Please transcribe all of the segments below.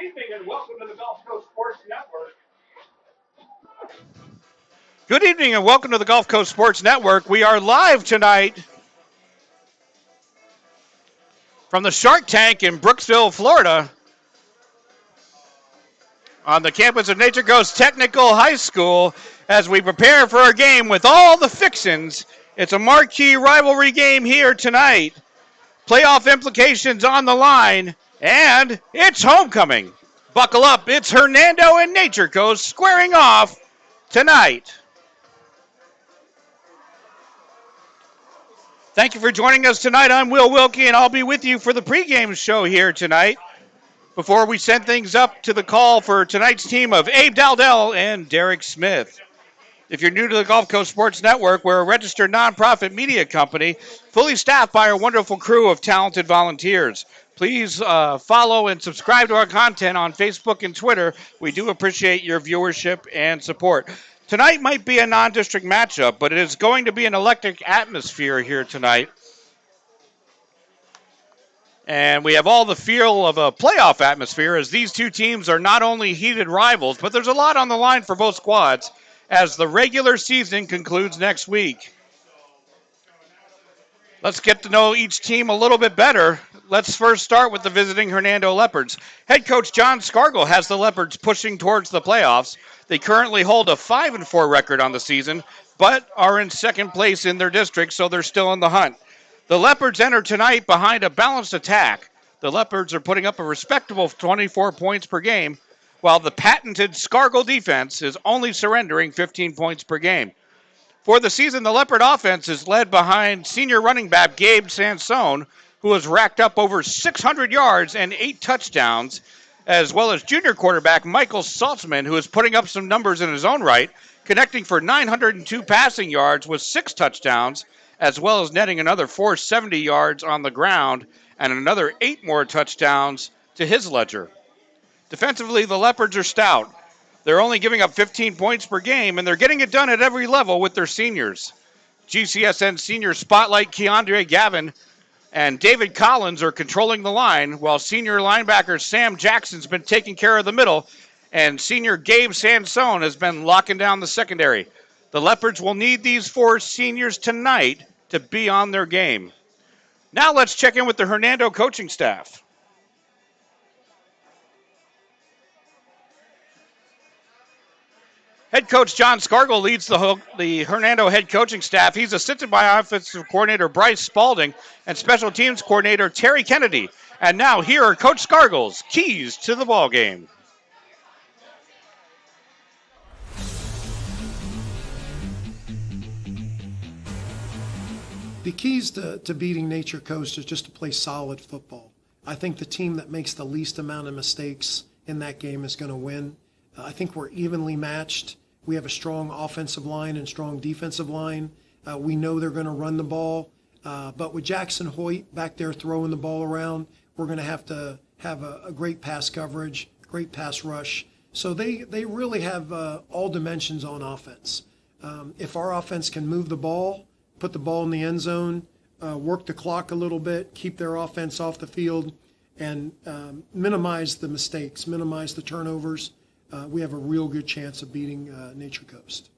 evening and welcome to the Gulf Coast Sports Network. Good evening and welcome to the Gulf Coast Sports Network. We are live tonight from the Shark Tank in Brooksville, Florida, on the campus of Nature Coast Technical High School as we prepare for a game with all the fixins. It's a marquee rivalry game here tonight. Playoff implications on the line, and it's homecoming. Buckle up, it's Hernando and Nature Coast squaring off tonight. Thank you for joining us tonight. I'm Will Wilkie, and I'll be with you for the pregame show here tonight before we send things up to the call for tonight's team of Abe Daldell and Derek Smith. If you're new to the Gulf Coast Sports Network, we're a registered nonprofit media company fully staffed by our wonderful crew of talented volunteers. Please follow and subscribe to our content on Facebook and Twitter. We do appreciate your viewership and support. Tonight might be a non-district matchup, but it is going to be an electric atmosphere here tonight. And we have all the feel of a playoff atmosphere as these two teams are not only heated rivals, but there's a lot on the line for both squads as the regular season concludes next week. Let's get to know each team a little bit better. Let's first start with the visiting Hernando Leopards. Head coach John Scargill has the Leopards pushing towards the playoffs. They currently hold a 5-4 record on the season, but are in second place in their district, so they're still in the hunt. The Leopards enter tonight behind a balanced attack. The Leopards are putting up a respectable 24 points per game, while the patented Scargill defense is only surrendering 15 points per game. For the season, the Leopard offense is led behind senior running back Gabe Sansone, who has racked up over 600 yards and 8 touchdowns, as well as junior quarterback Michael Saltzman, who is putting up some numbers in his own right, connecting for 902 passing yards with 6 touchdowns, as well as netting another 470 yards on the ground and another 8 more touchdowns to his ledger. Defensively, the Leopards are stout. They're only giving up 15 points per game, and they're getting it done at every level with their seniors. GCSN senior spotlight Keandre Gavin and David Collins are controlling the line, while senior linebacker Sam Jackson's been taking care of the middle, and senior Gabe Sansone has been locking down the secondary. The Leopards will need these 4 seniors tonight to be on their game. Now let's check in with the Hernando coaching staff. Head coach John Scargill leads the Hernando head coaching staff. He's assisted by offensive coordinator Bryce Spalding and special teams coordinator Terry Kennedy. And now here are Coach Scargill's keys to the ball game. The keys to beating Nature Coast is just to play solid football. I think the team that makes the least amount of mistakes in that game is going to win. I think we're evenly matched. We have a strong offensive line and strong defensive line. We know they're going to run the ball. But with Jackson Hoyt back there throwing the ball around, we're going to have a great pass coverage, great pass rush. So they really have all dimensions on offense. If our offense can move the ball, put the ball in the end zone, work the clock a little bit, keep their offense off the field, and minimize the mistakes, minimize the turnovers, we have a real good chance of beating Nature Coast.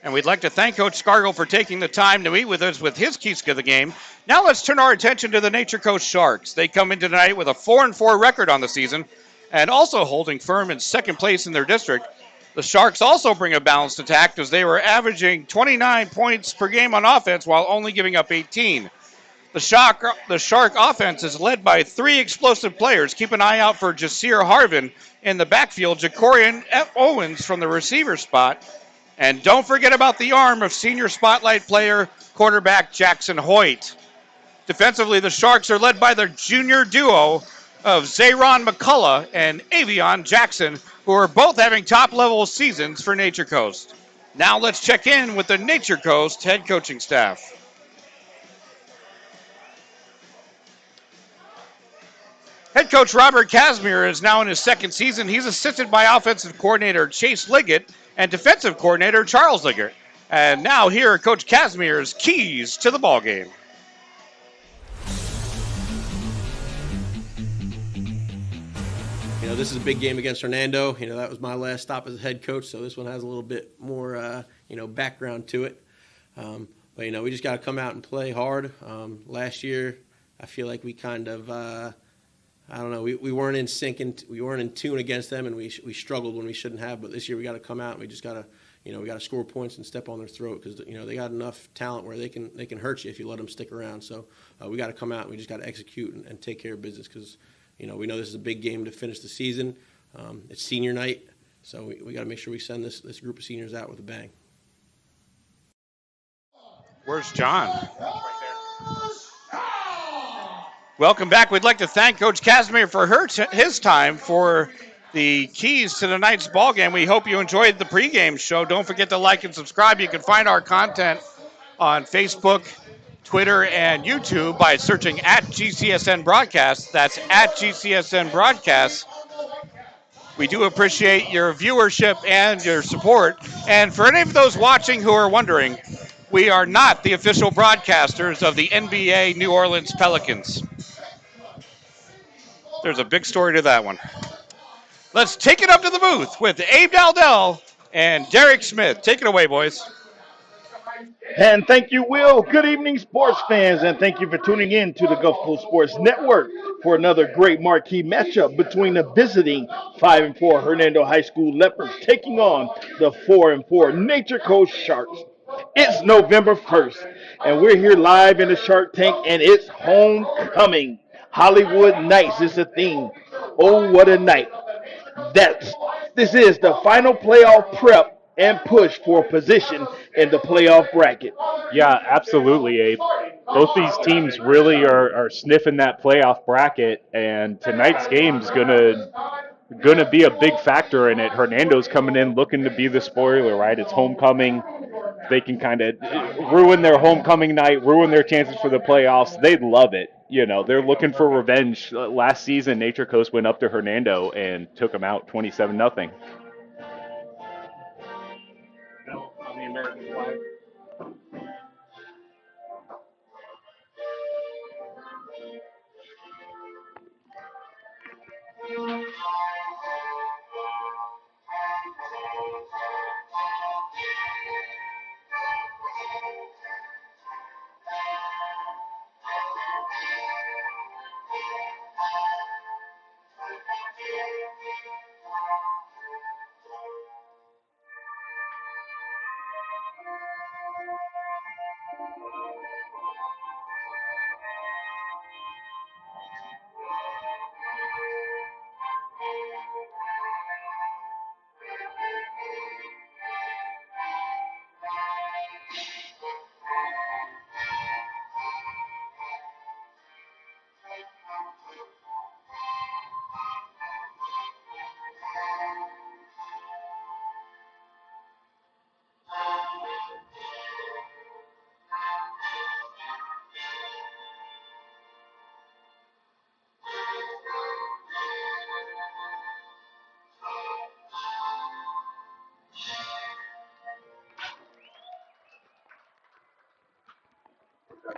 And we'd like to thank Coach Scargill for taking the time to meet with us with his keys to the game. Now let's turn our attention to the Nature Coast Sharks. They come in tonight with a 4-4 record on the season and also holding firm in second place in their district. The Sharks also bring a balanced attack as they were averaging 29 points per game on offense while only giving up 18. The Shark offense is led by 3 explosive players. Keep an eye out for Jasir Harvin in the backfield, Jacorian Owens from the receiver spot. And don't forget about the arm of senior spotlight player, quarterback Jackson Hoyt. Defensively, the Sharks are led by their junior duo of Zayron McCullough and Avion Jackson, who are both having top-level seasons for Nature Coast. Now let's check in with the Nature Coast head coaching staff. Head coach Robert Casimir is now in his second season. He's assisted by offensive coordinator Chase Liggett and defensive coordinator Charles Liggett. And now here are Coach Casimir's keys to the ballgame. this is a big game against Hernando. That was my last stop as a head coach, so this one has a little bit more, background to it. But we just got to come out and play hard. Last year, I feel like we kind of, I don't know, we weren't in sync and we weren't in tune against them, and we struggled when we shouldn't have. But this year, we got to come out and we just got to, we got to score points and step on their throat because they got enough talent where they can hurt you if you let them stick around. So we got to come out and we just got to execute and take care of business because we know this is a big game to finish the season. It's senior night, so we got to make sure we send this group of seniors out with a bang. Where's John? Welcome back. We'd like to thank Coach Casimir for his time for the keys to tonight's ball game. We hope you enjoyed the pregame show. Don't forget to like and subscribe. You can find our content on Facebook, Twitter, and YouTube by searching at GCSN Broadcast. That's at GCSN Broadcast. We do appreciate your viewership and your support. And for any of those watching who are wondering, we are not the official broadcasters of the NBA New Orleans Pelicans. There's a big story to that one. Let's take it up to the booth with Abe Daldell and Derek Smith. Take it away, boys. And thank you, Will. Good evening, sports fans, and thank you for tuning in to the Gulf Coast Sports Network for another great marquee matchup between the visiting 5-4 Hernando High School Leopards taking on the 4-4 Nature Coast Sharks. It's November 1st, and we're here live in the Shark Tank, and it's homecoming. Hollywood Nights is the theme. Oh, what a night. This is the final playoff prep and push for position in the playoff bracket. Yeah, absolutely, Abe. Both these teams really are sniffing that playoff bracket, and tonight's game's gonna be a big factor in it. Hernando's coming in looking to be the spoiler, right? It's homecoming. They can kind of ruin their homecoming night, ruin their chances for the playoffs. They'd love it. They're looking for revenge. Last season, Nature Coast went up to Hernando and took them out 27-0. On the American flag.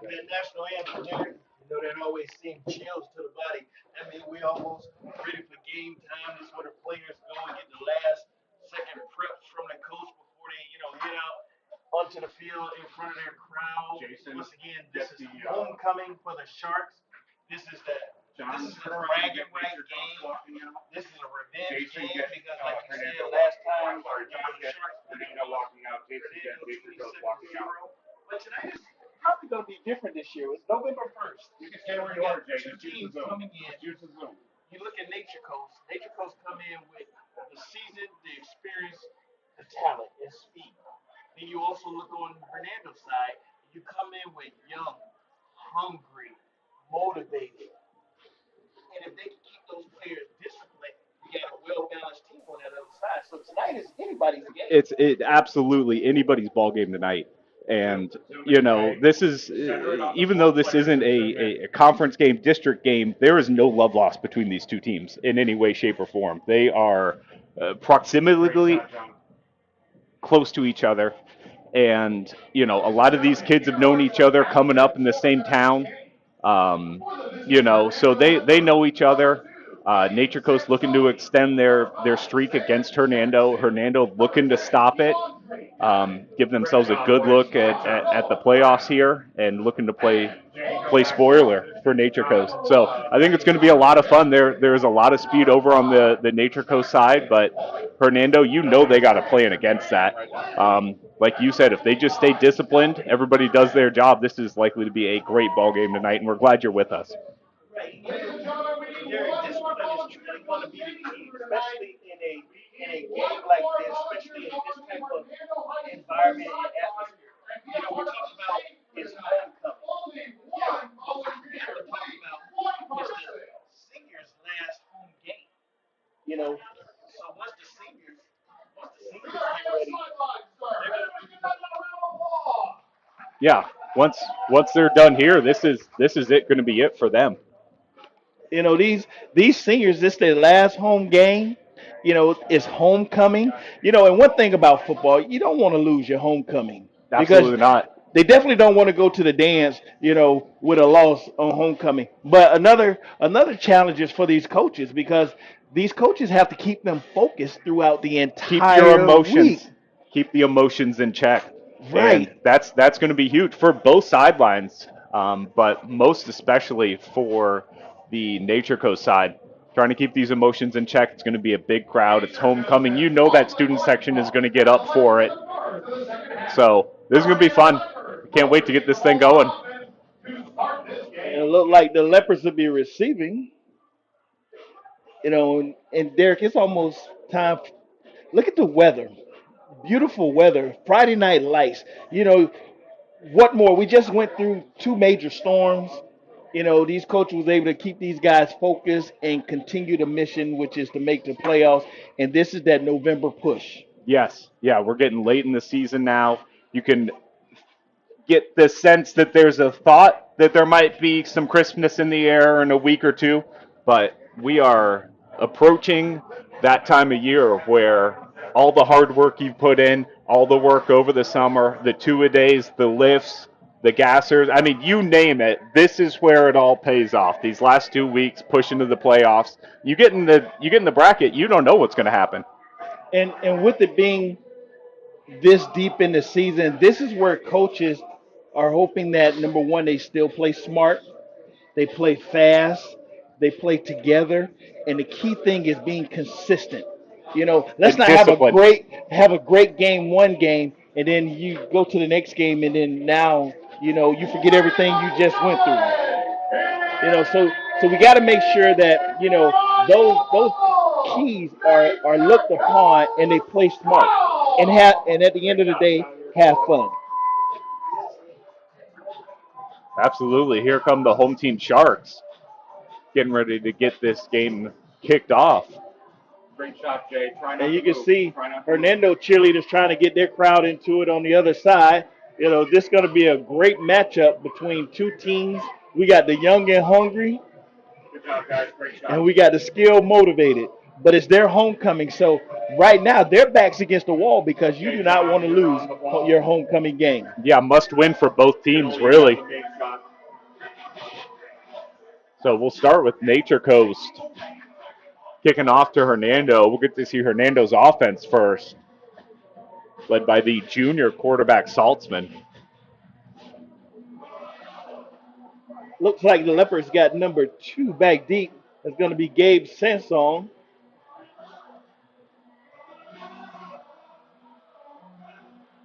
That national anthem there, that always sends chills to the body. That means we almost ready for game time. This is where the players go and get the last second preps from the coach before they, head out onto the field in front of their crowd. Jason, Once again, this is homecoming for the Sharks. This is the bragging right game. This is a revenge game because, like you said, last time the Sharks were walking out. Jason walking out. But tonight is probably going to be different this year. It's November 1st. You can stay where you are, Jason. Two teams coming in. Juice is zoom. You look at Nature Coast. Nature Coast come in with the season, the experience, the talent, and speed. Then you also look on Hernando's side. You come in with young, hungry, motivated. And if they can keep those players disciplined, you got a well-balanced team on that other side. So tonight is anybody's game. It's absolutely anybody's ball game tonight. And, this is, even though this isn't a conference game, district game, there is no love lost between these two teams in any way, shape, or form. They are proximately close to each other. And, a lot of these kids have known each other coming up in the same town. So they know each other. Nature Coast looking to extend their streak against Hernando. Hernando looking to stop it, give themselves a good look at the playoffs here, and looking to play spoiler for Nature Coast. So I think it's going to be a lot of fun. There's a lot of speed over on the Nature Coast side, but Hernando, they got a plan against that. Like you said, if they just stay disciplined, everybody does their job. This is likely to be a great ball game tonight, and we're glad you're with us. Right. Derek, discipline is truly going to be the key, especially in a game like this, especially in this type of environment and atmosphere. We're talking about it's homecoming. We have to talk about it's the seniors' last home game. So once the seniors get ready, they're going to be Yeah, once they're done here, this is it going to be it for them. these seniors, this their last home game. It's homecoming. And one thing about football, you don't want to lose your homecoming because Absolutely not. they definitely don't want to go to the dance, with a loss on homecoming. But another challenge is for these coaches because these coaches have to keep them focused throughout the Keep your entire week. emotions. Keep the emotions in check. Right. And that's going to be huge for both sidelines, but most especially for the Nature Coast side. Trying to keep these emotions in check. It's going to be a big crowd. It's homecoming. That student section is going to get up for it. So this is going to be fun. Can't wait to get this thing going. And it looked like the Leopards will be receiving. And Derek, it's almost time. Look at the weather. Beautiful weather. Friday night lights. What more? We just went through two major storms. These coaches was able to keep these guys focused and continue the mission, which is to make the playoffs. And this is that November push. Yes. Yeah, we're getting late in the season now. You can get the sense that there's a thought that there might be some crispness in the air in a week or two, but we are approaching that time of year where all the hard work you've put in, all the work over the summer, the two-a-days, the lifts, the gassers, I mean, you name it, this is where it all pays off. These last 2 weeks, push into the playoffs. You get in the bracket, you don't know what's going to happen. And with it being this deep in the season, this is where coaches are hoping that number one, they still play smart, they play fast, they play together, and the key thing is being consistent. Let's And not discipline. have a great game one game, and then you go to the next game, and then now you forget everything you just went through. So we got to make sure that those keys are looked upon and they play smart and at the end of the day have fun. Absolutely. Here come the home team Sharks, getting ready to get this game kicked off. Great shot, Jay. Try not And you to can move. see Try not to Hernando cheerleaders trying to get their crowd into it on the other side. This is going to be a great matchup between two teams. We got the young and hungry, move. Good job, guys. Great shot. and we got the skill motivated. But it's their homecoming. So right now, their back's against the wall because you do not want to lose your homecoming game. Yeah, must win for both teams, really. Game shot. So we'll start with Nature Coast kicking off to Hernando. We'll get to see Hernando's offense first, led by the junior quarterback Saltzman. Looks like the Leopards got number 2 back deep. That's going to be Gabe Sansong.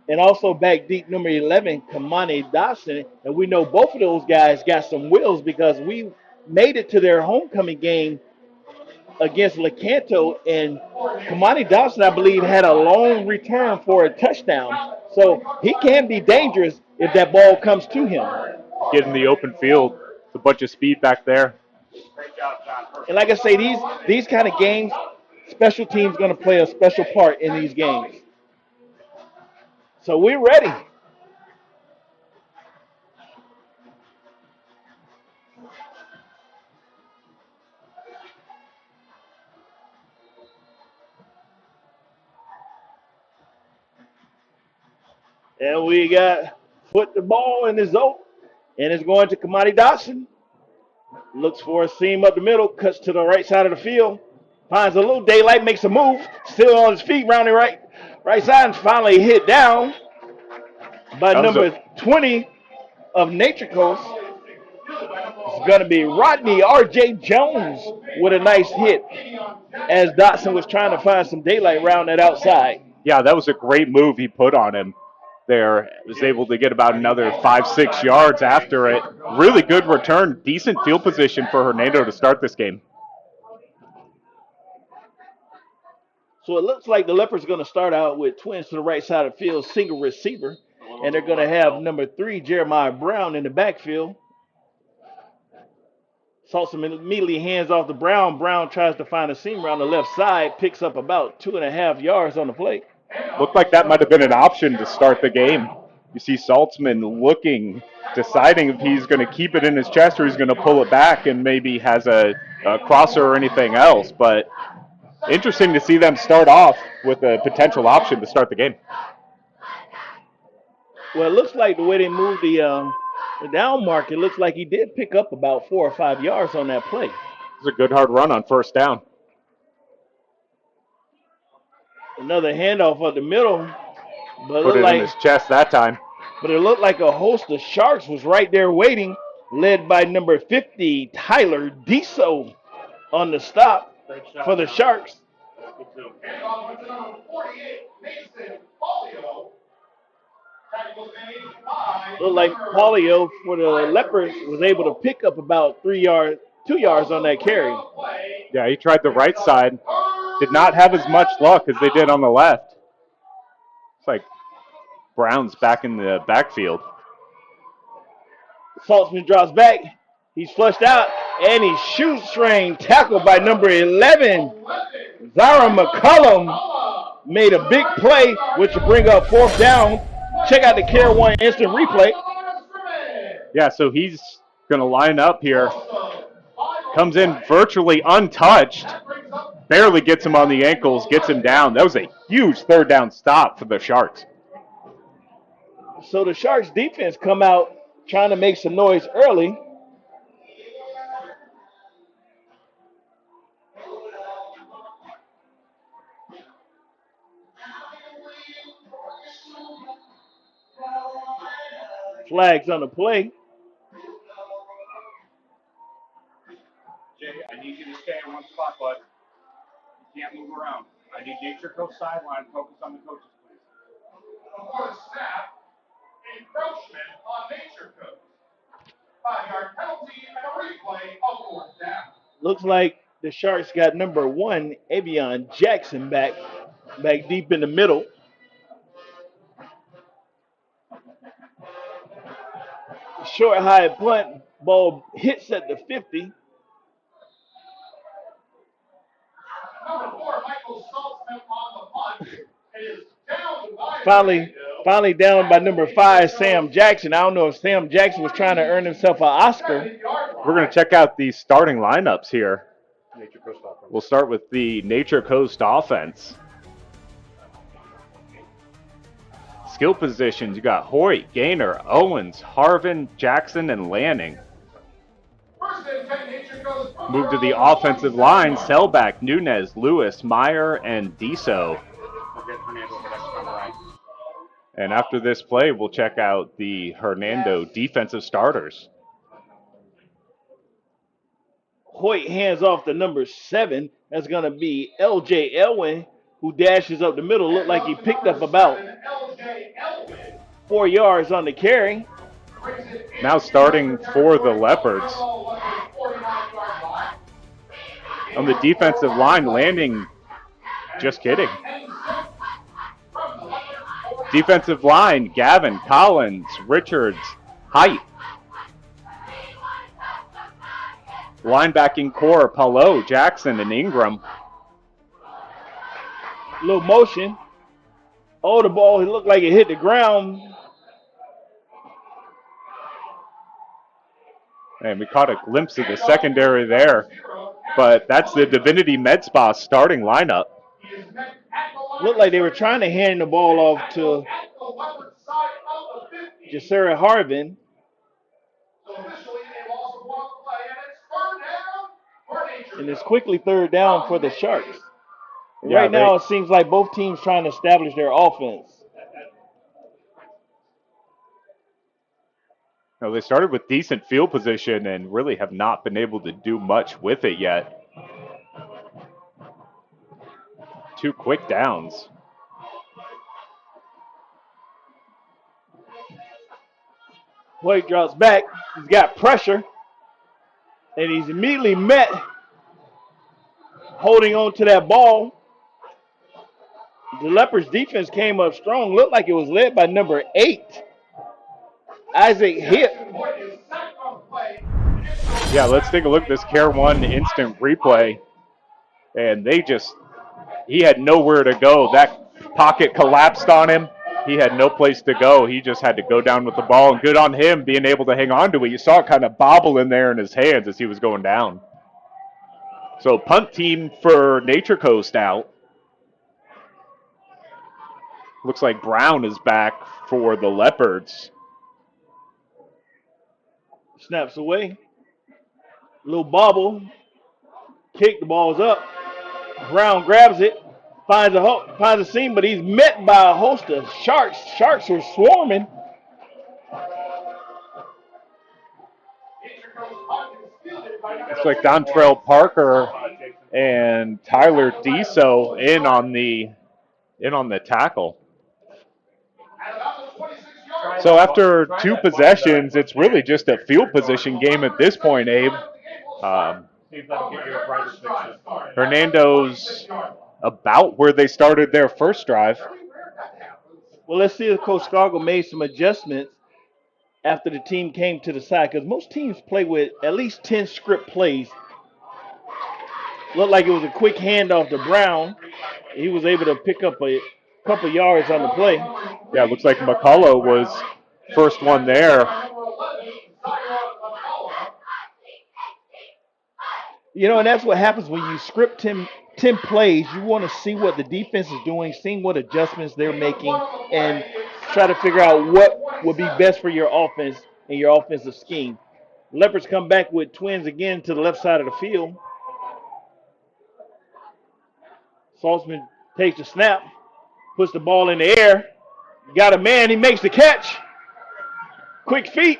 And also back deep, number 11, Kamani Dawson. And we know both of those guys got some wheels because we made it to their homecoming game against Lecanto. And Kamani Dawson, I believe, had a long return for a touchdown. So he can be dangerous if that ball comes to him. Get in the open field. It's a bunch of speed back there. Great job, John. And like I say, these kind of games, special teams going to play a special part in these games. So we're ready. And we got put the ball in the zone, and it's going to Kamani Dawson. Looks for a seam up the middle, cuts to the right side of the field, finds a little daylight, makes a move, still on his feet, rounding right side, and finally hit down by That was a number 20 of Nature Coast. It's going to be Rodney R.J. Jones with a nice hit as Dotson was trying to find some daylight around that outside. yeah, that was a great move he put on him there. Was able to get about another 5-6 yards after it. Really good return, decent field position for Hernando to start this game. So it looks like the Leopards are going to start out with twins to the right side of the field, single receiver, and they're going to have number 3, Jeremiah Brown, in the backfield. Saltzman immediately hands off to Brown. Brown tries to find a seam around the left side, picks up about 2.5 yards on the play. Looked like that might have been an option to start the game. You see Saltzman looking, deciding if he's going to keep it in his chest or he's going to pull it back and maybe has a crosser or anything else. But interesting to see them start off with a potential option to start the game. Well, it looks like the way they moved the down mark, it looks like he did pick up about 4 or 5 yards on that play. It was a good hard run on first down. Another handoff up the middle, but Put it in his chest that time. But it looked like a host of Sharks was right there waiting, led by number 50, Tyler Deso, on the stop for the Sharks. Looked like Paulio for the Leopards was able to pick up about 2 yards on that carry. Yeah, he tried the right side. Did not have as much luck as they did on the left. It's like Brown's back in the backfield. Saltzman drops back. He's flushed out, and he shoots straight, tackled by number 11. Zara McCullum made a big play, which will bring up 4th down. Check out the Care One instant replay. Yeah, so he's going to line up here. Comes in virtually untouched. Barely gets him on the ankles, gets him down. That was a huge 3rd down stop for the Sharks. So the Sharks defense come out trying to make some noise early. Flags on the play. Jay, I need you to stay in one spot, bud. You can't move around. I need Nature Coast sideline. Focus on the coaches, please. Before the snap, encroachment on Nature Coast. 5-yard penalty and a replay of 4th down. Looks like the Sharks got number 1, Avion Jackson, back deep in the middle. Short high punt, ball hits at the 50. Number 4, Michael Saltzman on the punt. Is down by Finally down by number 5, Sam Jackson. I don't know if Sam Jackson was trying to earn himself an Oscar. We're going to check out the starting lineups here. We'll start with the Nature Coast offense. Skill positions, you got Hoyt, Gaynor, Owens, Harvin, Jackson, and Lanning. Move to the offensive line, Selback, Nunez, Lewis, Meyer, and Deso. And after this play, we'll check out the Hernando defensive starters. Hoyt hands off to number 7. That's going to be L.J. Elwin, who dashes up the middle. Looked like he picked up about 4 yards on the carry. Now starting for the Leopards. On the defensive line, Landing, just kidding. Defensive line, Gavin, Collins, Richards, Height. Linebacking core, Paulo, Jackson, and Ingram. Little motion. Oh, the ball, it looked like it hit the ground. And we caught a glimpse of the secondary there. But that's the Divinity Med Spa starting lineup. Looked like they were trying to hand the ball off to Jasera Harvin. So officially, they lost 1 play, and it's And it's quickly third down for the Sharks. Yeah, Right now, it seems like both teams trying to establish their offense. No, they started with decent field position and really have not been able to do much with it yet. 2 quick downs. White drops back. He's got pressure. And he's immediately met holding on to that ball. The Leopards defense came up strong. Looked like it was led by number 8, Isaac Hip. Yeah, let's take a look at this Care 1 instant replay. And he had nowhere to go. That pocket collapsed on him. He had no place to go. He just had to go down with the ball, and good on him being able to hang on to it. You saw it kind of bobble in there in his hands as he was going down. So punt team for Nature Coast out. Looks like Brown is back for the Leopards. Snaps away. Little bobble. Kick, the ball's up. Brown grabs it. Finds a seam, but he's met by a host of Sharks. Sharks are swarming. Looks like Dontrell Parker and Tyler Deso in on the tackle. So after 2 possessions, it's really just a field position game at this point, Abe. Hernando's about where they started their first drive. Well, let's see if Coach Scargill made some adjustments after the team came to the side, because most teams play with at least 10 script plays. Looked like it was a quick handoff to Brown. He was able to pick up a couple yards on the play. Yeah, it looks like McCullough was first one there. You know, and that's what happens when you script 10 plays. You want to see what the defense is doing, seeing what adjustments they're making, and try to figure out what would be best for your offense and your offensive scheme. Leopards come back with twins again to the left side of the field. Saltzman takes the snap, puts the ball in the air. Got a man, he makes the catch. Quick feet.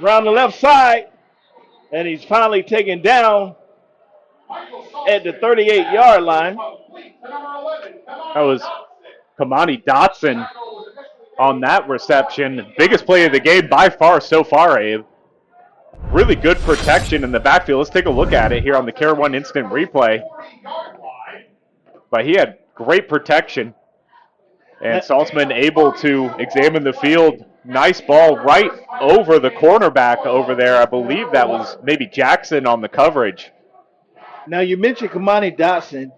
Around the left side. And he's finally taken down at the 38-yard line. That was Kamani Dotson on that reception. Biggest play of the game by far so far, Abe. Really good protection in the backfield. Let's take a look at it here on the Care 1 instant replay. But he had great protection. And Saltzman able to examine the field. Nice ball right over the cornerback over there. I believe that was maybe Jackson on the coverage. Now, you mentioned Kamani Dotson.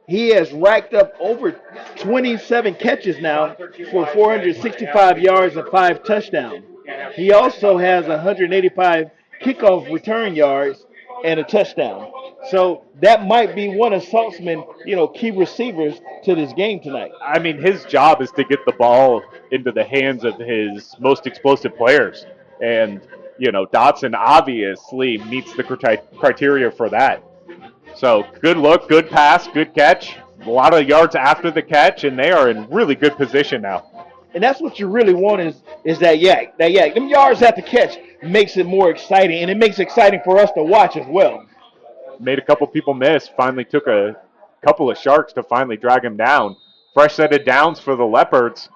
He has racked up over 27 catches now for 465 yards and 5 touchdowns. He also has 185 kickoff return yards and a touchdown. So that might be one of Saltzman's, key receivers to this game tonight. I mean, his job is to get the ball into the hands of his most explosive players. And, Dotson obviously meets the criteria for that. So good look, good pass, good catch. A lot of yards after the catch, and they are in really good position now. And that's what you really want is that yak. That yak. Them yards at the catch makes it more exciting, and it makes it exciting for us to watch as well. Made a couple people miss. Finally took a couple of Sharks to finally drag him down. Fresh set of downs for the Leopards.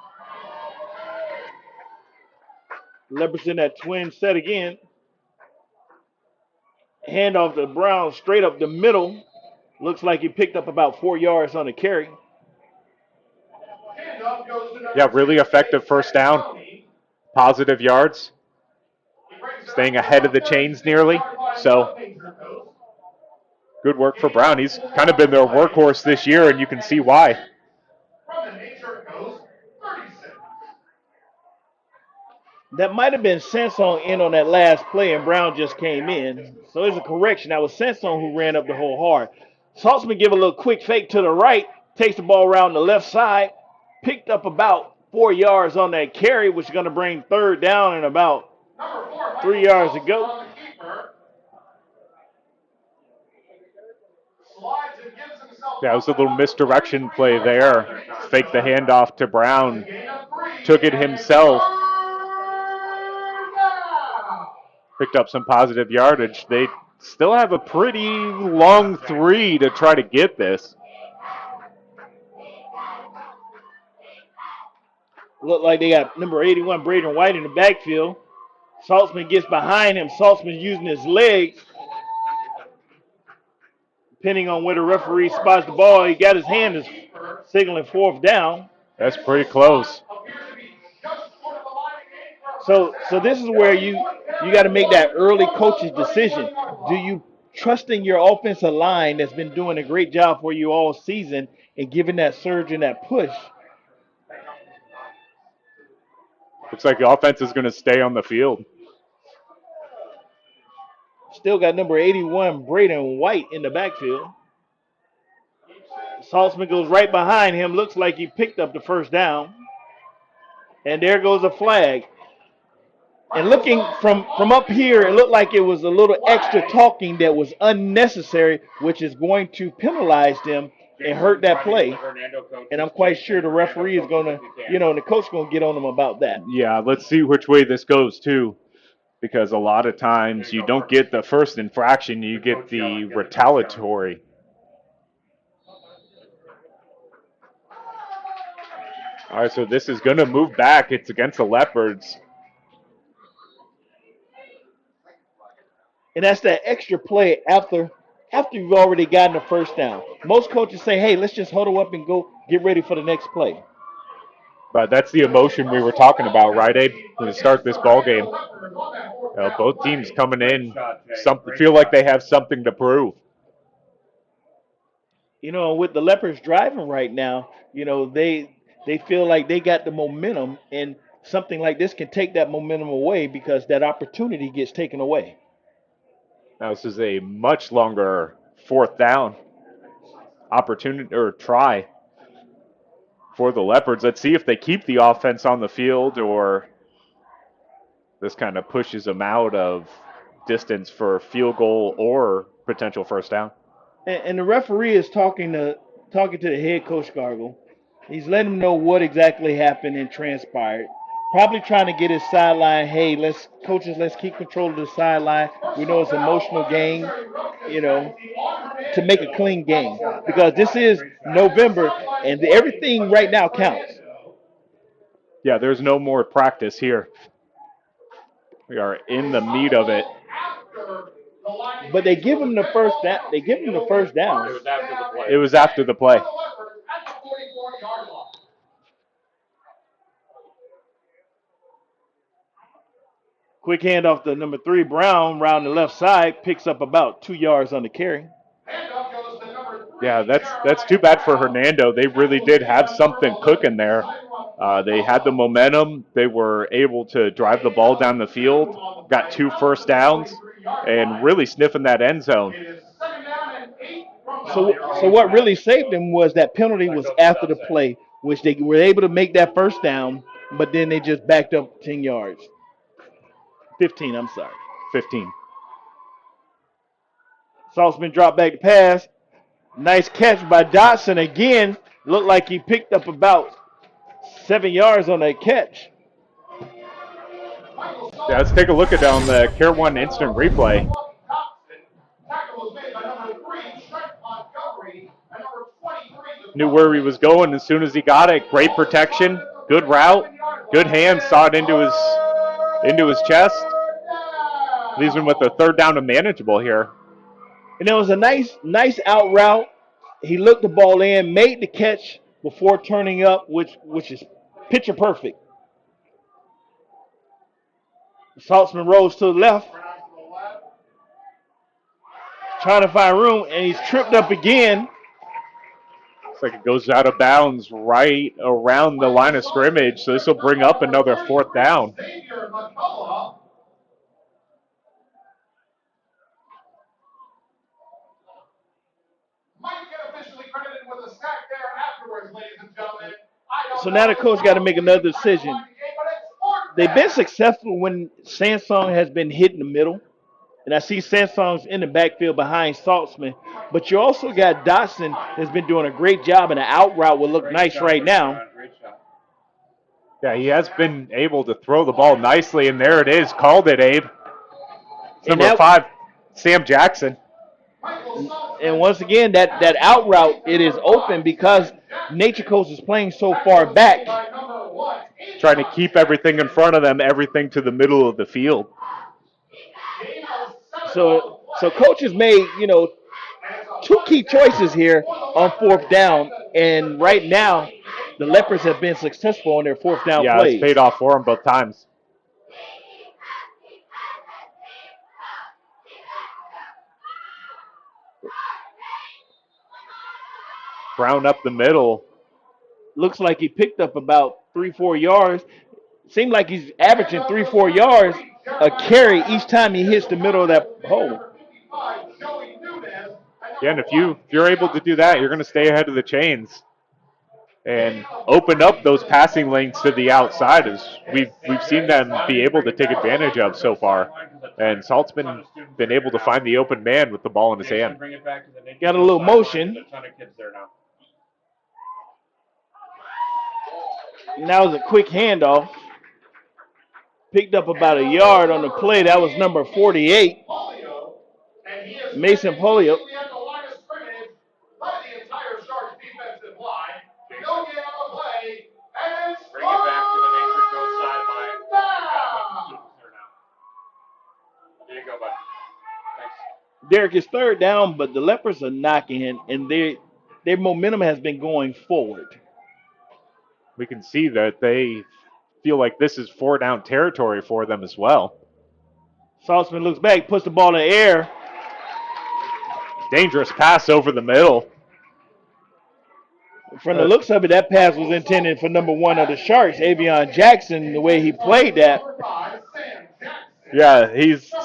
Leopards in that twin set again. Handoff to Brown straight up the middle. Looks like he picked up about 4 yards on the carry. Yeah, really effective first down. Positive yards. Staying ahead of the chains nearly. So good work for Brown. He's kind of been their workhorse this year, and you can see why. That might have been Sanson in on that last play, and Brown just came in. So there's a correction. That was Sanson who ran up the hole hard. Saltzman give a little quick fake to the right, takes the ball around the left side, picked up about 4 yards on that carry, which is going to bring third down and about 3 yards to go. That was a little misdirection play there. Faked the handoff to Brown. Took it himself. Picked up some positive yardage. They still have a pretty long 3 to try to get this. Look like they got number 81, Braden White, in the backfield. Saltzman gets behind him. Saltzman using his legs. Depending on where the referee spots the ball, he got his hand is signaling 4th down. That's pretty close. So this is where you got to make that early coach's decision. Do you trust in your offensive line that's been doing a great job for you all season and giving that surge and that push? Looks like the offense is going to stay on the field. Still got number 81, Braden White, in the backfield. Saltzman goes right behind him. Looks like he picked up the 1st down. And there goes a flag. And looking from up here, it looked like it was a little extra talking that was unnecessary, which is going to penalize them and hurt that play. And I'm quite sure the referee is going to, and the coach is going to get on them about that. Yeah, let's see which way this goes, too. Because a lot of times you don't get the first infraction, you get the retaliatory. All right, so this is going to move back. It's against the Leopards. And that's that extra play after you've already gotten the 1st down. Most coaches say, hey, let's just huddle up and go get ready for the next play. But that's the emotion we were talking about, right, Abe? To start this ball game. Both teams coming in feel like they have something to prove. With the Leopards driving right now, they feel like they got the momentum, and something like this can take that momentum away because that opportunity gets taken away. Now this is a much longer 4th down opportunity or try for the Leopards. Let's see if they keep the offense on the field or this kind of pushes them out of distance for field goal or potential 1st down. And the referee is talking to the head coach, Gargle. He's letting him know what exactly happened and transpired. Probably trying to get his sideline. Hey, let's keep control of the sideline. We know it's an emotional game, to make a clean game because this is November and everything right now counts. Yeah, there's no more practice here. We are in the meat of it. But they give him the 1st down. It was after the play. Quick handoff to number 3, Brown, around the left side, picks up about 2 yards on the carry. Yeah, that's too bad for Hernando. They really did have something cooking there. They had the momentum. They were able to drive the ball down the field, got 2 1st downs, and really sniffing that end zone. So what really saved them was that penalty was after the play, which they were able to make that 1st down, but then they just backed up 10 yards. 15, I'm sorry. 15. Saltzman dropped back to pass. Nice catch by Dotson again. Looked like he picked up about 7 yards on that catch. Yeah, let's take a look at on the Care 1 instant replay. Knew where he was going as soon as he got it. Great protection, good route, good hands, saw it into his chest. Leaves him with a 3rd down and manageable here. And it was a nice out route. He looked the ball in, made the catch before turning up, which is picture perfect. Saltzman rolls to the left, trying to find room, and he's tripped up again. Looks like it goes out of bounds right around the line of scrimmage, so this will bring up another 4th down. So now the coach got to make another decision. They've been successful when Samsung has been hit in the middle. And I see Sansong's in the backfield behind Saltzman. But you also got Dotson has been doing a great job, and the out route will look nice right now. Great shot. Yeah, he has been able to throw the ball nicely, and there it is. Called it, Abe. It's And number 5, Sam Jackson. And once again, that out route, it is open because Nature Coast is playing so far back. Trying to keep everything in front of them, everything to the middle of the field. So coach has made, two key choices here on 4th down, and right now the Leopards have been successful on their 4th down plays. Yeah, it's paid off for them both times. Brown up the middle. Looks like he picked up about 3-4 yards. Seemed like he's averaging 3-4 yards a carry each time he hits the middle of that hole. Yeah, and if you're able to do that, you're going to stay ahead of the chains and open up those passing lanes to the outside, as we've seen them be able to take advantage of so far. And Salt's been able to find the open man with the ball in his hand. Got a little motion. And that was a quick handoff. Picked up about a yard on the play. That was number 48, Mason Polio. Bring it back to the Nature Coast sideline. There you go, bud. Thanks. Derek is 3rd down, but the Leopards are knocking, and their momentum has been going forward. We can see that they feel like this is 4-down territory for them as well. Saltzman looks back, puts the ball in the air. Dangerous pass over the middle. From the looks of it, that pass was intended for number 1 of the Sharks, Avion Jackson, the way he played that. Yeah,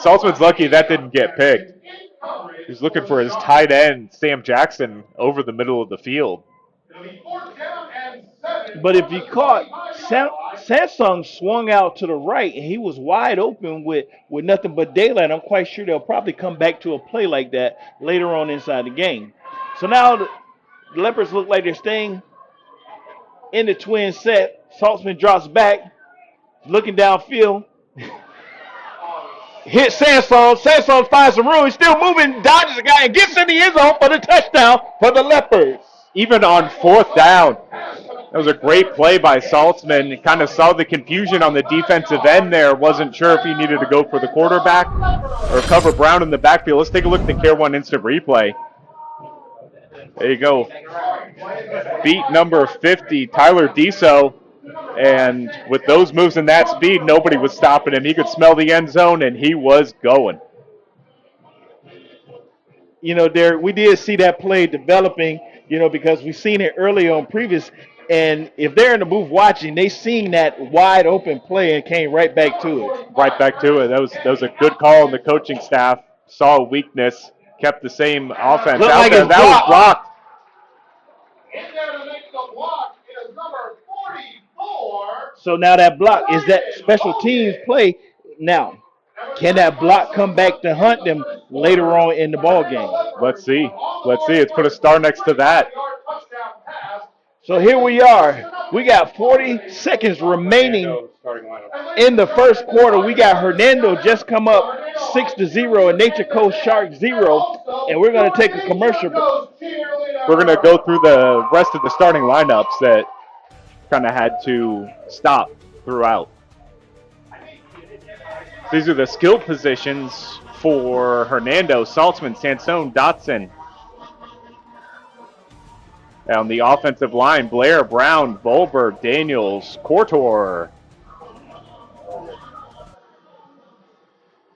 Saltzman's lucky that didn't get picked. He's looking for his tight end, Sam Jackson, over the middle of the field. But if you caught, Samsung swung out to the right, and he was wide open with nothing but daylight. I'm quite sure they'll probably come back to a play like that later on inside the game. So now the Leopards look like they're staying in the twin set. Saltzman drops back, looking downfield. Hit Sansong. Sansong finds some room. He's still moving, dodges the guy, and gets in the end zone for the touchdown for the Leopards. Even on 4th down, that was a great play by Saltzman. Kind of saw the confusion on the defensive end there. Wasn't sure if he needed to go for the quarterback or cover Brown in the backfield. Let's take a look at the Care 1 instant replay. There you go. Beat number 50, Tyler Deso. And with those moves and that speed, nobody was stopping him. He could smell the end zone, and he was going. Derek, we did see that play developing, because we've seen it early on previous. And if they're in the booth watching, they seen that wide open play and came right back to it. Right back to it. That was a good call, and the coaching staff saw a weakness, kept the same offense Looked out like there. it's That was blocked. In there to make the block is number 44. So now that block is that special teams play. Now, can that block come back to hunt them later on in the ball game? Let's see. Let's put a star next to that. So here we are. We got 40 seconds remaining in the first quarter. We got Hernando just come up 6-0 and Nature Coast Sharks 0. And we're going to take a commercial. We're going to go through the rest of the starting lineups that kind of had to stop throughout. These are the skill positions for Hernando: Saltzman, Sansone, Dotson. On the offensive line, Blair, Brown, Volberg, Daniels, Cortor.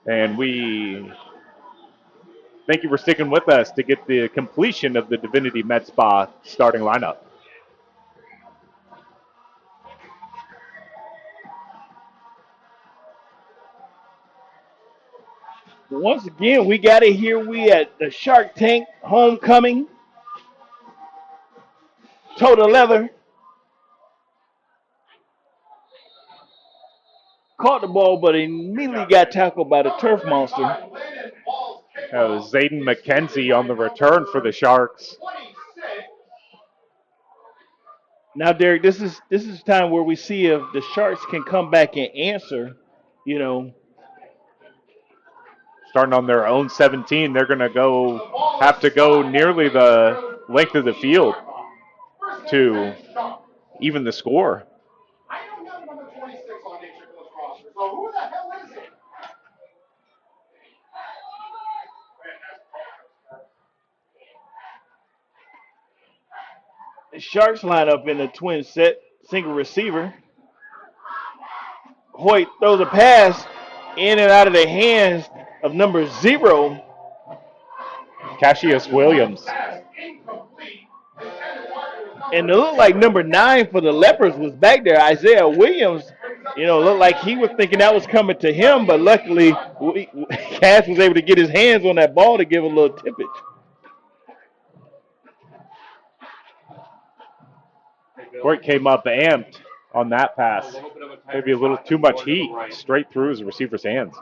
And we thank you for sticking with us to get the completion of the Divinity Med Spa starting lineup. Once again, we got it here. We at the Shark Tank homecoming. Total Leather caught the ball, but immediately got tackled by the turf monster. That was Zayden McKenzie on the return for the Sharks. Now, Derek, this is time where we see if the Sharks can come back and answer. You know, Starting on their own 17, they're going to have to go nearly the length of the field to even the score. I don't have number 26 on Nature Coast roster, so who the hell is it? the Sharks line up in the twin set, single receiver. Hoyt throws a pass in and out of the hands of number 0. Cassius Williams. And it looked like number 9 for the Leopards was back there. Isaiah Williams, looked like he was thinking that was coming to him, but luckily Cass was able to get his hands on that ball to give a little tippage. Hoyt came up amped on that pass. Maybe a little too much heat straight through his receiver's hands.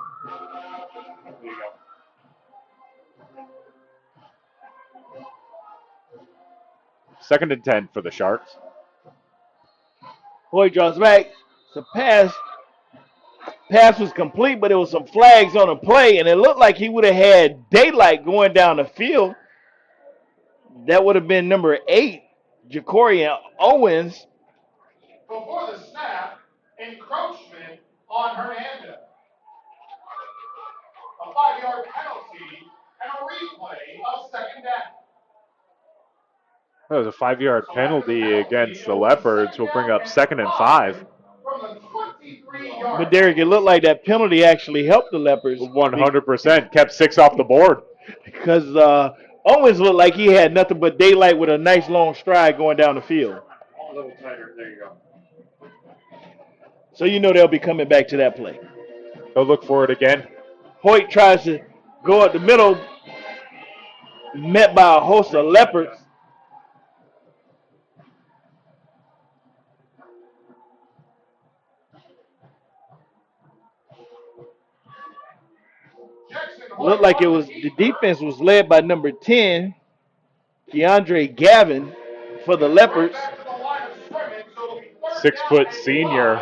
Second and 10 for the Sharks. Hoyt draws back. It's a pass. Pass was complete, but there was some flags on the play, and it looked like he would have had daylight going down the field. That would have been number 8, Jacorian Owens. Before the snap, encroachment on Hernando. A 5-yard penalty and a replay of second down. That was a 5-yard penalty against the Leopards. Will bring up 2nd and 5. But Derek, it looked like that penalty actually helped the Leopards. 100%. Kept 6 off the board. Because Owens looked like he had nothing but daylight with a nice long stride going down the field. A little tighter. There you go. So they'll be coming back to that play. They'll look for it again. Hoyt tries to go up the middle, met by a host of Leopards. Looked like the defense was led by number 10, Keandre Gavin, for the Leopards. 6-foot senior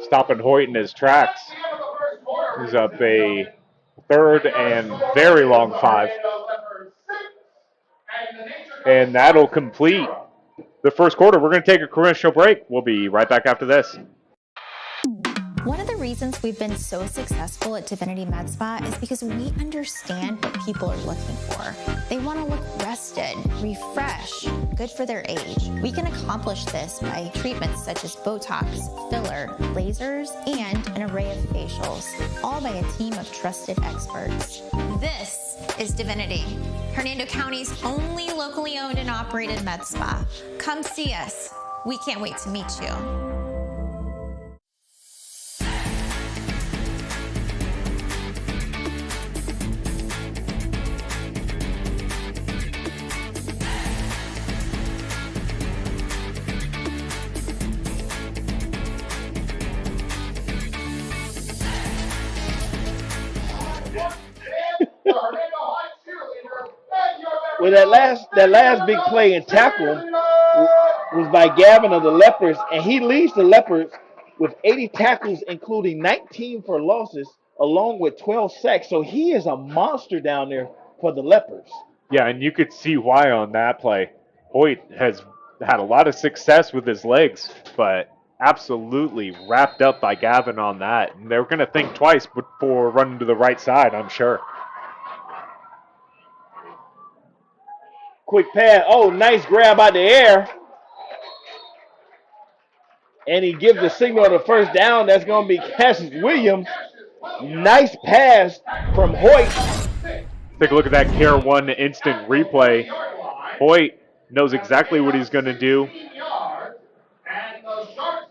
stopping Hoyt in his tracks. He's up a 3rd and very long 5. And that'll complete the first quarter. We're going to take a commercial break. We'll be right back after this. One of the reasons we've been so successful at Divinity Med Spa is because we understand what people are looking for. They want to look rested, refreshed, good for their age. We can accomplish this by treatments such as Botox, filler, lasers, and an array of facials, all by a team of trusted experts. This is Divinity, Hernando County's only locally owned and operated med spa. Come see us. We can't wait to meet you. Well, that last big play and tackle was by Gavin of the Leopards, and he leads the Leopards with 80 tackles, including 19 for losses, along with 12 sacks. So he is a monster down there for the Leopards. Yeah, and you could see why on that play. Hoyt has had a lot of success with his legs, but absolutely wrapped up by Gavin on that. And they're going to think twice before running to the right side, I'm sure. Quick pass. Oh, nice grab out the air. And he gives the signal of the first down. That's going to be Cassius Williams. Nice pass from Hoyt. Take a look at that Care 1 instant replay. Hoyt knows exactly what he's going to do.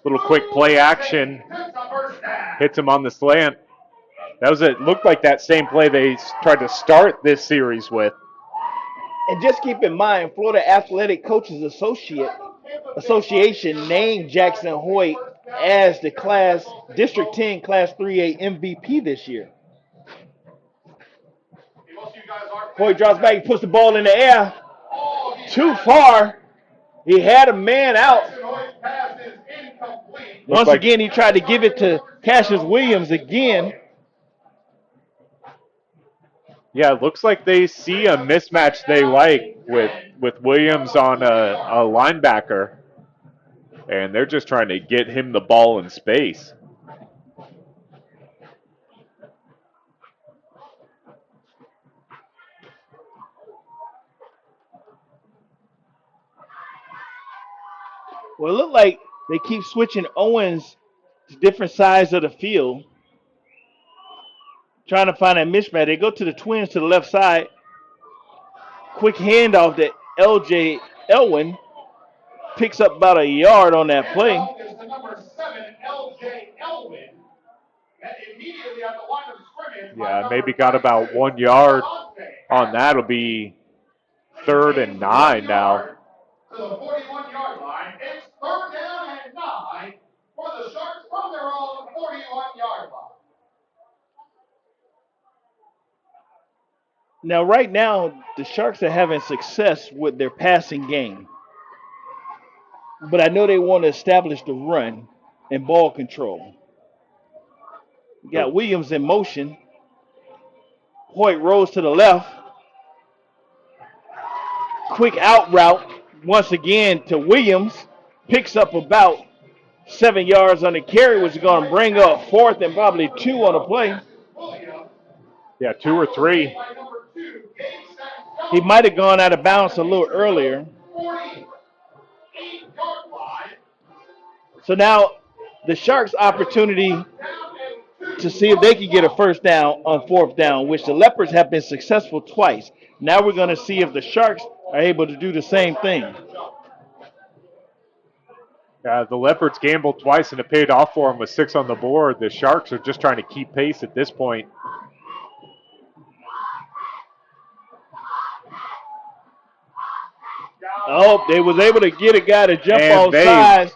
Little quick play action. Hits him on the slant. That was it. Looked like that same play they tried to start this series with. And just keep in mind, Florida Athletic Coaches Association named Jackson Hoyt as the District 10 Class 3A MVP this year. Hoyt drops back, he puts the ball in the air. Too far. He had a man out. Once again, he tried to give it to Cassius Williams again. Yeah, it looks like they see a mismatch they like with Williams on a linebacker, and they're just trying to get him the ball in space. Well, it looked like they keep switching Owens to different sides of the field, trying to find that mismatch. They go to the twins to the left side. Quick handoff to L.J. Elwin. Picks up about a yard on that play. Yeah, maybe got about 1 yard on that. It'll be 3rd and 9 now. To the 41-yard line. It's 3rd down and 9 for the Sharks from their own 41-yard line. Now, right now, the Sharks are having success with their passing game. But I know they want to establish the run and ball control. You got Williams in motion. Hoyt rolls to the left. Quick out route once again to Williams. Picks up about 7 yards on the carry, which is going to bring up 4th and probably 2 on the play. Yeah, 2 or 3. He might have gone out of bounds a little earlier. So now the Sharks' opportunity to see if they can get a first down on 4th down, which the Leopards have been successful twice. Now we're going to see if the Sharks are able to do the same thing. The Leopards gambled twice and it paid off for them with 6 on the board. The Sharks are just trying to keep pace at this point. Oh, they was able to get a guy to jump off sides.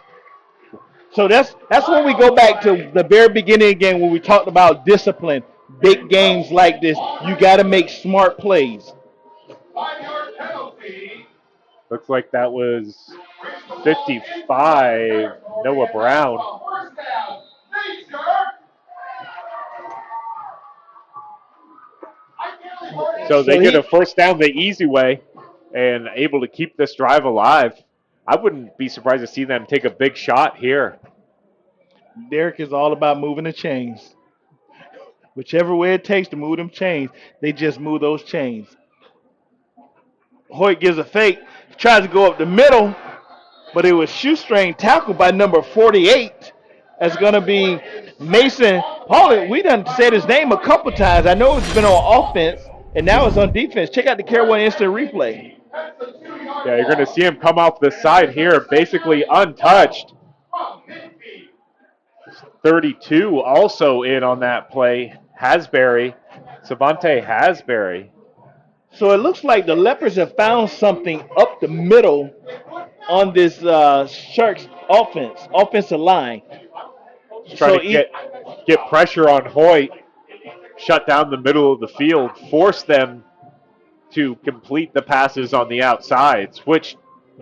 So that's when we go back to the very beginning again when we talked about discipline. Big games like this, you got to make smart plays. Looks like that was 55, Noah Brown. So they get a first down the easy way and able to keep this drive alive. I wouldn't be surprised to see them take a big shot here. Derek is all about moving the chains. Whichever way it takes to move them chains, they just move those chains. Hoyt gives a fake, tries to go up the middle, but it was shoestring tackled by number 48. That's going to be Mason Pauly. We done said his name a couple times. I know it's been on offense, and now it's on defense. Check out the Carolina instant replay. Yeah, you're going to see him come off the side here, basically untouched. 32 also in on that play. Hasbury, Savante Hasbury. So it looks like the Leopards have found something up the middle on this Sharks offensive line. Trying to get pressure on Hoyt, shut down the middle of the field, force them to complete the passes on the outsides, which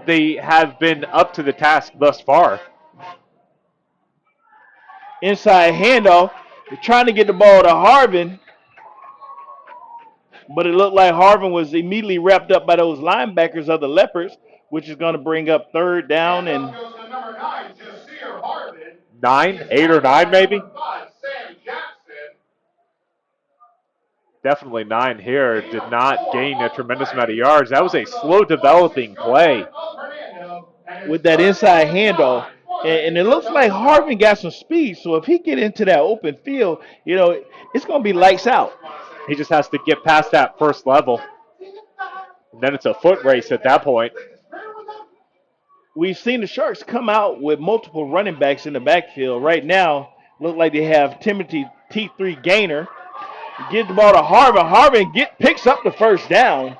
they have been up to the task thus far. Inside handoff. They're trying to get the ball to Harvin, but it looked like Harvin was immediately wrapped up by those linebackers of the Leopards, which is going to bring up 3rd down and 9, 8 or 9 maybe. Definitely 9 here. Did not gain a tremendous amount of yards. That was a slow developing play with that inside handoff. And it looks like Harvin got some speed. So if he get into that open field, you know, it's going to be lights out. He just has to get past that first level. And then it's a foot race at that point. We've seen the Sharks come out with multiple running backs in the backfield. Right now, look like they have Timothy T3 Gaynor. Get the ball to Harvin. Harvin picks up the first down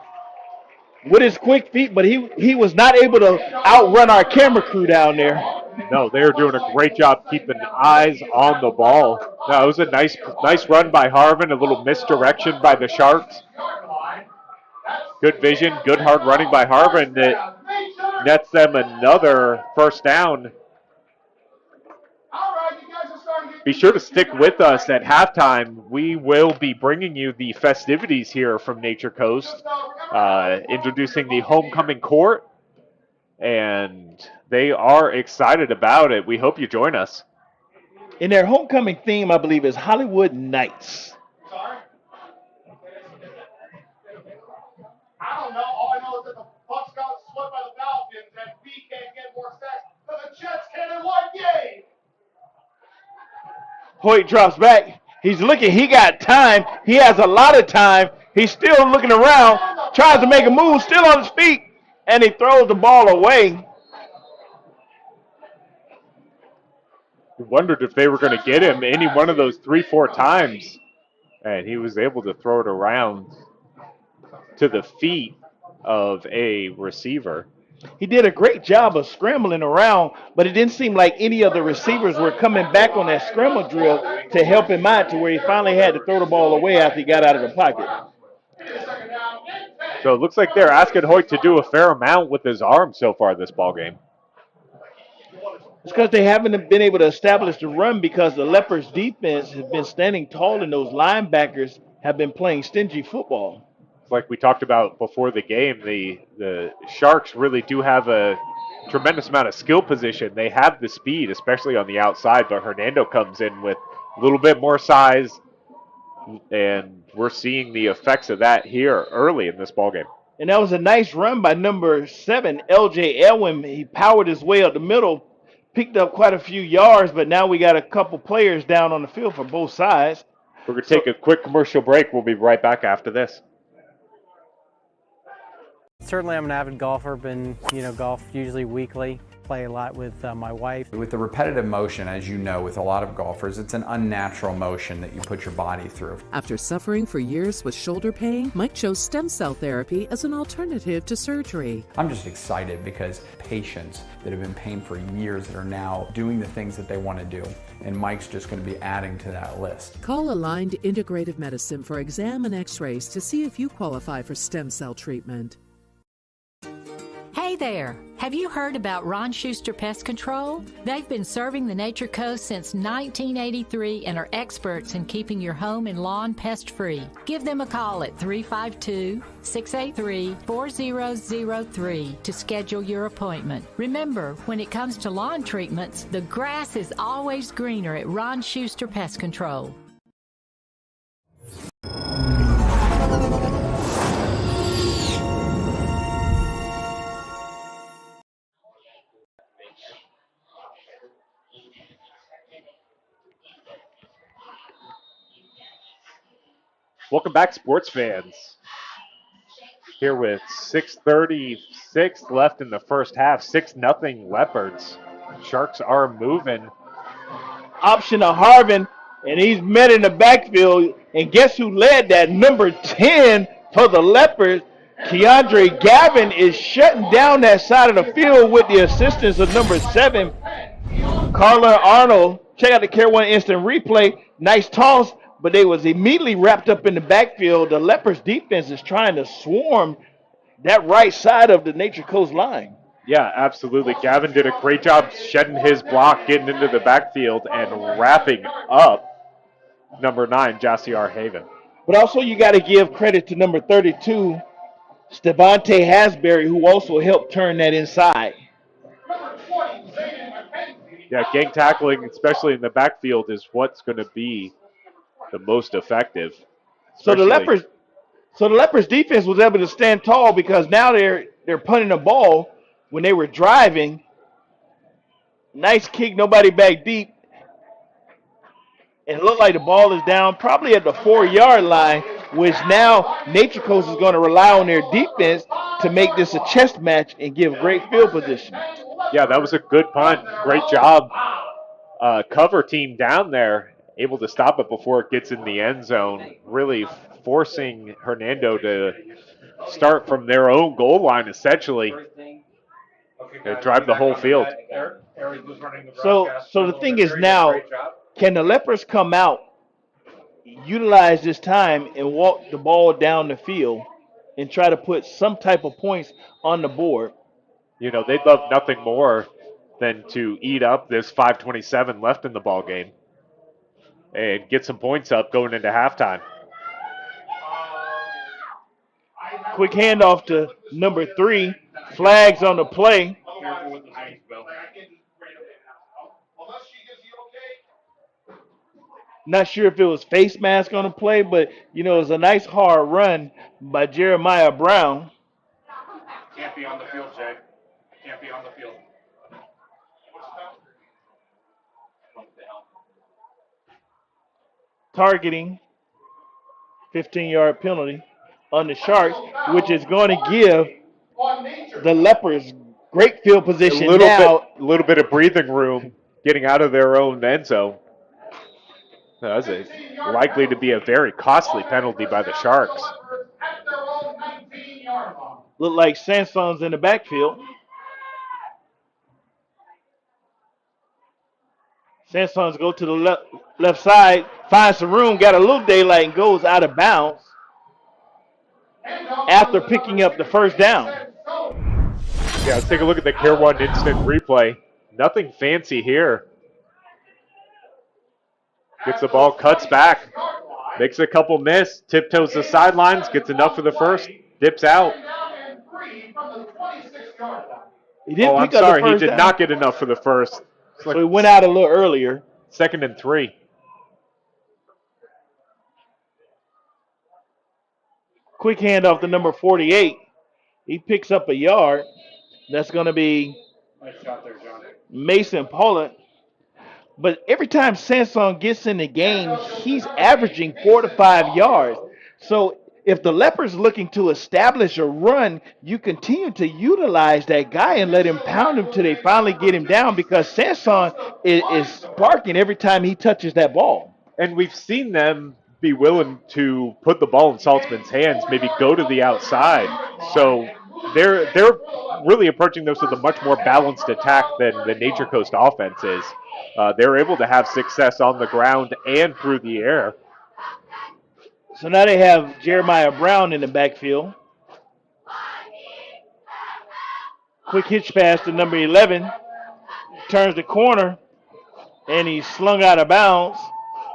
with his quick feet, but he was not able to outrun our camera crew down there. No, they're doing a great job keeping eyes on the ball. No, it was a nice run by Harvin, a little misdirection by the Sharks. Good vision, good hard running by Harvin that nets them another first down. Be sure to stick with us at halftime. We will be bringing you the festivities here from Nature Coast, introducing the homecoming court, and they are excited about it. We hope you join us. And their homecoming theme, I believe, is Hollywood Nights. I don't know. All I know is that the Bucks got swept by the Falcons, and we can't get more sacks than the Jets can in one game. Hoyt drops back. He's looking. He got time. He has a lot of time. He's still looking around, tries to make a move, still on his feet, and he throws the ball away. We wondered if they were going to get him any one of those 3-4 times, and he was able to throw it around to the feet of a receiver. He did a great job of scrambling around, but it didn't seem like any of the receivers were coming back on that scramble drill to help him out to where he finally had to throw the ball away after he got out of the pocket. So it looks like they're asking Hoyt to do a fair amount with his arm so far this ball game. It's because they haven't been able to establish the run because the Leopards defense has been standing tall and those linebackers have been playing stingy football. Like we talked about before the game, the Sharks really do have a tremendous amount of skill position. They have the speed, especially on the outside, but Hernando comes in with a little bit more size, and we're seeing the effects of that here early in this ballgame. And that was a nice run by number 7, L.J. Elwin. He powered his way up the middle, picked up quite a few yards, but now we got a couple players down on the field for both sides. We're going to take a quick commercial break. We'll be right back after this. Certainly, I'm an avid golfer. Been, golf usually weekly. Play a lot with my wife. With the repetitive motion, as you know, with a lot of golfers, it's an unnatural motion that you put your body through. After suffering for years with shoulder pain, Mike chose stem cell therapy as an alternative to surgery. I'm just excited because patients that have been in pain for years that are now doing the things that they want to do, and Mike's just going to be adding to that list. Call Aligned Integrative Medicine for exam and x-rays to see if you qualify for stem cell treatment. Hey there! Have you heard about Ron Schuster Pest Control? They've been serving the Nature Coast since 1983 and are experts in keeping your home and lawn pest-free. Give them a call at 352-683-4003 to schedule your appointment. Remember, when it comes to lawn treatments, the grass is always greener at Ron Schuster Pest Control. Welcome back, sports fans. Here with 6:36 left in the first half, 6-0 Leopards. Sharks are moving. Option of Harvin, and he's met in the backfield. And guess who led that? Number 10 for the Leopards. Keandre Gavin is shutting down that side of the field with the assistance of number 7, Carla Arnold. Check out the Care One instant replay. Nice toss, but they was immediately wrapped up in the backfield. The Leopards defense is trying to swarm that right side of the Nature Coast line. Yeah, absolutely. Gavin did a great job shedding his block, getting into the backfield, and wrapping up number 9, Jassiar Haven. But also you got to give credit to number 32, Stevante Hasbury, who also helped turn that inside. Yeah, gang tackling, especially in the backfield, is what's going to be the most effective. So the Leopards defense was able to stand tall because now they're punting the ball when they were driving. Nice kick, nobody back deep. And it looked like the ball is down probably at the 4-yard line, which now Nature Coast is going to rely on their defense to make this a chess match and give great field position. Yeah, that was a good punt. Great job. Cover team down there, able to stop it before it gets in the end zone, really forcing Hernando to start from their own goal line, essentially, and drive the whole field. So the thing is now, can the Leopards come out, utilize this time, and walk the ball down the field and try to put some type of points on the board. You know, they'd love nothing more than to eat up this 5:27 left in the ball game and get some points up going into halftime. Quick handoff to number 3. Flags on the play. Careful with the hands, Bill. Not sure if it was face mask on the play, but, it was a nice hard run by Jeremiah Brown. Can't be on the field, Jay. Can't be on the field. Targeting, 15-yard penalty on the Sharks, which is going to give the Leopards great field position A little bit of breathing room getting out of their own end zone. That's likely to be a very costly penalty by the Sharks. Look like Sanson's in the backfield. Sanson's go to the left side, finds some room, got a little daylight, and goes out of bounds after picking up the first down. Yeah, let's take a look at the Care One instant replay. Nothing fancy here. Gets the ball, cuts back, makes a couple miss, tiptoes the sidelines, gets enough for the first, dips out. He didn't I'm pick up sorry, the he first did down. not get enough for the first. So he went out a little earlier. 2nd and 3. Quick handoff to number 48. He picks up a yard. That's going to be Nice shot there, John. Mason Pollitt. But every time Sanson gets in the game, he's averaging 4 to 5 yards. So if the Leopards looking to establish a run, you continue to utilize that guy and let him pound him till they finally get him down, because Sanson is sparking every time he touches that ball. And we've seen them be willing to put the ball in Saltzman's hands, maybe go to the outside. So they're really approaching this with a much more balanced attack than the Nature Coast offense is. They're able to have success on the ground and through the air. So now they have Jeremiah Brown in the backfield. Quick hitch pass to number 11. Turns the corner, and he's slung out of bounds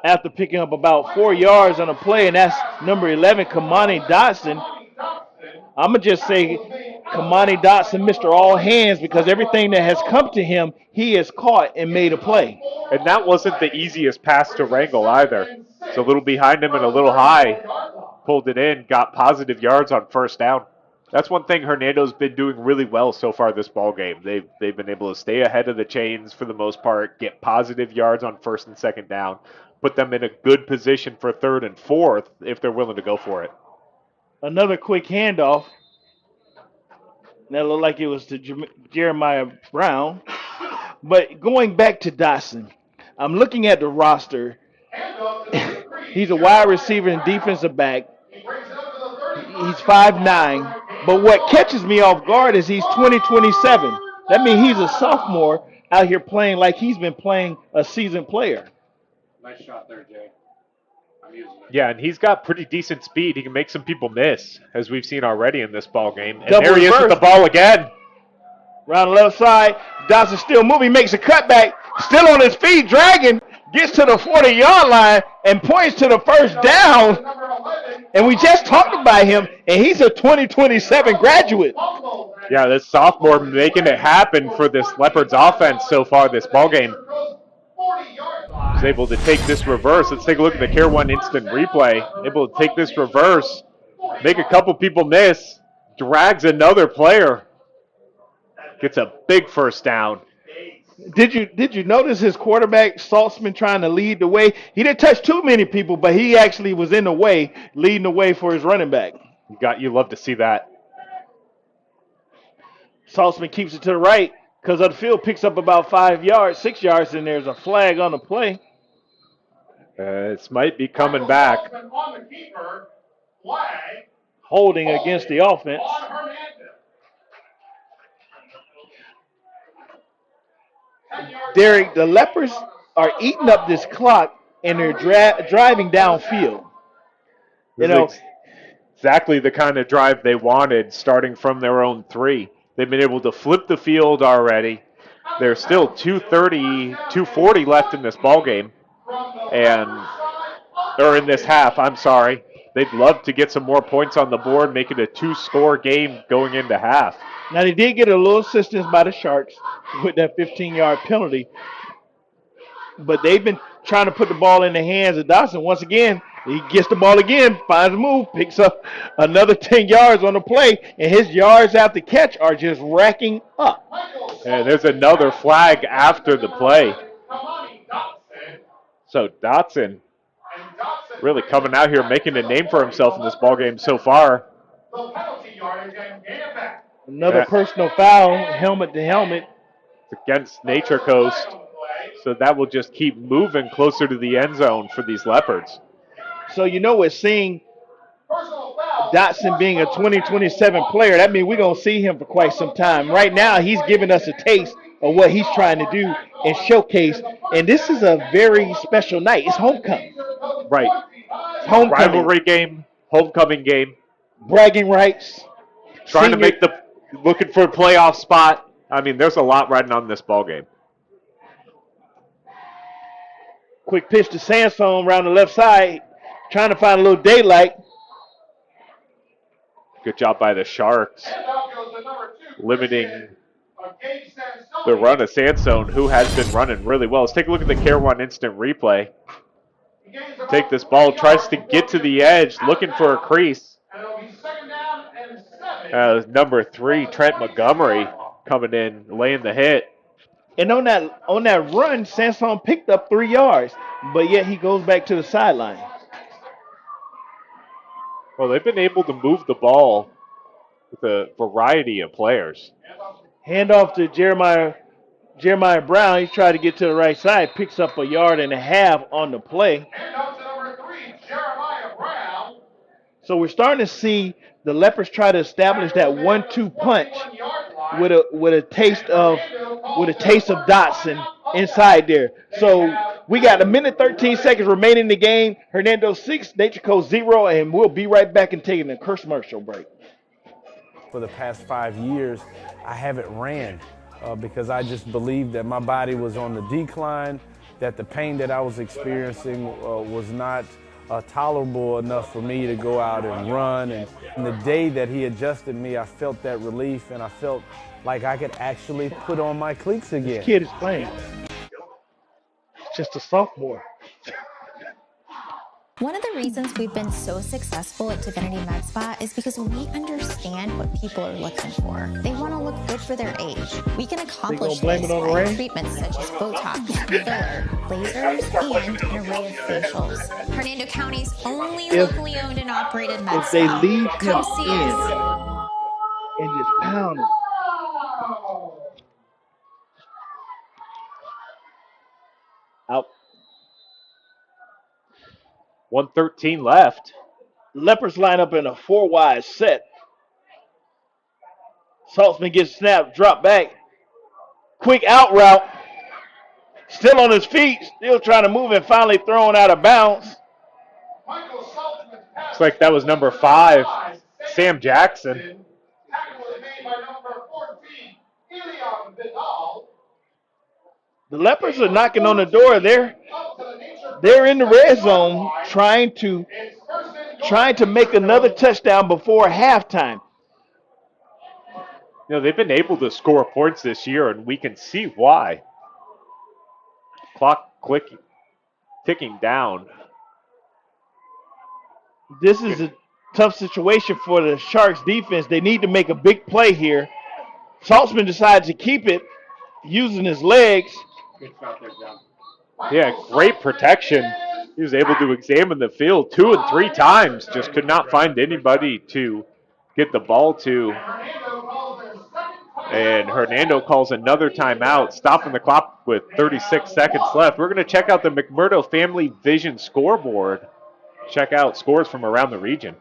after picking up about 4 yards on a play, and that's number 11, Kamani Dotson. I'm going to just say Kamani Dotson, Mr. All Hands, because everything that has come to him, he has caught and made a play. And that wasn't the easiest pass to wrangle either. It's a little behind him and a little high. Pulled it in, got positive yards on first down. That's one thing Hernando's been doing really well so far this ball game. They've been able to stay ahead of the chains for the most part, get positive yards on first and second down, put them in a good position for 3rd and 4th if they're willing to go for it. Another quick handoff. That looked like it was to Jeremiah Brown. But going back to Dotson, I'm looking at the roster. He's a wide receiver and defensive back. He's 5'9". But what catches me off guard is he's 27. That means he's a sophomore out here playing like he's been playing a seasoned player. Nice shot there, Jay. I'm using it. Yeah, and he's got pretty decent speed. He can make some people miss, as we've seen already in this ball game. And Double there he is with reverse. the ball again. Around the left side, Dotson still moving, makes a cutback, still on his feet, dragging, gets to the 40-yard line and points to the first down. And we just talked about him, and he's a 2027 graduate. Yeah, this sophomore making it happen for this Leopards offense so far this ball game. He's able to take this reverse. Let's take a look at the Care One instant replay. Able to take this reverse, make a couple people miss, drags another player, gets a big first down. Did you notice his quarterback, Saltzman, trying to lead the way? He didn't touch too many people, but he actually was in the way, leading the way for his running back. You love to see that. Saltzman keeps it to the right because of the field, picks up about 6 yards, and there's a flag on the play. This might be coming back. Holding against the offense. Derek, the Leopards are eating up this clock, and they're driving downfield. You know, exactly the kind of drive they wanted, starting from their own 3. They've been able to flip the field already. There's still 240 left in this ball game, or in this half, I'm sorry. They'd love to get some more points on the board, make it a 2-score game going into half. Now, they did get a little assistance by the Sharks with that 15-yard penalty, but they've been trying to put the ball in the hands of Dotson. Once again, he gets the ball again, finds a move, picks up another 10 yards on the play, and his yards after catch are just racking up. And there's another flag after the play. So Dotson really coming out here, making a name for himself in this ballgame so far. Another personal foul, helmet to helmet. It's against Nature Coast. So that will just keep moving closer to the end zone for these Leopards. So we're seeing Dotson being a 2027 player. That means we're going to see him for quite some time. Right now, he's giving us a taste of what he's trying to do and showcase. And this is a very special night. It's homecoming. Right. It's homecoming. Rivalry game, homecoming game. Bragging rights. Trying to make looking for a playoff spot. I mean, there's a lot riding on this ball game. Quick pitch to Sansone around the left side, trying to find a little daylight. Good job by the Sharks, limiting the run of Sansone, who has been running really well. Let's take a look at the Care One instant replay. Take this ball, tries to get to the edge, looking for a crease. Number 3, Trent Montgomery, coming in, laying the hit. And on that run, Sansone picked up 3 yards, but yet he goes back to the sideline. Well, they've been able to move the ball with a variety of players. Hand off to Jeremiah Brown. He's trying to get to the right side, picks up 1.5 yards on the play. So we're starting to see the Leopards try to establish that 1-2 punch with a taste of Dotson inside there. So we got 1:13 remaining in the game. Hernando 6, Nature Coast 0, and we'll be right back and taking a commercial break. For the past 5 years, I haven't ran because I just believed that my body was on the decline, that the pain that I was experiencing was not tolerable enough for me to go out and run. And the day that he adjusted me, I felt that relief, and I felt like I could actually put on my cleats again. This kid is playing. Just a sophomore. One of the reasons we've been so successful at Divinity Med Spa is because we understand what people are looking for. They want to look good for their age. We can accomplish this by treatments such as Botox, filler, lasers, and an array of facials. Hernando County's only locally owned and operated med spa. If they leave him Come see in us. and just pound him. Out. 1:13 left. Leopards line up in a 4-wide set. Saltzman gets snapped, drop back. Quick out route. Still on his feet, still trying to move and finally thrown out of bounds. Looks like that was number 5, Sam Jackson. The Leopards are knocking on the door. They're in the red zone trying to make another touchdown before halftime. They've been able to score points this year, and we can see why. Clock ticking down. This is a tough situation for the Sharks defense. They need to make a big play here. Saltzman decides to keep it using his legs. Yeah, great protection. He was able to examine the field 2 and 3 times, just could not find anybody to get the ball to. And Hernando calls another timeout, stopping the clock with 36 seconds left. We're going to check out the McMurdo Family Vision scoreboard. Check out scores from around the region.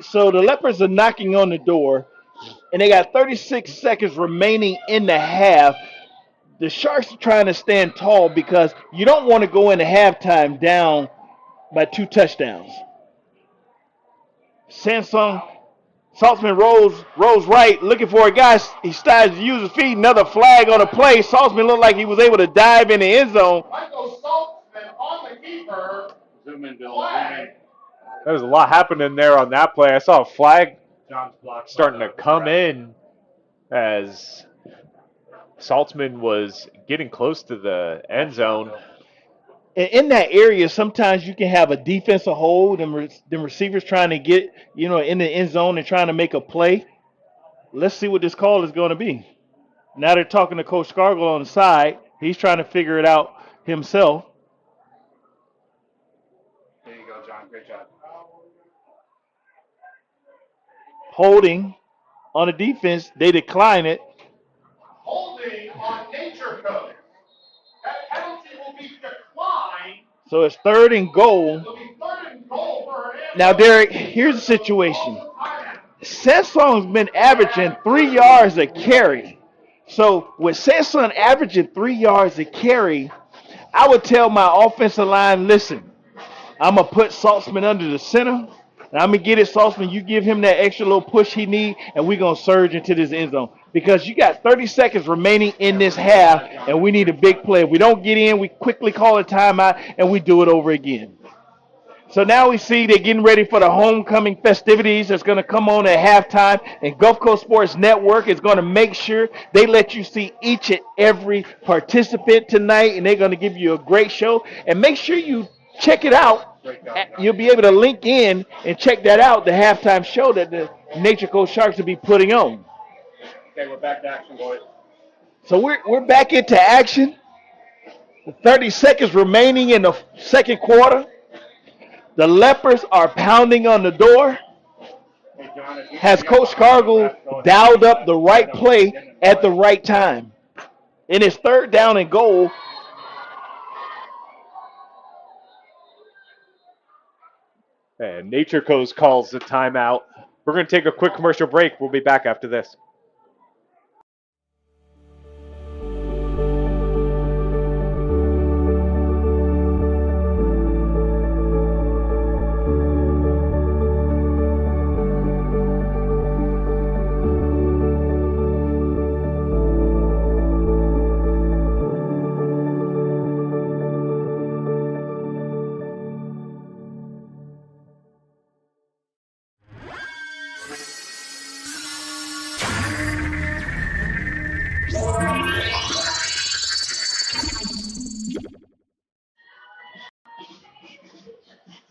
So the Leopards are knocking on the door, and they got 36 seconds remaining in the half. The Sharks are trying to stand tall because you don't want to go into halftime down by 2 touchdowns. Samsung Saltzman rolls right, looking for a guy. He starts to use his feet. Another flag on the play. Saltzman looked like he was able to dive in the end zone. Michael Saltzman on the keeper. Zoom in, Bill. Flag. There was a lot happening there on that play. I saw a flag John's block starting to come in as Saltzman was getting close to the end zone. And in that area, sometimes you can have a defensive hold and the receivers trying to get, in the end zone and trying to make a play. Let's see what this call is going to be. Now they're talking to Coach Scargill on the side. He's trying to figure it out himself. There you go, John. Great job. Holding on the defense. They decline it. Holding on Nature Coast. That penalty will be declined. So it's 3rd and goal. It'll be 3rd and goal for Hernando. Now, Derek, here's the situation. Samsung's been averaging 3 yards a carry. So with Samsung averaging 3 yards a carry, I would tell my offensive line, listen, I'm going to put Saltzman under the center. And I'm going to get it, Saltzman. You give him that extra little push he needs, and we're going to surge into this end zone. Because you got 30 seconds remaining in this half, and we need a big play. If we don't get in, we quickly call a timeout, and we do it over again. So now we see they're getting ready for the homecoming festivities that's going to come on at halftime. And Gulf Coast Sports Network is going to make sure they let you see each and every participant tonight, and they're going to give you a great show. And make sure you check it out. You'll be able to link in and check that out, the halftime show that the Nature Coast Sharks will be putting on. Okay, we're back to action, boys. So we're back into action. 30 seconds remaining in the second quarter. The Leopards are pounding on the door. Hey, John, if you Has can Coach get up on the Scargill left, dialed up the right play at the right time? And it's 3rd down and goal. And Nature Coast calls the timeout. We're going to take a quick commercial break. We'll be back after this.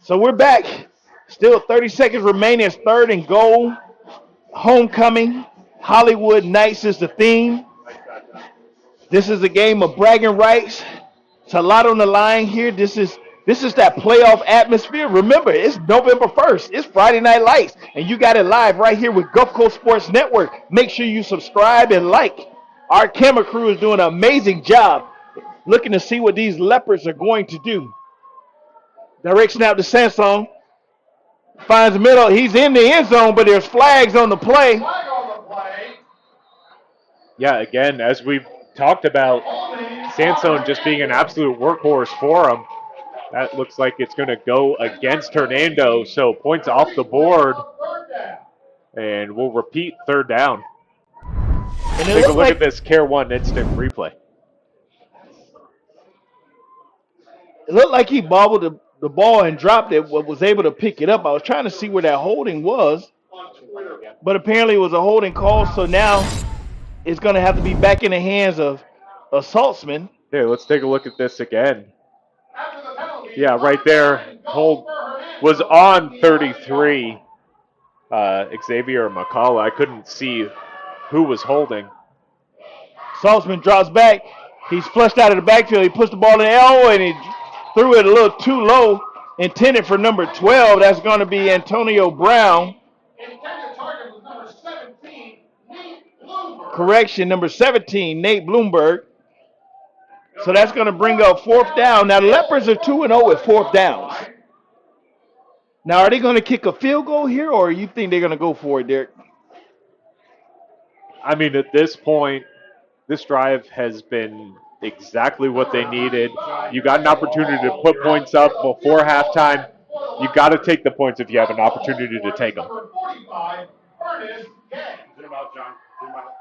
So we're back. Still 30 seconds remaining. It's 3rd and goal. Homecoming. Hollywood Nights is the theme. This is a game of bragging rights. It's a lot on the line here. This is that playoff atmosphere. Remember, it's November 1st. It's Friday Night Lights. And you got it live right here with Gulf Coast Sports Network. Make sure you subscribe and like. Our camera crew is doing an amazing job looking to see what these Leopards are going to do. Direct snap to Samsung. Finds the middle. He's in the end zone, but there's flags on the play. Flag on the play. Yeah, again, as we've talked about, Sansone just being an absolute workhorse for him. That looks like it's going to go against Hernando, so points off the board. And we'll repeat 3rd down. And Take a look at this Care 1 instant replay. It looked like he bobbled the ball and dropped it, but was able to pick it up. I was trying to see where that holding was, but apparently it was a holding call, so now it's going to have to be back in the hands of Saltzman. Here, let's take a look at this again. Yeah, right there. Hold was on 33. Xavier McCullough. I couldn't see who was holding. Saltzman drops back. He's flushed out of the backfield. He puts the ball in the elbow and he threw it a little too low. Intended for number 12. That's going to be Antonio Brown. Intended target was number 17, Nate Bloomberg. Correction, number 17, Nate Bloomberg. So that's going to bring up 4th down. Now, the Leopards are 2-0 with 4th downs. Now, are they going to kick a field goal here, or you think they're going to go for it, Derek? I mean, at this point, this drive has been exactly what they needed. You got an opportunity to put points up before halftime. You got to take the points if you have an opportunity to take them. Zoom out, John. Zoom out.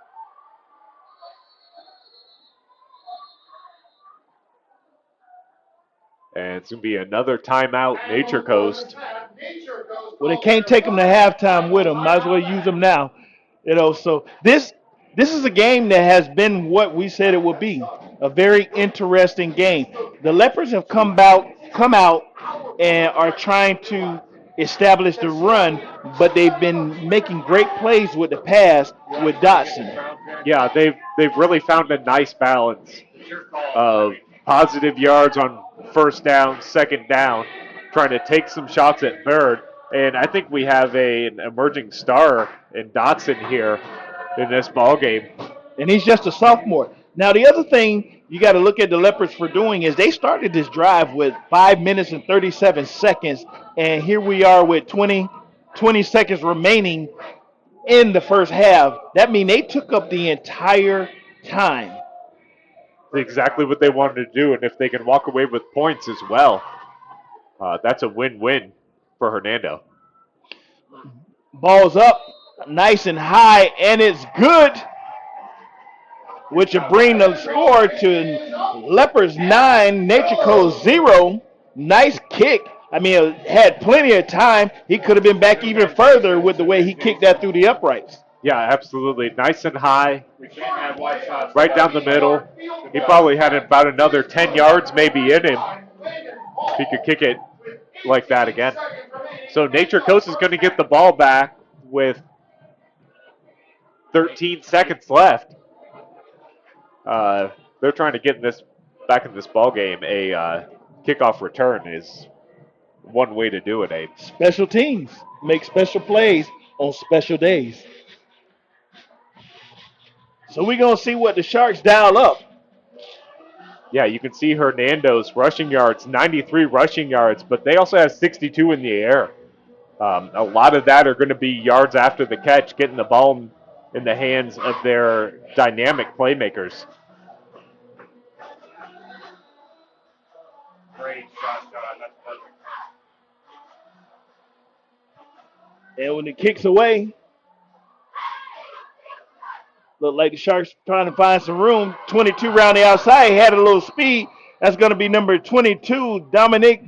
And it's going to be another timeout, Nature Coast. Well, they can't take them to halftime with them. Might as well use them now. So this is a game that has been what we said it would be, a very interesting game. The Leopards have come out and are trying to establish the run, but they've been making great plays with the pass with Dotson. Yeah, they've really found a nice balance of positive yards on first down, second down, trying to take some shots at third. And I think we have an emerging star in Dotson here in this ball game. And he's just a sophomore. Now, the other thing you got to look at the Leopards for doing is they started this drive with 5 minutes and 37 seconds, and here we are with 20 seconds remaining in the first half. That means they took up the entire time. Exactly what they wanted to do, and if they can walk away with points as well, that's a win-win for Hernando. Ball's up, nice and high, and it's good, which will bring the score to Leopards 9, Nature Coast 0. Nice kick. I mean, had plenty of time. He could have been back even further with the way he kicked that through the uprights. Yeah, absolutely. Nice and high, right down the middle. He probably had about another 10 yards maybe in him. He could kick it like that again. So Nature Coast is going to get the ball back with 13 seconds left. They're trying to get this back in this ball game. A kickoff return is one way to do it, Abe. Special teams make special plays on special days. So we're going to see what the Sharks dial up. Yeah, you can see Hernando's rushing yards, 93 rushing yards, but they also have 62 in the air. A lot of that are going to be yards after the catch, getting the ball in the hands of their dynamic playmakers. Great shot, John. That's perfect. And when it kicks away, look like the Sharks trying to find some room. 22 around the outside. He had a little speed. That's going to be number 22, Dominic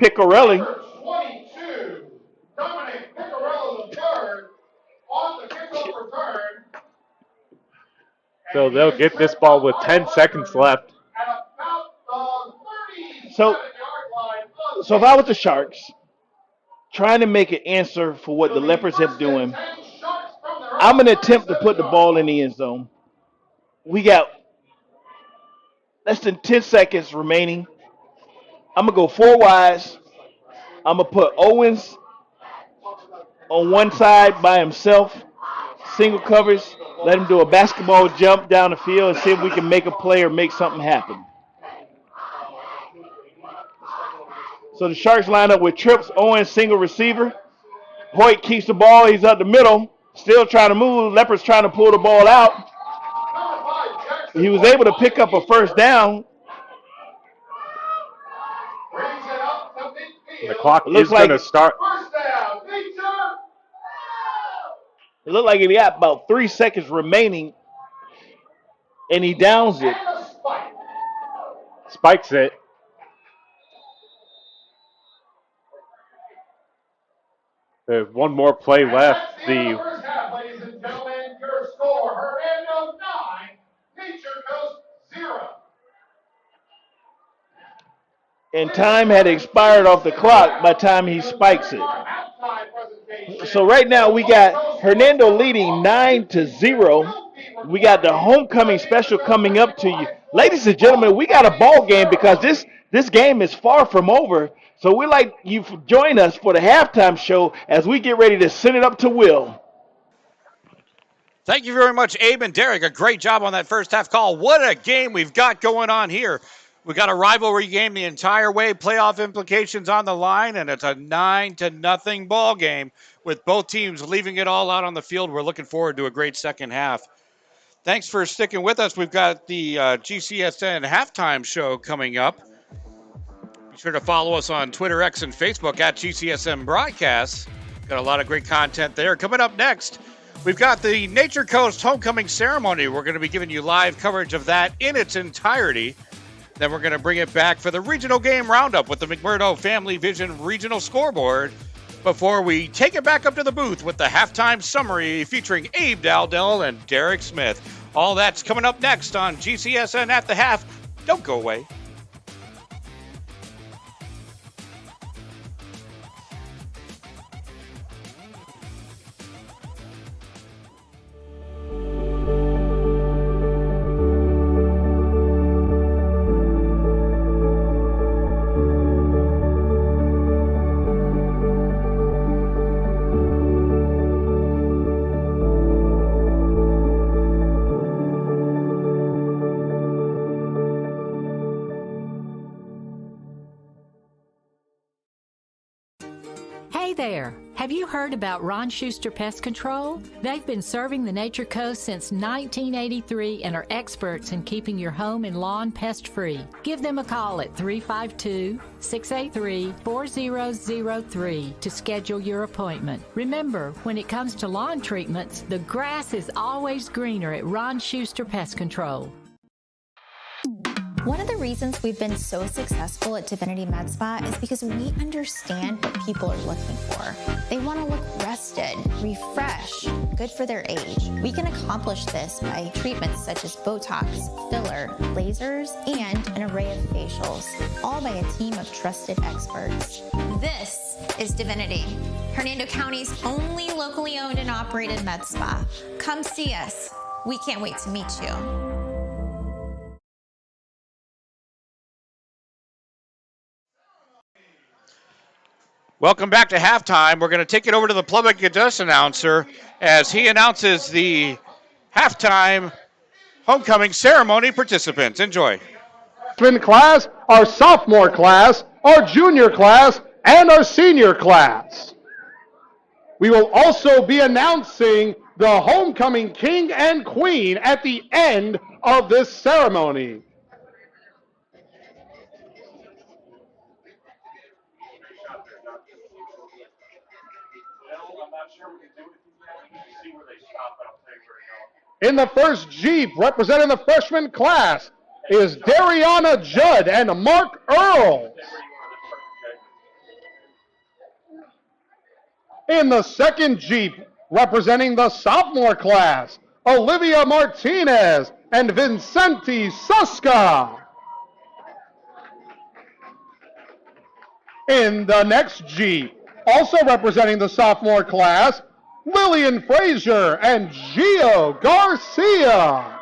Picarelli. Number 22, Dominic Picarelli III on the kickoff return. So they'll get this ball with 10 seconds left. At about the 37-yard line. So if I was the Sharks, trying to make an answer for what the Leopards have doing, I'm going to attempt to put the ball in the end zone. We got less than 10 seconds remaining. I'm going to go 4 wides. I'm going to put Owens on one side by himself, single covers, let him do a basketball jump down the field and see if we can make a play or make something happen. So the Sharks line up with Trips, Owens, single receiver. Hoyt keeps the ball. He's up the middle, still trying to move. Leopards trying to pull the ball out. He was able to pick up a first down. The clock is going to start. It looked like he got about 3 seconds remaining, and he downs it. Spikes it. There's one more play left. Ladies and gentlemen, your score, Hernando 9, Nature Coast 0. And time had expired off the clock by the time he spikes it. So right now we got Hernando leading 9-0. We got the homecoming special coming up to you. Ladies and gentlemen, we got a ball game because this game is far from over. So we'd like you to join us for the halftime show as we get ready to send it up to Will. Thank you very much, Abe and Derek. A great job on that first half call. What a game we've got going on here. We got a rivalry game the entire way, playoff implications on the line, and it's a 9-0 ball game with both teams leaving it all out on the field. We're looking forward to a great second half. Thanks for sticking with us. We've got the GCSN halftime show coming up. Be sure to follow us on Twitter, X, and Facebook at GCSN Broadcasts. Got a lot of great content there. Coming up next, we've got the Nature Coast homecoming ceremony. We're going to be giving you live coverage of that in its entirety. Then we're going to bring it back for the regional game roundup with the McMurdo Family Vision Regional Scoreboard before we take it back up to the booth with the halftime summary featuring Abe Dowdell and Derek Smith. All that's coming up next on GCSN at the half. Don't go away. Hey there! Have you heard about Ron Schuster Pest Control? They've been serving the Nature Coast since 1983 and are experts in keeping your home and lawn pest-free. Give them a call at 352-683-4003 to schedule your appointment. Remember, when it comes to lawn treatments, the grass is always greener at Ron Schuster Pest Control. One of the reasons we've been so successful at Divinity Med Spa is because we understand what people are looking for. They want to look rested, refreshed, good for their age. We can accomplish this by treatments such as Botox, filler, lasers, and an array of facials, all by a team of trusted experts. This is Divinity, Hernando County's only locally owned and operated med spa. Come see us. We can't wait to meet you. Welcome back to halftime. We're going to take it over to the public address announcer as he announces the halftime homecoming ceremony participants. Enjoy. Freshman class, our sophomore class, our junior class, and our senior class. We will also be announcing the homecoming king and queen at the end of this ceremony. In the first Jeep, representing the freshman class, is Dariana Judd and Mark Earls. In the second Jeep, representing the sophomore class, Olivia Martinez and Vincenti Suska. In the next Jeep, also representing the sophomore class, Lillian Frazier and Gio Garcia.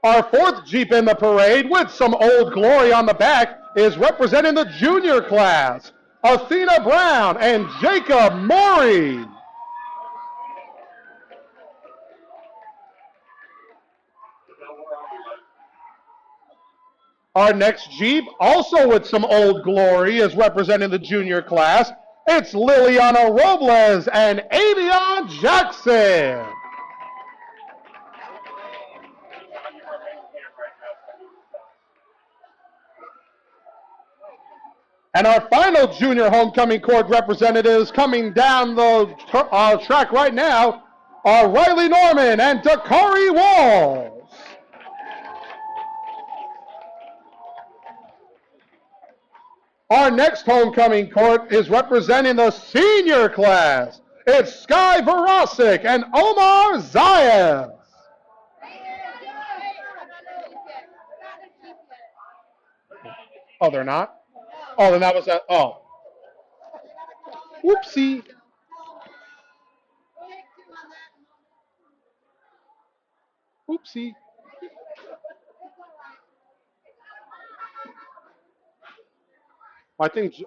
Our fourth Jeep in the parade, with some Old Glory on the back, is representing the junior class, Athena Brown and Jacob Maury. Our next Jeep, also with some Old Glory, is representing the junior class. It's Liliana Robles and Avion Jackson. And our final junior homecoming court representatives coming down the track right now are Riley Norman and Dakari Walls. Our next homecoming court is representing the senior class. It's Sky Verosic and Omar Zayas. Oh, they're not? Oh, then that was that. Oh. Whoopsie. Whoopsie. I think.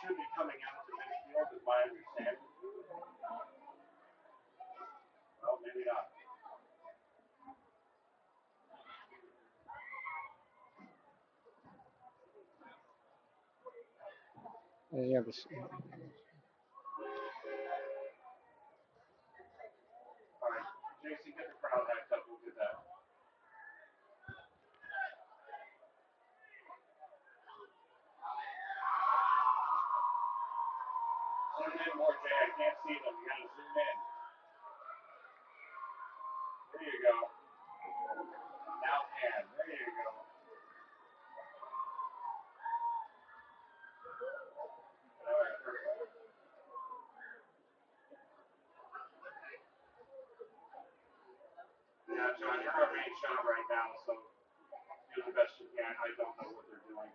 should be coming out to midfield, is my understanding. Well, maybe not. Yeah, All right, JC, get the crowd hyped up. We'll do that. Zoom in more, Jay. I can't see them. You gotta zoom in. There you go. Now pan. There you go. All right, perfect. Yeah, John, you're our main shot right now, so do the best you can. I don't know what they're doing.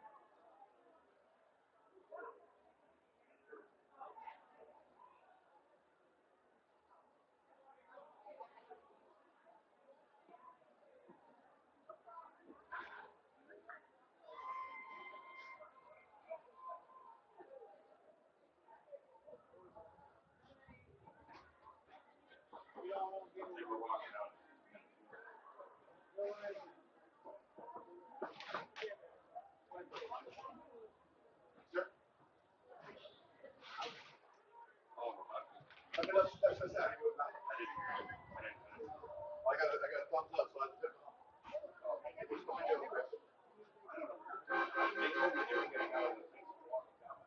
They were walking out. Sir? Oh, I mean, that's I didn't hear you. I got a thumbs up, so I took off. Oh, what's going on, Chris? I don't know. They told me they were getting out of the things and walking down.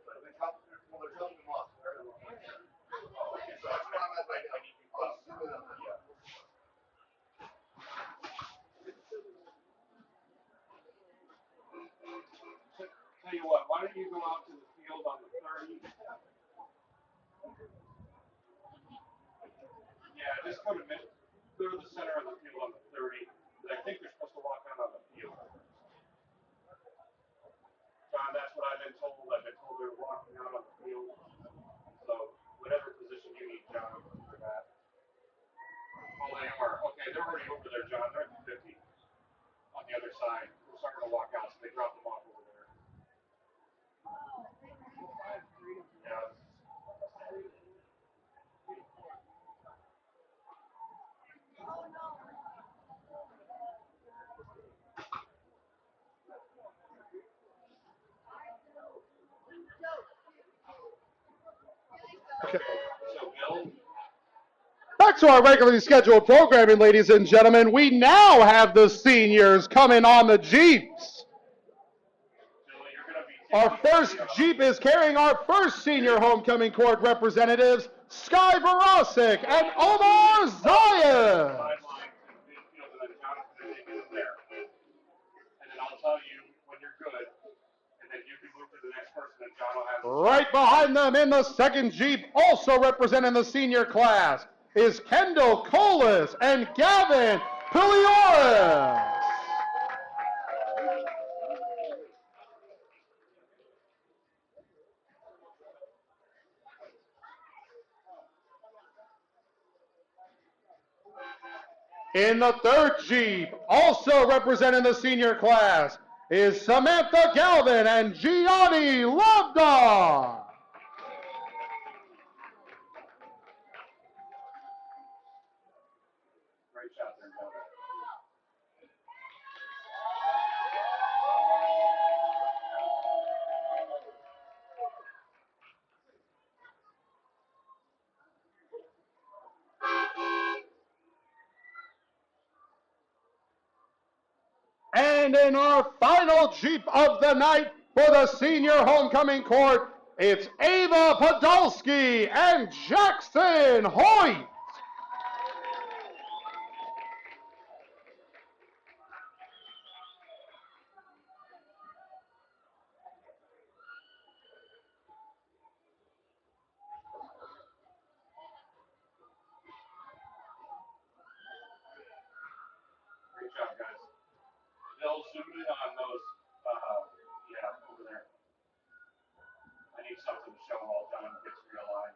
But they're dropping them off. Oh, okay. So that's why I'm at right now. I'll see them. Yeah. Tell you what, why don't you go out to the field on the 30? Yeah, just go to the center of the field on the 30. But I think they're supposed to walk out on the field. John, that's what I've been told. I've been told they're walking out on the field. So whatever position you need, John, for that. Oh, they are. Okay, they're already over there, John. They're at the 50 on the other side. We're starting to walk out, so they dropped them off over there. Yeah. So, Bill. Back to our regularly scheduled programming, ladies and gentlemen. We now have the seniors coming on the Jeeps. Our first Jeep is carrying our first senior homecoming court representatives, Sky Barosik and Omar Zayed. And then I'll tell you when you're good, and then you can move to the next person, and John will have. Right behind them in the second Jeep, also representing the senior class, is Kendall Colas and Gavin Piliores. In the third Jeep, also representing the senior class, is Samantha Galvin and Gianni Lovedon. Great shot there, John. And in our final Jeep of the night for the senior homecoming court, it's Ava Podolsky and Jackson Hoyt. Great job, guys. Bill, zoom in on those, yeah, over there. I need something to show while John gets realigned.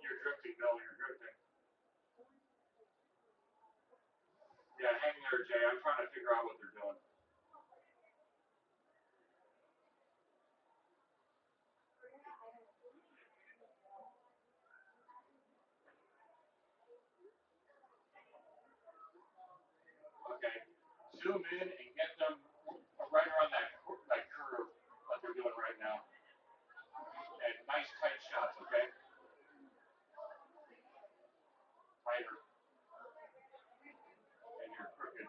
You're drifting, Bill, you're drifting. Jay. I'm trying to figure out what they're doing. Okay, zoom in and get them right around that curve that they're doing right now. And nice tight shots, okay? Tighter. And you're crooked.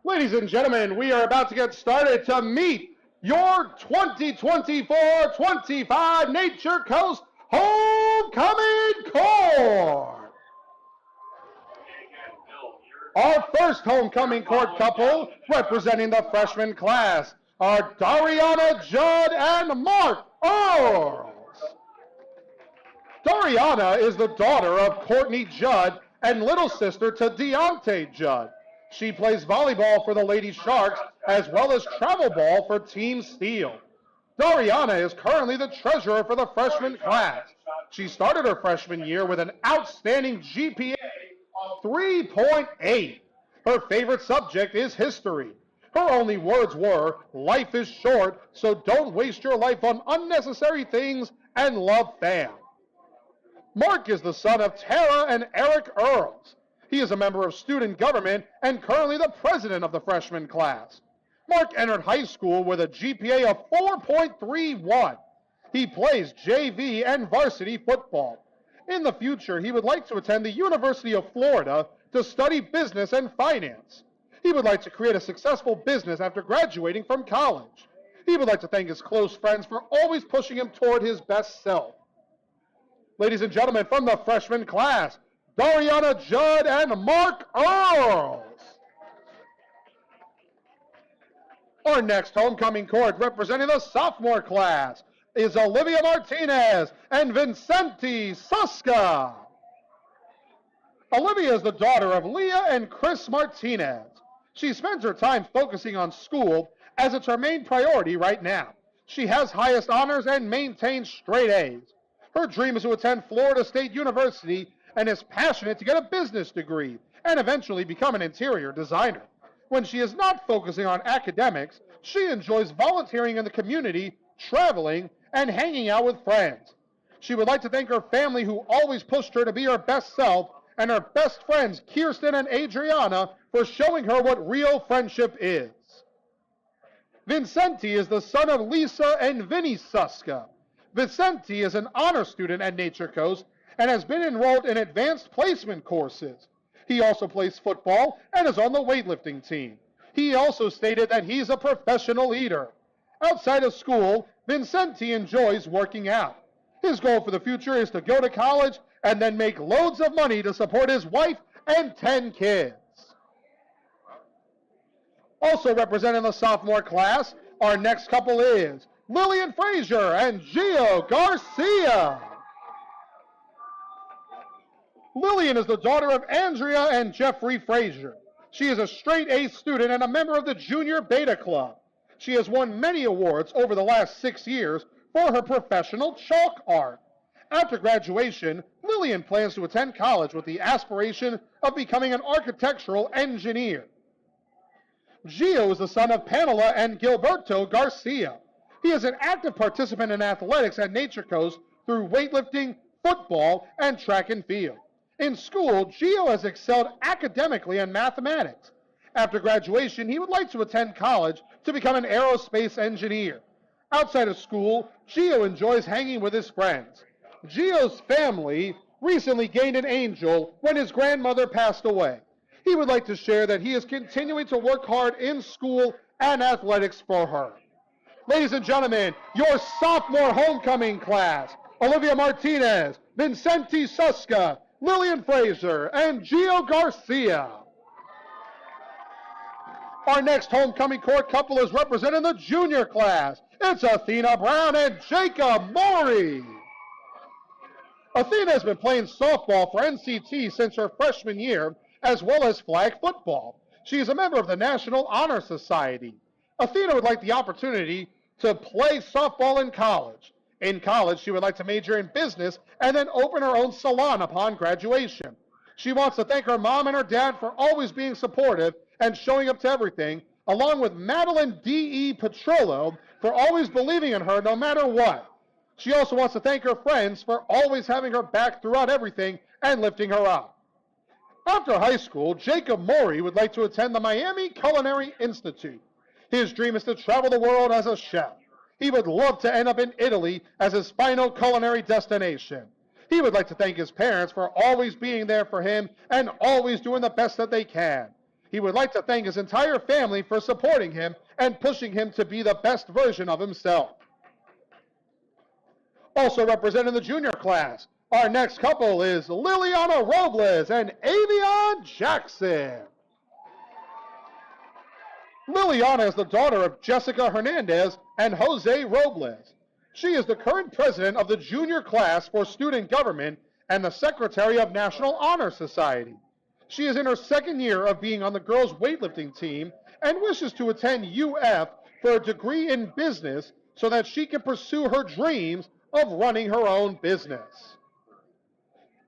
Ladies and gentlemen, we are about to get started to meet your 2024-25 Nature Coast Homecoming Court. Our first homecoming court couple representing the freshman class are Dariana Judd and Mark Earls. Dariana is the daughter of Courtney Judd and little sister to Deontay Judd. She plays volleyball for the Lady Sharks as well as travel ball for Team Steel. Dariana is currently the treasurer for the freshman class. She started her freshman year with an outstanding GPA of 3.8. Her favorite subject is history. Her only words were, "Life is short, so don't waste your life on unnecessary things and love fam." Mark is the son of Tara and Eric Earls. He is a member of student government and currently the president of the freshman class. Mark entered high school with a GPA of 4.31. He plays JV and varsity football. In the future, he would like to attend the University of Florida to study business and finance. He would like to create a successful business after graduating from college. He would like to thank his close friends for always pushing him toward his best self. Ladies and gentlemen, from the freshman class, Dariana Judd and Mark Earls. Our next homecoming court representing the sophomore class is Olivia Martinez and Vincenti Suska. Olivia is the daughter of Leah and Chris Martinez. She spends her time focusing on school as it's her main priority right now. She has highest honors and maintains straight A's. Her dream is to attend Florida State University and is passionate to get a business degree and eventually become an interior designer. When she is not focusing on academics, she enjoys volunteering in the community, traveling, and hanging out with friends. She would like to thank her family who always pushed her to be her best self and her best friends Kirsten and Adriana for showing her what real friendship is. Vincenti is the son of Lisa and Vinny Suska. Vincenti is an honor student at Nature Coast and has been enrolled in advanced placement courses. He also plays football and is on the weightlifting team. He also stated that he's a professional eater. Outside of school, Vincenti enjoys working out. His goal for the future is to go to college and then make loads of money to support his wife and 10 kids. Also representing the sophomore class, our next couple is Lillian Frazier and Gio Garcia. Lillian is the daughter of Andrea and Jeffrey Frazier. She is a straight A student and a member of the Junior Beta Club. She has won many awards over the last 6 years for her professional chalk art. After graduation, Lillian plans to attend college with the aspiration of becoming an architectural engineer. Gio is the son of Pamela and Gilberto Garcia. He is an active participant in athletics at Nature Coast through weightlifting, football, and track and field. In school, Gio has excelled academically in mathematics. After graduation, he would like to attend college to become an aerospace engineer. Outside of school, Gio enjoys hanging with his friends. Gio's family recently gained an angel when his grandmother passed away. He would like to share that he is continuing to work hard in school and athletics for her. Ladies and gentlemen, your sophomore homecoming class, Olivia Martinez, Vincenti Suska, Lillian Fraser, and Gio Garcia. Our next homecoming court couple is representing the junior class. It's Athena Brown and Jacob Maury. Athena has been playing softball for NCT since her freshman year, as well as flag football. She is a member of the National Honor Society. Athena would like the opportunity to play softball in college. In college, she would like to major in business and then open her own salon upon graduation. She wants to thank her mom and her dad for always being supportive and showing up to everything, along with Madeline D.E. Petrollo for always believing in her no matter what. She also wants to thank her friends for always having her back throughout everything and lifting her up. After high school, Jacob Maury would like to attend the Miami Culinary Institute. His dream is to travel the world as a chef. He would love to end up in Italy as his final culinary destination. He would like to thank his parents for always being there for him and always doing the best that they can. He would like to thank his entire family for supporting him and pushing him to be the best version of himself. Also representing the junior class, our next couple is Liliana Robles and Avion Jackson. Liliana is the daughter of Jessica Hernandez and Jose Robles. She is the current president of the junior class for student government and the secretary of National Honor Society. She is in her second year of being on the girls' weightlifting team and wishes to attend UF for a degree in business so that she can pursue her dreams of running her own business.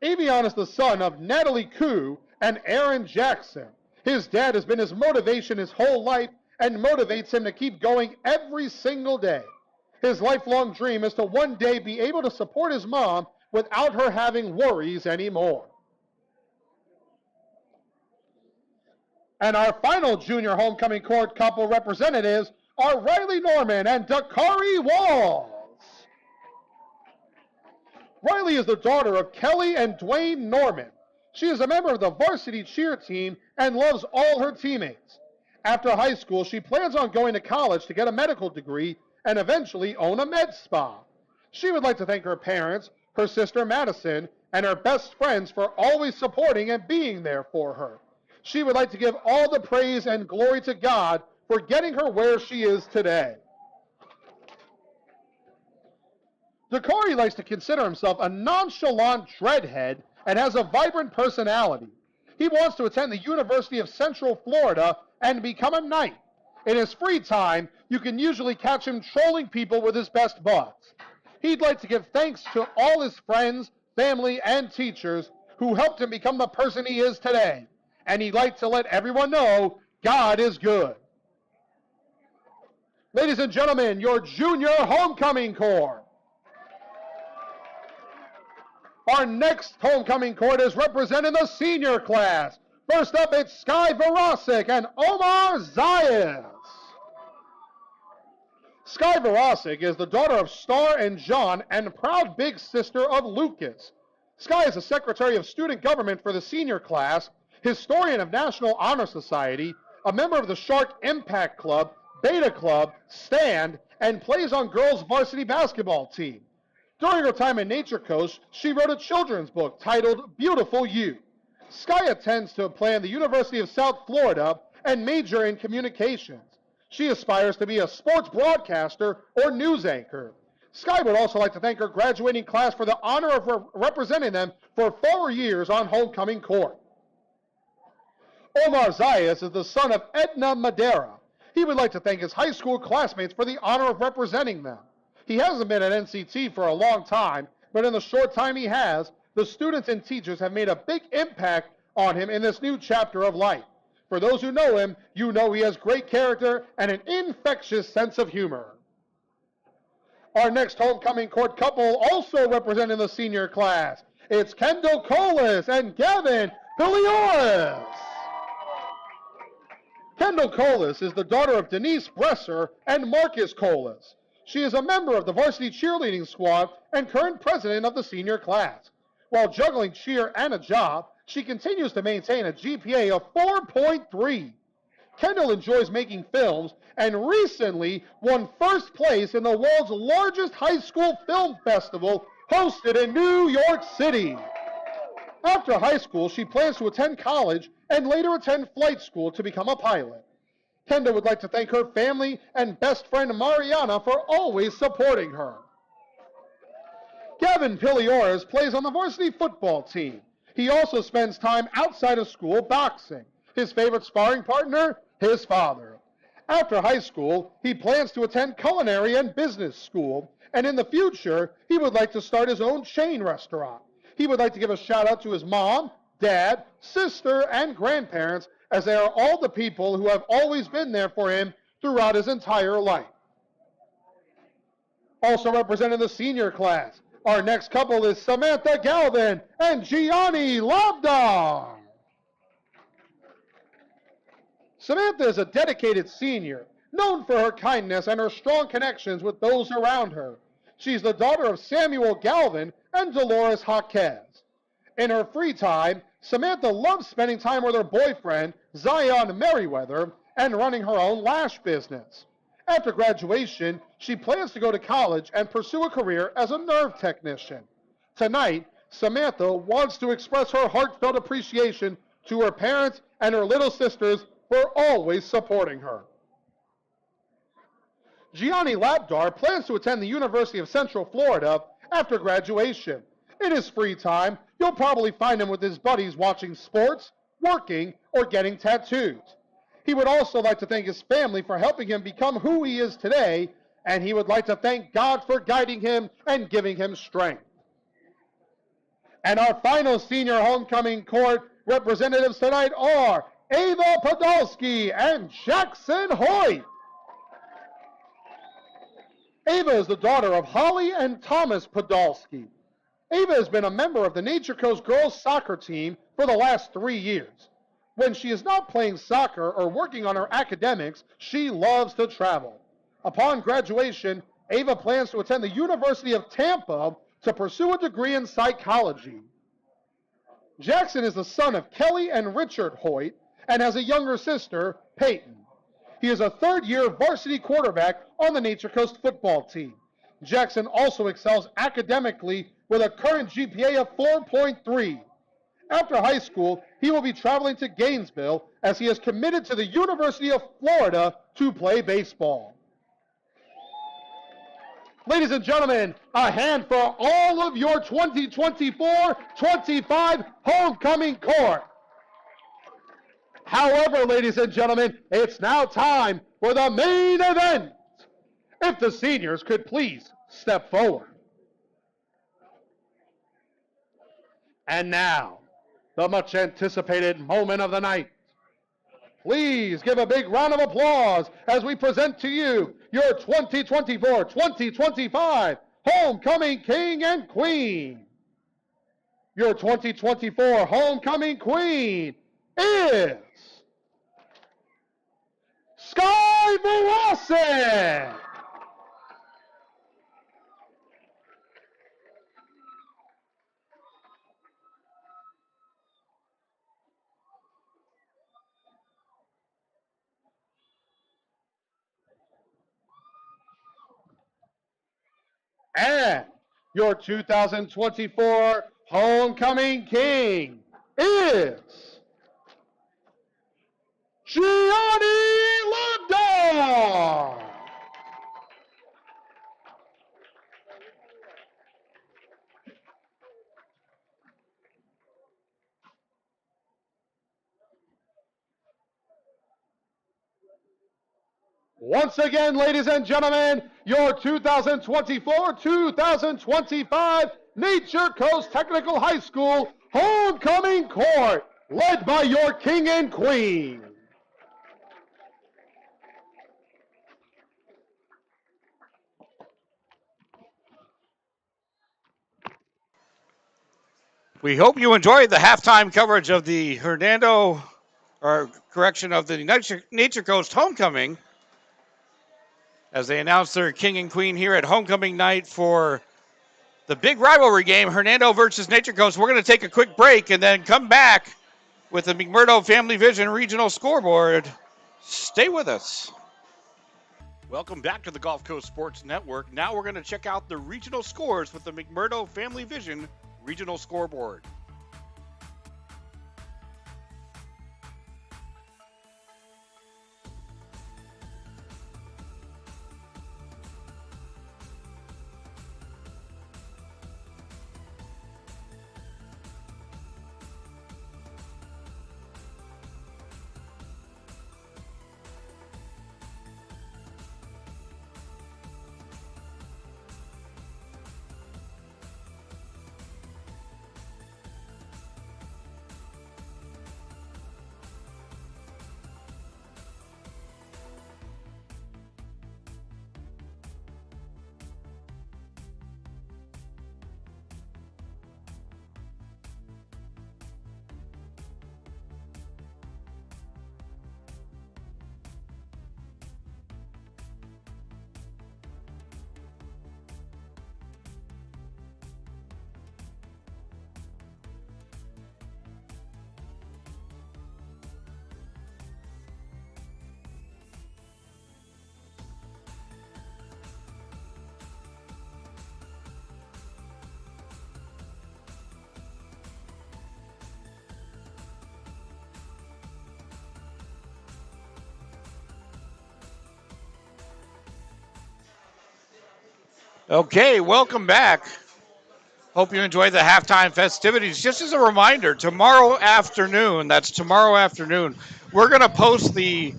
Avion is the son of Natalie Koo and Aaron Jackson. His dad has been his motivation his whole life and motivates him to keep going every single day. His lifelong dream is to one day be able to support his mom without her having worries anymore. And our final junior homecoming court couple representatives are Riley Norman and Dakari Walls. Riley is the daughter of Kelly and Dwayne Norman. She is a member of the varsity cheer team and loves all her teammates. After high school, she plans on going to college to get a medical degree and eventually own a med spa. She would like to thank her parents, her sister Madison, and her best friends for always supporting and being there for her. She would like to give all the praise and glory to God for getting her where she is today. Dakari likes to consider himself a nonchalant dreadhead and has a vibrant personality. He wants to attend the University of Central Florida and become a knight. In his free time, you can usually catch him trolling people with his best buds. He'd like to give thanks to all his friends, family, and teachers who helped him become the person he is today. And he'd like to let everyone know God is good. Ladies and gentlemen, your junior homecoming corps. Our next homecoming court is representing the senior class. First up, it's Sky Verasic and Omar Zayas. Sky Verasic is the daughter of Star and John and proud big sister of Lucas. Sky is the secretary of student government for the senior class, historian of National Honor Society, a member of the Shark Impact Club, Beta Club, Stand, and plays on girls' varsity basketball team. During her time in Nature Coast, she wrote a children's book titled Beautiful You. Sky attends to play at the University of South Florida and major in communications. She aspires to be a sports broadcaster or news anchor. Sky would also like to thank her graduating class for the honor of representing them for 4 years on homecoming court. Omar Zayas is the son of Edna Madera. He would like to thank his high school classmates for the honor of representing them. He hasn't been at NCT for a long time, but in the short time he has, the students and teachers have made a big impact on him in this new chapter of life. For those who know him, you know he has great character and an infectious sense of humor. Our next homecoming court couple also representing the senior class. It's Kendall Colas and Gavin Pilioris. Kendall Colas is the daughter of Denise Bresser and Marcus Colas. She is a member of the varsity cheerleading squad and current president of the senior class. While juggling cheer and a job, she continues to maintain a GPA of 4.3. Kendall enjoys making films and recently won first place in the world's largest high school film festival hosted in New York City. After high school, she plans to attend college and later attend flight school to become a pilot. Kendall would like to thank her family and best friend Mariana for always supporting her. Gavin Pilioris plays on the varsity football team. He also spends time outside of school boxing. His favorite sparring partner, his father. After high school, he plans to attend culinary and business school, and in the future, he would like to start his own chain restaurant. He would like to give a shout out to his mom, dad, sister, and grandparents, as they are all the people who have always been there for him throughout his entire life. Also representing the senior class, our next couple is Samantha Galvin and Gianni Labdar. Samantha is a dedicated senior, known for her kindness and her strong connections with those around her. She's the daughter of Samuel Galvin and Dolores Jaquez. In her free time, Samantha loves spending time with her boyfriend, Zion Merriweather, and running her own lash business. After graduation, she plans to go to college and pursue a career as a nerve technician. Tonight, Samantha wants to express her heartfelt appreciation to her parents and her little sisters for always supporting her. Gianni Labdar plans to attend the University of Central Florida after graduation. In his free time, you'll probably find him with his buddies watching sports, working, or getting tattoos. He would also like to thank his family for helping him become who he is today, and he would like to thank God for guiding him and giving him strength. And our final senior homecoming court representatives tonight are Ava Podolsky and Jackson Hoyt. Ava is the daughter of Holly and Thomas Podolsky. Ava has been a member of the Nature Coast girls soccer team for the last 3 years. When she is not playing soccer or working on her academics, she loves to travel. Upon graduation, Ava plans to attend the University of Tampa to pursue a degree in psychology. Jackson is the son of Kelly and Richard Hoyt and has a younger sister, Peyton. He is a third-year varsity quarterback on the Nature Coast football team. Jackson also excels academically with a current GPA of 4.3. After high school, he will be traveling to Gainesville as he is committed to the University of Florida to play baseball. Ladies and gentlemen, a hand for all of your 2024-25 homecoming court. However, ladies and gentlemen, it's now time for the main event. If the seniors could please step forward. And now, the much anticipated moment of the night. Please give a big round of applause as we present to you your 2024-2025 Homecoming King and Queen. Your 2024 Homecoming Queen is Sky Velasquez. And your 2024 Homecoming King is Gianni Labdar. Once again, ladies and gentlemen, your 2024-2025 Nature Coast Technical High School Homecoming Court, led by your King and Queen. We hope you enjoyed the halftime coverage of the of the Nature Coast Homecoming as they announced their king and queen here at homecoming night for the big rivalry game, Hernando versus Nature Coast. We're going to take a quick break and then come back with the McMurdo Family Vision Regional Scoreboard. Stay with us. Welcome back to the Gulf Coast Sports Network. Now we're going to check out the regional scores with the McMurdo Family Vision Regional Scoreboard. Okay, welcome back. Hope you enjoy the halftime festivities. Just as a reminder, tomorrow afternoon, we're going to post the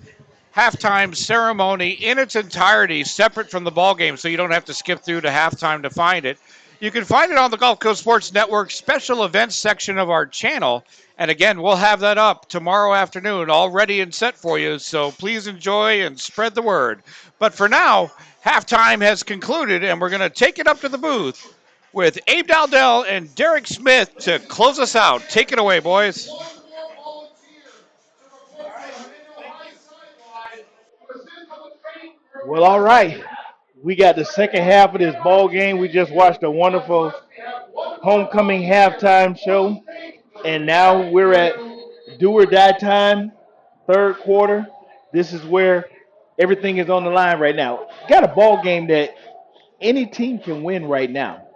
halftime ceremony in its entirety, separate from the ball game, so you don't have to skip through to halftime to find it. You can find it on the Gulf Coast Sports Network special events section of our channel. And again, we'll have that up tomorrow afternoon, all ready and set for you. So please enjoy and spread the word. But for now, halftime has concluded, and we're going to take it up to the booth with Abe Dowdell and Derek Smith to close us out. Take it away, boys. Well, all right. We got the second half of this ball game. We just watched a wonderful homecoming halftime show, and now we're at do or die time, third quarter. This is where everything is on the line right now. Got a ball game that any team can win right now.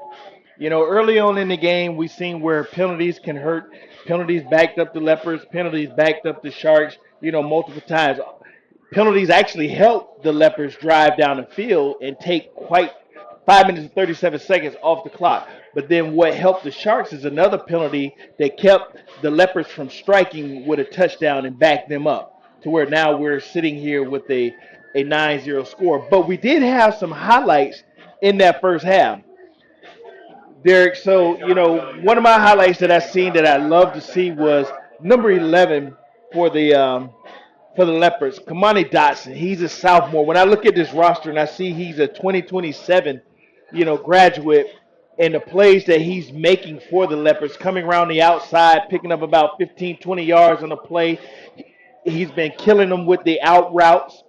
You know, early on in the game, we seen where penalties can hurt. Penalties backed up the Leopards. Penalties backed up the Sharks. You know, multiple times. Penalties actually help the Leopards drive down the field and take quite 5 minutes and 37 seconds off the clock. But then what helped the Sharks is another penalty that kept the Leopards from striking with a touchdown and backed them up to where now we're sitting here with a 9-0 score. But we did have some highlights in that first half. Derek, so, you know, one of my highlights that I seen that I love to see was number 11 for the Leopards, Kamani Dotson. He's a sophomore. When I look at this roster and I see he's a 2027, you know, graduate, and the plays that he's making for the Leopards, coming around the outside, picking up about 15, 20 yards on a play. He's been killing them with the out routes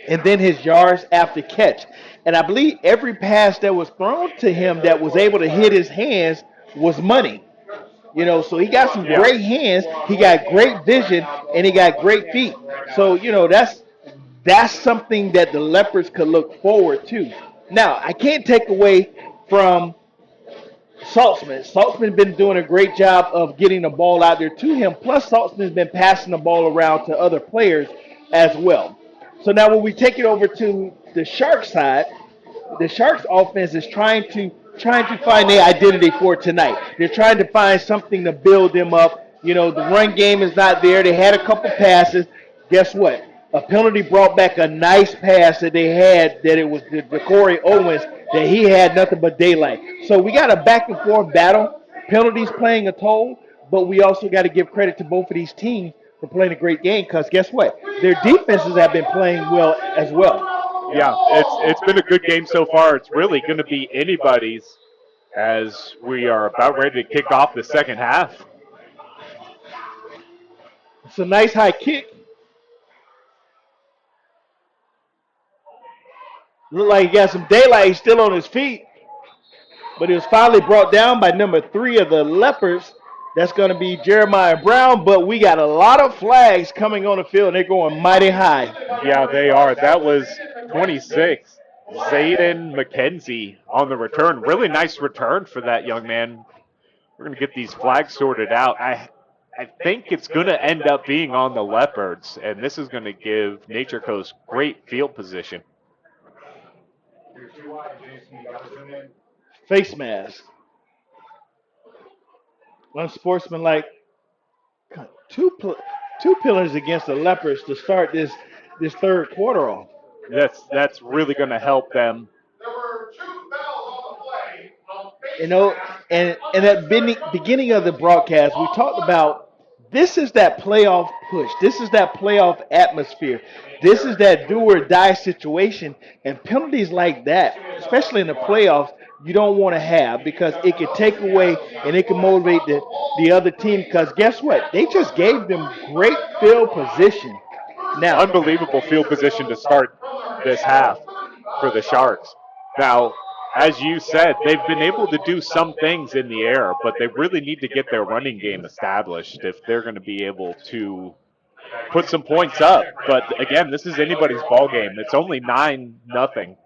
and then his yards after catch. And I believe every pass that was thrown to him that was able to hit his hands was money. You know, so he got some great hands, he got great vision, and he got great feet. So, you know, that's something that the Leopards could look forward to. Now, I can't take away from Saltzman. Saltzman's been doing a great job of getting the ball out there to him. Plus, Saltzman's been passing the ball around to other players as well. So now when we take it over to the Sharks side, the Sharks offense is trying to find their identity for tonight. They're trying to find something to build them up. You know, the run game is not there. They had a couple passes. Guess what? A penalty brought back a nice pass that they had, that it was the Corey Owens, that he had nothing but daylight. So we got a back and forth battle. Penalties playing a toll, but we also got to give credit to both of these teams for playing a great game, because guess what? Their defenses have been playing well as well. Yeah, it's been a good game so far. It's really going to be anybody's as we are about ready to kick off the second half. It's a nice high kick. Look like he got some daylight. He's still on his feet. But he was finally brought down by number 3 of the Leopards. That's going to be Jeremiah Brown. But we got a lot of flags coming on the field, and they're going mighty high. Yeah, they are. That was 26. Zayden McKenzie on the return. Really nice return for that young man. We're going to get these flags sorted out. I think it's going to end up being on the Leopards, and this is going to give Nature Coast great field position. Face mask. Unsportsmanlike. Two pillars against the Leopards to start this third quarter off. That's really going to help them. You know, and at the beginning of the broadcast, we talked about this is that playoff push. This is that playoff atmosphere. This is that do or die situation. And penalties like that, especially in the playoffs, you don't want to have, because it can take away and it can motivate the other team. Because guess what? They just gave them great field position. Now, unbelievable field position to start this half for the Sharks. Now, as you said, they've been able to do some things in the air, but they really need to get their running game established if they're going to be able to put some points up. But again, this is anybody's ball game. It's only 9-0.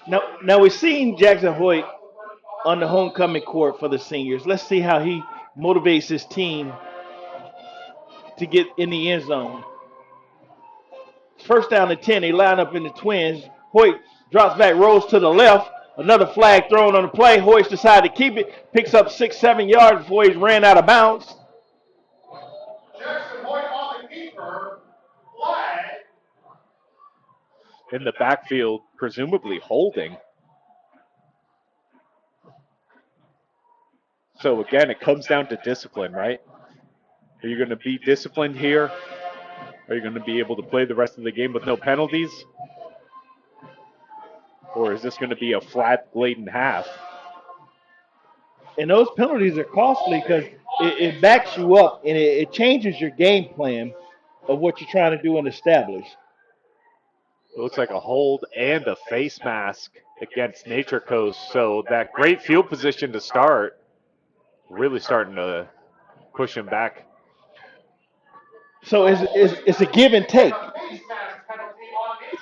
Now we're seeing Jackson Hoyt on the homecoming court for the seniors. Let's see how he motivates his team to get in the end zone. First down and 10. They line up in the twins. Hoyt drops back, rolls to the left. Another flag thrown on the play. Hoyt decided to keep it. Picks up 6-7 yards before he ran out of bounds. Jackson Hoyt on the keeper. Flag. In the backfield, presumably holding. So again, it comes down to discipline, right? Are you going to be disciplined here? Are you going to be able to play the rest of the game with no penalties? Or is this going to be a flat, blatant half? And those penalties are costly because it backs you up and it changes your game plan of what you're trying to do and establish. It looks like a hold and a face mask against Nature Coast. So that great field position to start, really starting to push him back. So it's a give and take.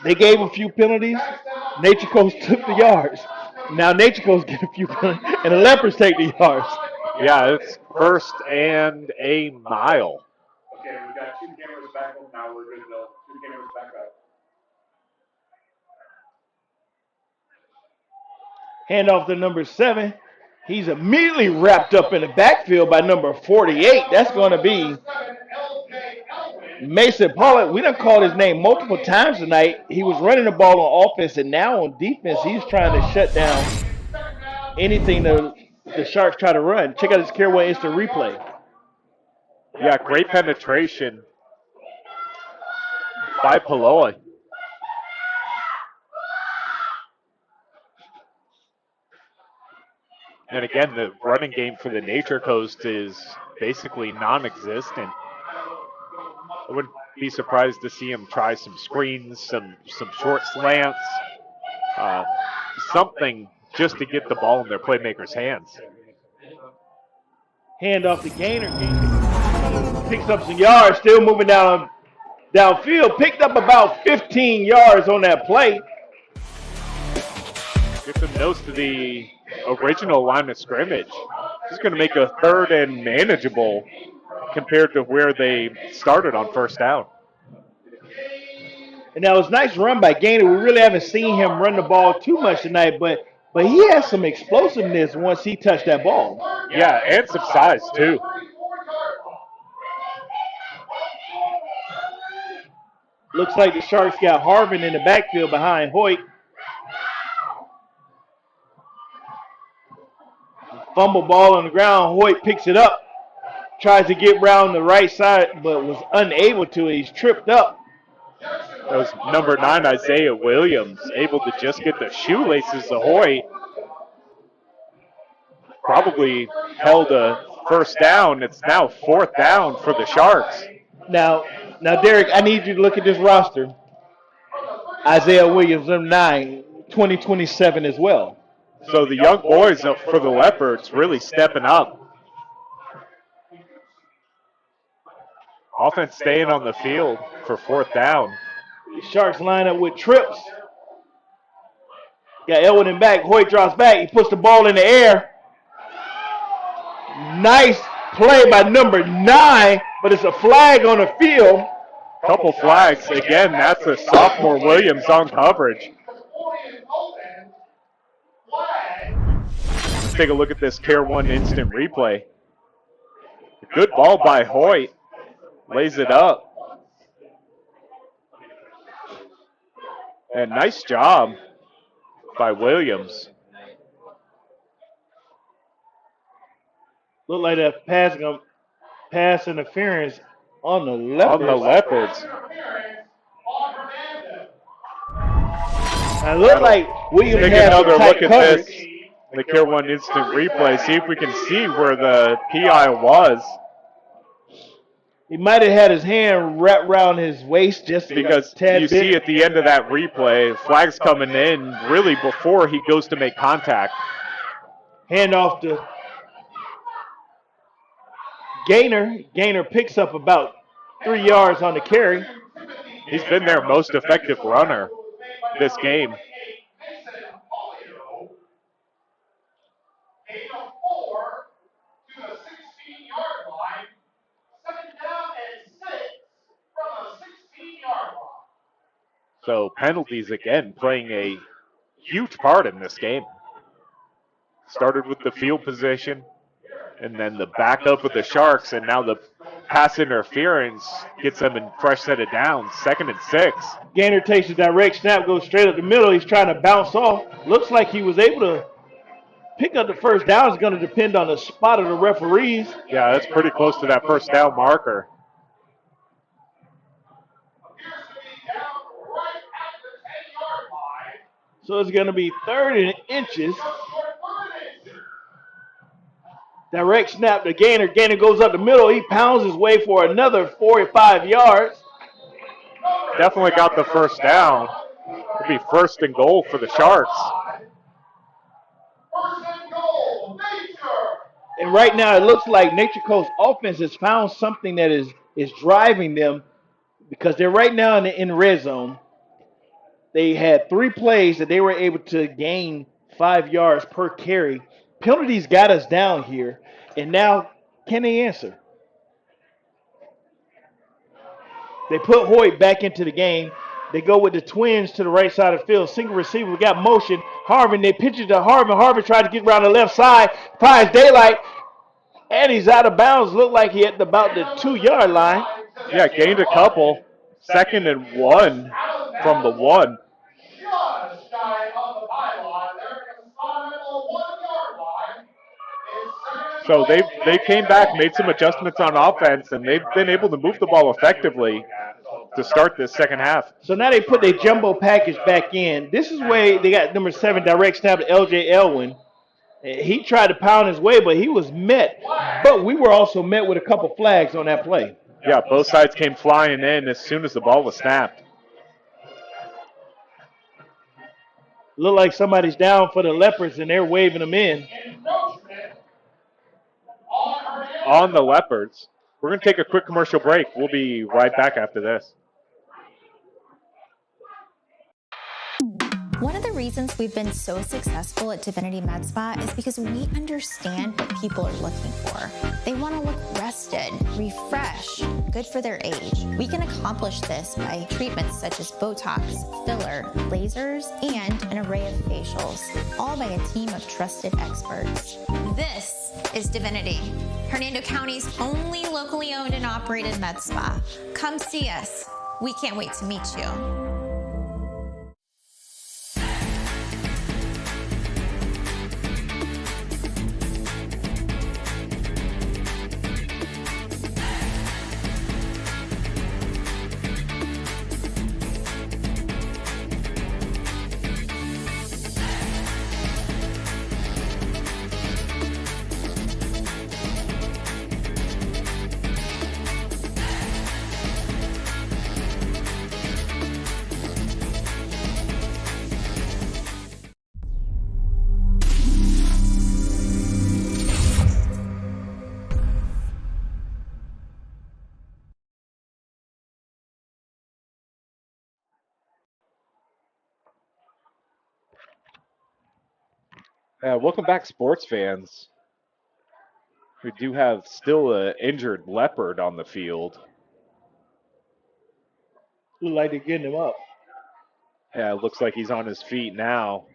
They gave a few penalties. Nature Coast took the yards. Now Nature Coast get a few penalties, and the Leopards take the yards. Yeah, it's first and a mile. Okay, we've got 2 cameras back up now. We're good to go. 2 cameras back up. Hand off to number 7. He's immediately wrapped up in the backfield by number 48. That's going to be Mason Pollard. We done called his name multiple times tonight. He was running the ball on offense, and now on defense, he's trying to shut down anything the Sharks try to run. Check out his Careway instant replay. Yeah, great penetration by Paloy. And again, the running game for the Nature Coast is basically non-existent. I wouldn't be surprised to see him try some screens, some short slants, something just to get the ball in their playmakers' hands. Hand off to Gaynor. Picks up some yards, still moving downfield. Picked up about 15 yards on that play. Get some notes to the original line of scrimmage. This is going to make a 3rd and manageable compared to where they started on first down. And that was a nice run by Gaynor. We really haven't seen him run the ball too much tonight, but he has some explosiveness once he touched that ball. Yeah, and some size too. Looks like the Sharks got Harvin in the backfield behind Hoyt. Fumble ball on the ground. Hoyt picks it up. Tries to get around the right side, but was unable to. He's tripped up. That was number 9, Isaiah Williams, able to just get the shoelaces to Hoyt. Probably held a first down. It's now 4th down for the Sharks. Now, Derek, I need you to look at this roster. Isaiah Williams, number 9, 2027 as well. So the young boys for the Leopards really stepping up. Offense staying on the field for 4th down. The Sharks line up with trips. Got Elwood in back. Hoyt drops back. He puts the ball in the air. Nice play by number 9, but it's a flag on the field. Couple flags. Again, that's a sophomore Williams on coverage. Let's take a look at this Care 1 instant replay. Good ball by Hoyt. Lays it up. And nice job by Williams. Looked like that pass interference on the Leopards. It looked like Williams Take had another tight look at coverage. this. The Care 1 instant replay. See if we can see where the PI was. He might have had his hand wrapped around his waist just Because a tad you bit. see at the end of that replay, flags coming in really before he goes to make contact. Hand off to Gaynor. Gaynor picks up about 3 yards on the carry. He's been their most effective runner this game. So penalties again playing a huge part in this game. Started with the field position, and then the backup with the Sharks, and now the pass interference gets them in fresh set of downs, 2nd and 6. Gainer takes the direct snap, goes straight up the middle. He's trying to bounce off. Looks like he was able to pick up the first down. It's going to depend on the spot of the referees. Yeah, that's pretty close to that first down marker. So it's going to be 3rd and inches. Direct snap to Gainer. Gainer goes up the middle. He pounds his way for another 4 or 5 yards. Definitely got the first down. It'll be 1st and goal for the Sharks. And right now it looks like Nature Coast offense has found something that is driving them, because they're right now in the red zone. They had 3 plays that they were able to gain 5 yards per carry. Penalties got us down here, and now can they answer? They put Hoyt back into the game. They go with the twins to the right side of the field. Single receiver, we got motion. Harvin, they pitch it to Harvin. Harvin tried to get around the left side, finds daylight, and he's out of bounds. Looked like he at about the 2-yard line. Yeah, gained a couple. 2nd and 1 from the 1. So they came back, made some adjustments on offense, and they've been able to move the ball effectively to start this second half. So now they put their jumbo package back in. This is where they got number 7 direct snap to L.J. Elwin. He tried to pound his way, but he was met. But we were also met with a couple flags on that play. Yeah, both sides came flying in as soon as the ball was snapped. Look like somebody's down for the Leopards, and they're waving them in. On the Leopards. We're going to take a quick commercial break. We'll be right back after this. One of the reasons we've been so successful at Divinity Med Spa is because we understand what people are looking for. They want to look rested, refreshed, good for their age. We can accomplish this by treatments such as Botox, filler, lasers, and an array of facials, all by a team of trusted experts. This is Divinity, Hernando County's only locally owned and operated med spa. Come see us. We can't wait to meet you. Welcome back, sports fans. We do have still an injured Leopard on the field. Look like they're getting him up. Yeah, it looks like he's on his feet now.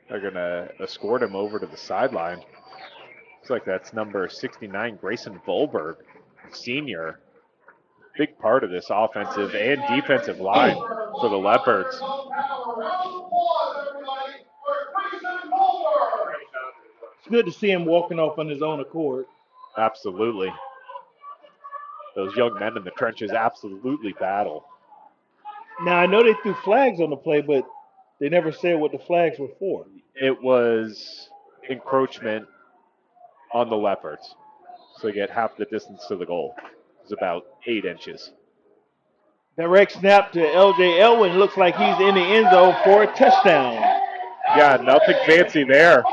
They're going to escort him over to the sideline. Looks like that's number 69, Grayson Volberg, senior. Big part of this offensive and defensive line for the Leopards. It's good to see him walking off on his own accord. Absolutely. Those young men in the trenches absolutely battle. Now, I know they threw flags on the play, but they never said what the flags were for. It was encroachment on the Leopards. So you get half the distance to the goal. It's about 8 inches. Direct snap to L.J. Elwin. Looks like he's in the end zone for a touchdown. Yeah, nothing fancy there.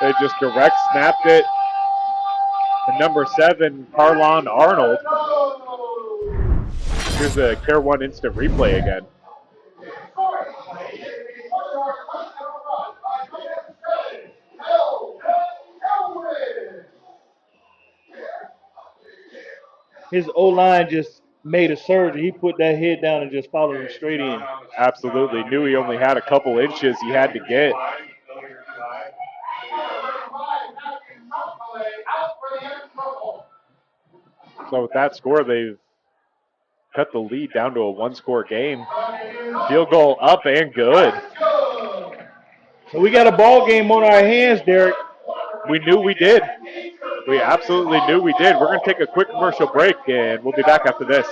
They just direct snapped it. And number 7, Carlon Arnold. Here's a Care One instant replay again. His O-line just made a surge. He put that head down and just followed him straight in. Absolutely. Knew he only had a couple inches he had to get. So with that score, they've cut the lead down to a one-score game. Field goal up and good. So we got a ball game on our hands, Derek. We knew we did. We absolutely knew we did. We're going to take a quick commercial break, and we'll be back after this.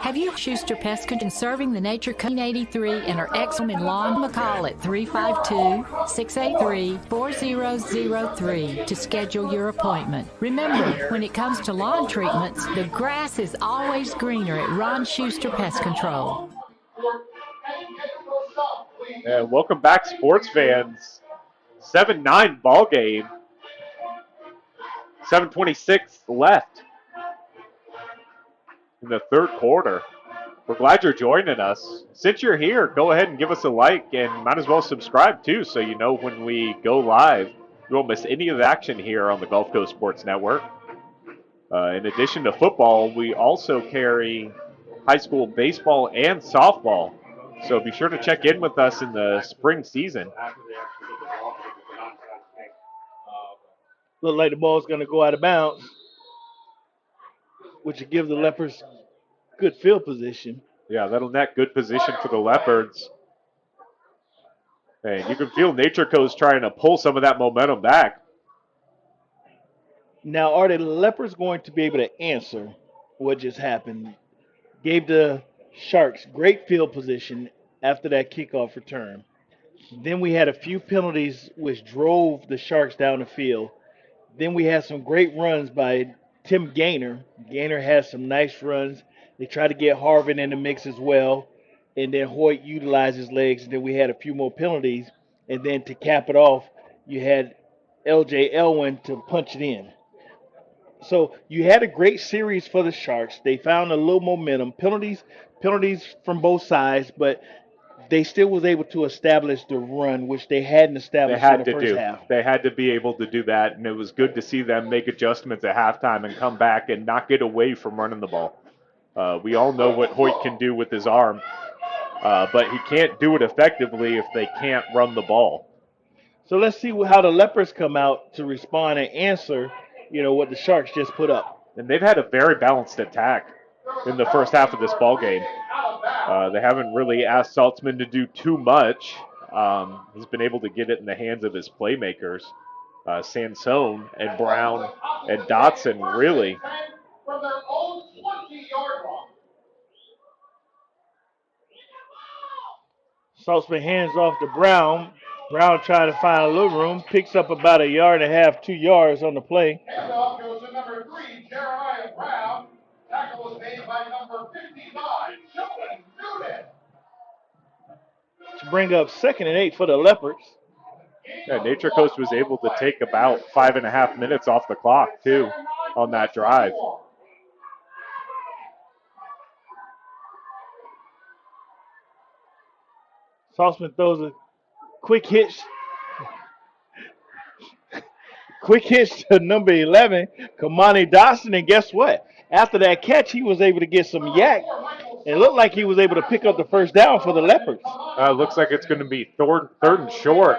Have you Schuster Pest Control serving the Nature Coast 83 and are excellent in lawn? McCall at 352-683-4003 to schedule your appointment. Remember, when it comes to lawn treatments, the grass is always greener at Ron Schuster Pest Control. And welcome back, sports fans. 7-9 ball game. 7:26 left in the third quarter. We're glad you're joining us. Since you're here, go ahead and give us a like and might as well subscribe too, so you know when we go live. You won't miss any of the action here on the Gulf Coast Sports Network. In addition to football, we also carry high school baseball and softball. So be sure to check in with us in the spring season. Look like the ball's going to go out of bounds, which would give the Leopards good field position. Yeah, that'll net good position for the Leopards. And you can feel Nature Coast trying to pull some of that momentum back. Now, are the Leopards going to be able to answer what just happened? Gave the Sharks great field position after that kickoff return. Then we had a few penalties which drove the Sharks down the field. Then we had some great runs by Tim Gaynor. Gaynor had some nice runs. They tried to get Harvin in the mix as well. And then Hoyt utilized his legs. And then we had a few more penalties. And then to cap it off, you had LJ Elwin to punch it in. So you had a great series for the Sharks. They found a little momentum. Penalties from both sides, but they still was able to establish the run, which they hadn't established in the first half. They had to be able to do that, and it was good to see them make adjustments at halftime and come back and not get away from running the ball. We all know what Hoyt can do with his arm, but he can't do it effectively if they can't run the ball. So let's see how the Leopards come out to respond and answer, what the Sharks just put up. And they've had a very balanced attack in the first half of this ball game. They haven't really asked Saltzman to do too much. He's been able to get it in the hands of his playmakers. Sansone and Brown and Dotson, really. From their own 20-yard line. Saltzman hands off to Brown. Brown trying to find a little room. Picks up about 1.5 yards, 2 yards on the play. And off goes to number 3, Jeremiah Brown. Tackle was made by number 55, Joey Newton. To bring up 2nd and 8 for the Leopards. Yeah, Nature Coast was able to take about 5.5 minutes off the clock, too, on that drive. Saltzman throws a quick hitch. Quick hitch to number 11, Kamani Dawson, and guess what? After that catch, he was able to get some yak. It looked like he was able to pick up the first down for the Leopards. Looks like it's going to be third and short.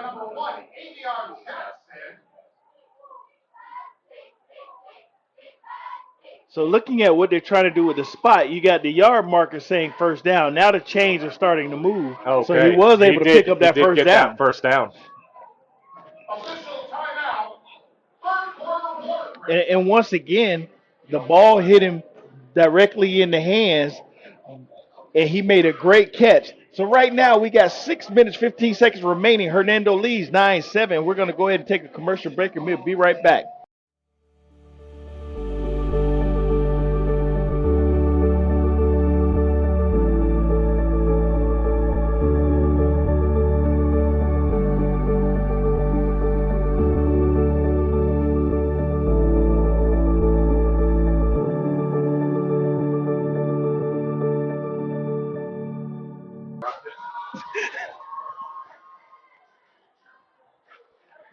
So looking at what they're trying to do with the spot, you got the yard marker saying first down. Now the chains are starting to move. Okay. So he was able to pick up that first down. That first down. And once again, the ball hit him directly in the hands, and he made a great catch. So right now we got 6 minutes, 15 seconds remaining. Hernando leads 9-7. We're going to go ahead and take a commercial break, and we'll be right back.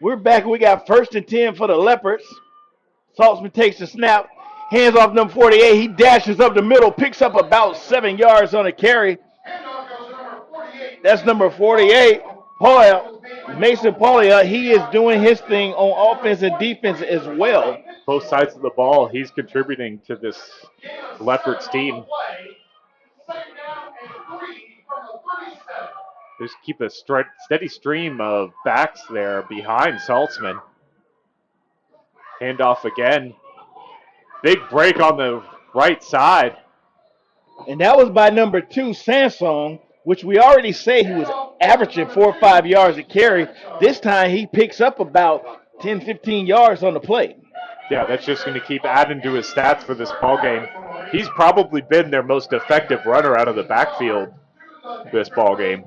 We're back. We got 1st and 10 for the Leopards. Saltzman takes the snap, hands off number 48. He dashes up the middle, picks up about 7 yards on a carry. That's number 48. Mason Palia, he is doing his thing on offense and defense as well. Both sides of the ball, he's contributing to this Leopards team. Just keep a steady stream of backs there behind Saltzman. Handoff again. Big break on the right side. And that was by number 2, Sansong, which we already say he was averaging 4 or 5 yards a carry. This time he picks up about 10, 15 yards on the play. Yeah, that's just going to keep adding to his stats for this ball game. He's probably been their most effective runner out of the backfield this ball game.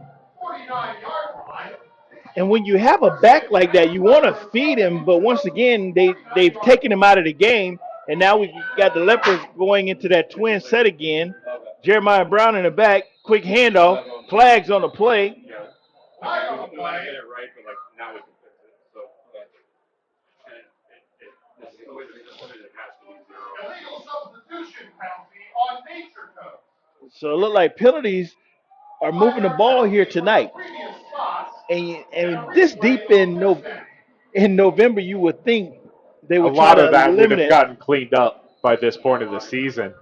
And when you have a back like that, you want to feed him, but once again, they've taken him out of the game, and now we got the Leopards going into that twin set again. Jeremiah Brown in the back, quick handoff, flags on the play. So it looked like penalties are moving the ball here tonight. And this deep in November, you would think they would try to limit it. A lot of that would have gotten cleaned up by this point of the season.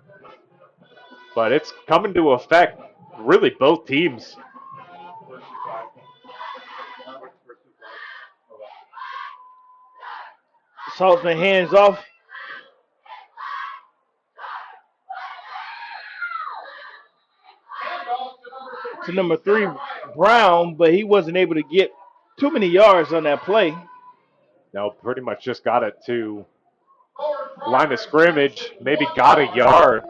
But it's coming to affect really both teams. Saltzman hands off. To number 3, Brown, but he wasn't able to get too many yards on that play. No, pretty much just got it to line of scrimmage, maybe got a yard.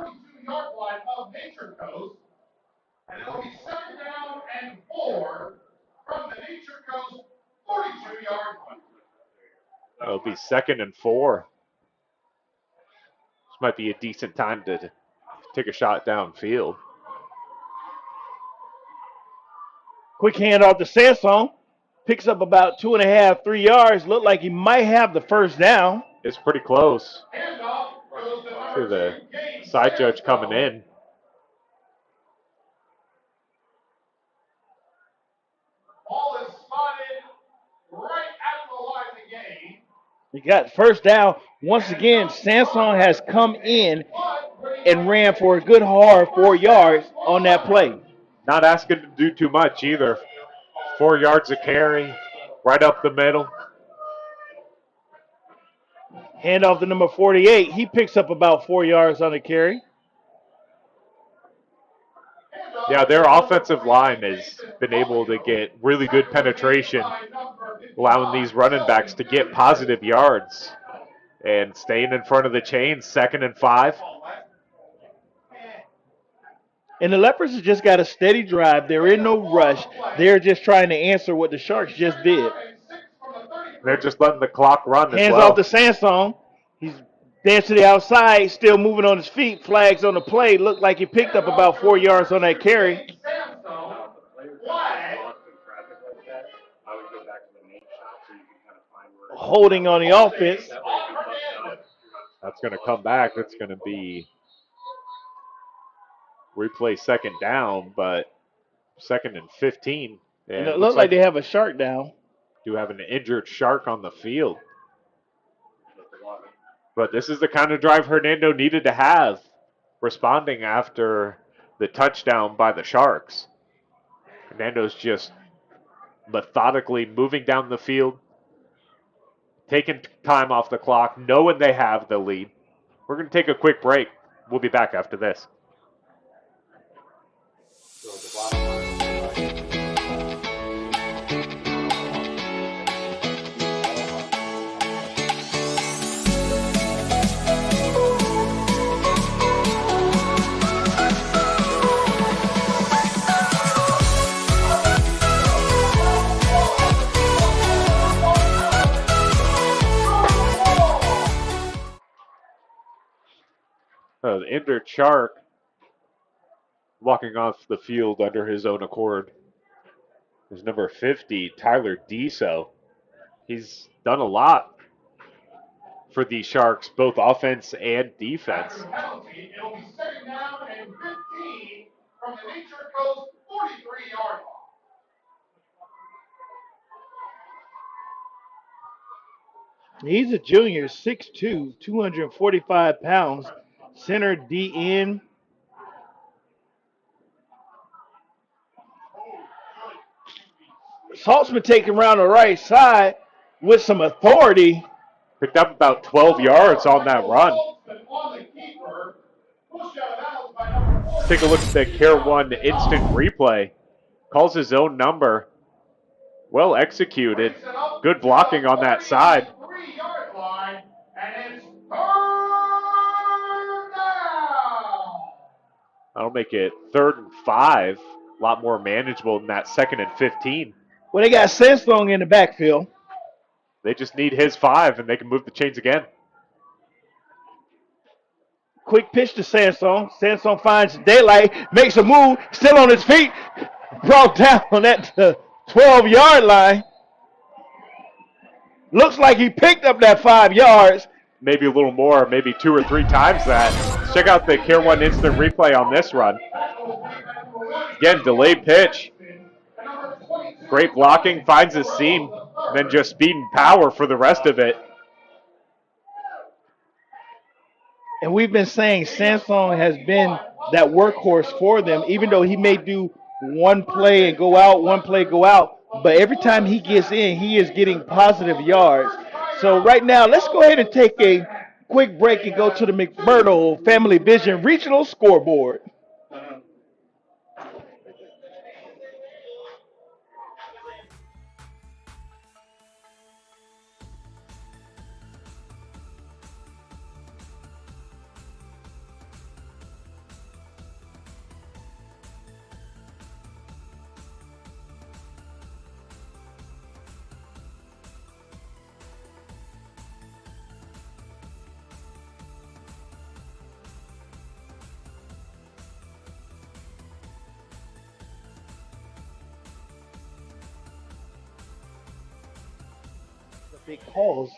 It'll be 2nd and 4. This might be a decent time to take a shot downfield. Quick handoff to Sansong. Picks up about 2.5, 3 yards. Looked like he might have the first down. It's pretty close. To the side judge coming in. Ball is spotted right at the line of the game. He got first down. Once again, Sansong has come in and ran for a good hard 4 yards on that play. Not asking to do too much either. 4 yards a carry, right up the middle. Hand off to number 48. He picks up about 4 yards on the carry. Yeah, their offensive line has been able to get really good penetration, allowing these running backs to get positive yards and staying in front of the chains, 2nd and 5. And the Leopards have just got a steady drive. They're in no rush. They're just trying to answer what the Sharks just did. They're just letting the clock run as Hands well. off to Sansong. He's dancing to the outside, still moving on his feet. Flags on the play. Looked like he picked up about 4 yards on that carry. Holding on the offense. That's going to come back. That's going to be replay 2nd down, but 2nd and 15. And it looks like they have a Shark down. Do have an injured Shark on the field. But this is the kind of drive Hernando needed to have, responding after the touchdown by the Sharks. Hernando's just methodically moving down the field, taking time off the clock, knowing they have the lead. We're going to take a quick break. We'll be back after this. The injured Shark walking off the field under his own accord is number 50, Tyler Deso. He's done a lot for the Sharks, both offense and defense. It'll be 2nd down and 15 from the Nature Coast 43-yard He's a junior, 6'2", 245 pounds, center DN. Saltzman taking around the right side with some authority. Picked up about 12 yards on that run. Let's take a look at the Care 1 instant replay. Calls his own number. Well executed. Good blocking on that side. That'll make it 3rd and 5. A lot more manageable than that 2nd and 15. Well, they got Sandstone in the backfield. They just need his 5, and they can move the chains again. Quick pitch to Sandstone. Sandstone finds daylight, makes a move, still on his feet, brought down at the 12-yard line. Looks like he picked up that 5 yards. Maybe a little more, maybe 2 or 3 times that. Let's check out the Care 1 instant replay on this run. Again, delayed pitch. Great blocking, finds his seam, and then just speed and power for the rest of it. And we've been saying Sandstone has been that workhorse for them, even though he may do one play and go out, one play go out. But every time he gets in, he is getting positive yards. So right now, let's go ahead and take a quick break and go to the McMurdo Family Vision Regional Scoreboard. Big calls.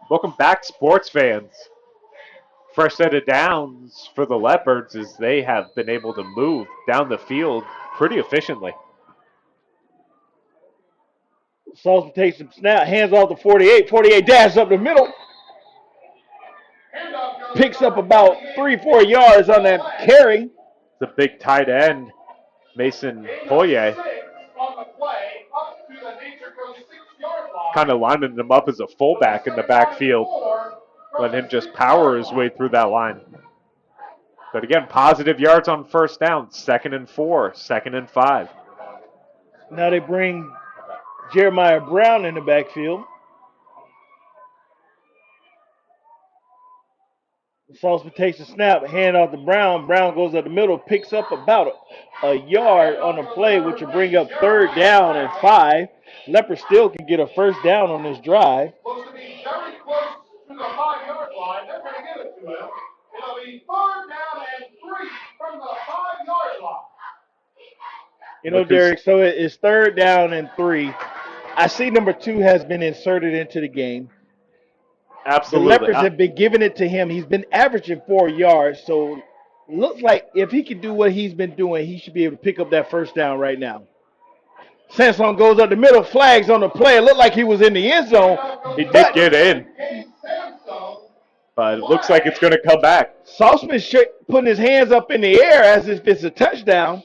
Welcome back, sports fans. Fresh set of downs for the Leopards as they have been able to move down the field pretty efficiently. Saltzman takes some snap, hands off the 48. 48 dashes up the middle. Picks up about 3-4 yards on that carry. The big tight end, Mason Poirier, kind of lining him up as a fullback in the backfield. Let him just power his way through that line. But again, positive yards on first down. 2nd and 4, 2nd and 5. Now they bring Jeremiah Brown in the backfield. Saltzman takes a snap, hand off to Brown. Brown goes up the middle, picks up about a yard on the play, which will bring up 3rd down and 5. Leopards still can get a first down on this drive. Supposed to be very close to the 5-yard line. They're going to give it to him. It'll be 3rd down and 3 from the 5-yard line. You know, Derek, so it's 3rd down and 3. I see number 2 has been inserted into the game. Absolutely. The Leopards have been giving it to him. He's been averaging 4 yards, so looks like if he can do what he's been doing, he should be able to pick up that first down right now. Sandstone goes up the middle, flags on the play. It looked like he was in the end zone. He did get in, but it looks like it's going to come back. Saltzman's putting his hands up in the air as if it's a touchdown.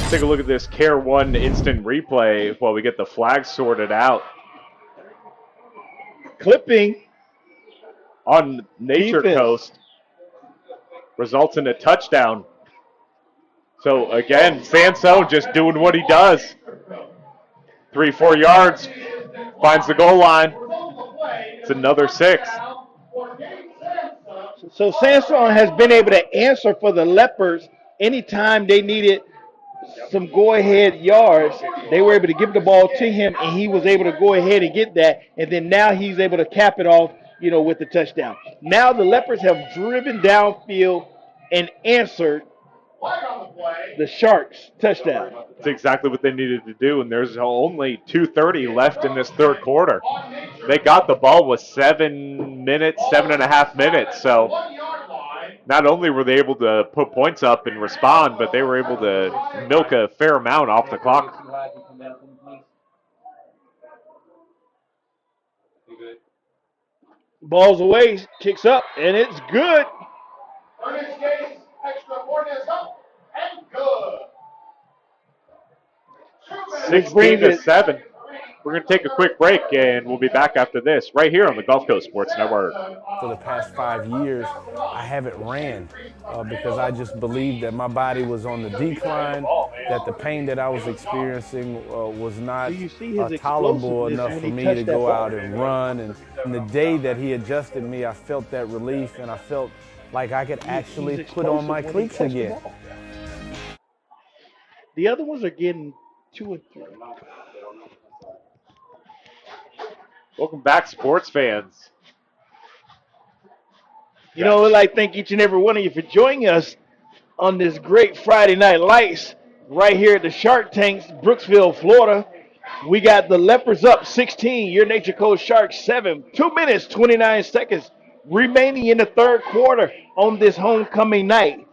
Take a look at this Care 1 instant replay while we get the flags sorted out. Clipping on Nature defense. Coast results in a touchdown. So again, Sansone just doing what he does. 3-4 yards, finds the goal line. It's another 6. So Sandstone has been able to answer for the Leopards anytime they needed some go-ahead yards. They were able to give the ball to him, and he was able to go ahead and get that. And then now he's able to cap it off, with the touchdown. Now the Leopards have driven downfield and answered the Sharks' touchdown. That's exactly what they needed to do, and there's only 2:30 left in this third quarter. They got the ball with 7.5 minutes, so not only were they able to put points up and respond, but they were able to milk a fair amount off the clock. Ball's away, kicks up, and it's good. Extra point is up and good. 16-7. We're going to take a quick break, and we'll be back after this right here on the Gulf Coast Sports Network. For the past 5 years, I haven't ran because I just believed that my body was on the decline, that the pain that I was experiencing was not tolerable enough for me to go out and run. And the day that he adjusted me, I felt that relief, and I felt like I could actually put on my cleats again. The other ones are getting 2 and 3. Welcome back, sports fans. You know, I'd like to thank each and every one of you for joining us on this great Friday Night Lights right here at the Shark Tanks, Brooksville, Florida. We got the Leopards up 16, your Nature Coast Sharks 7. 2 minutes, 29 seconds remaining in the third quarter on this homecoming night.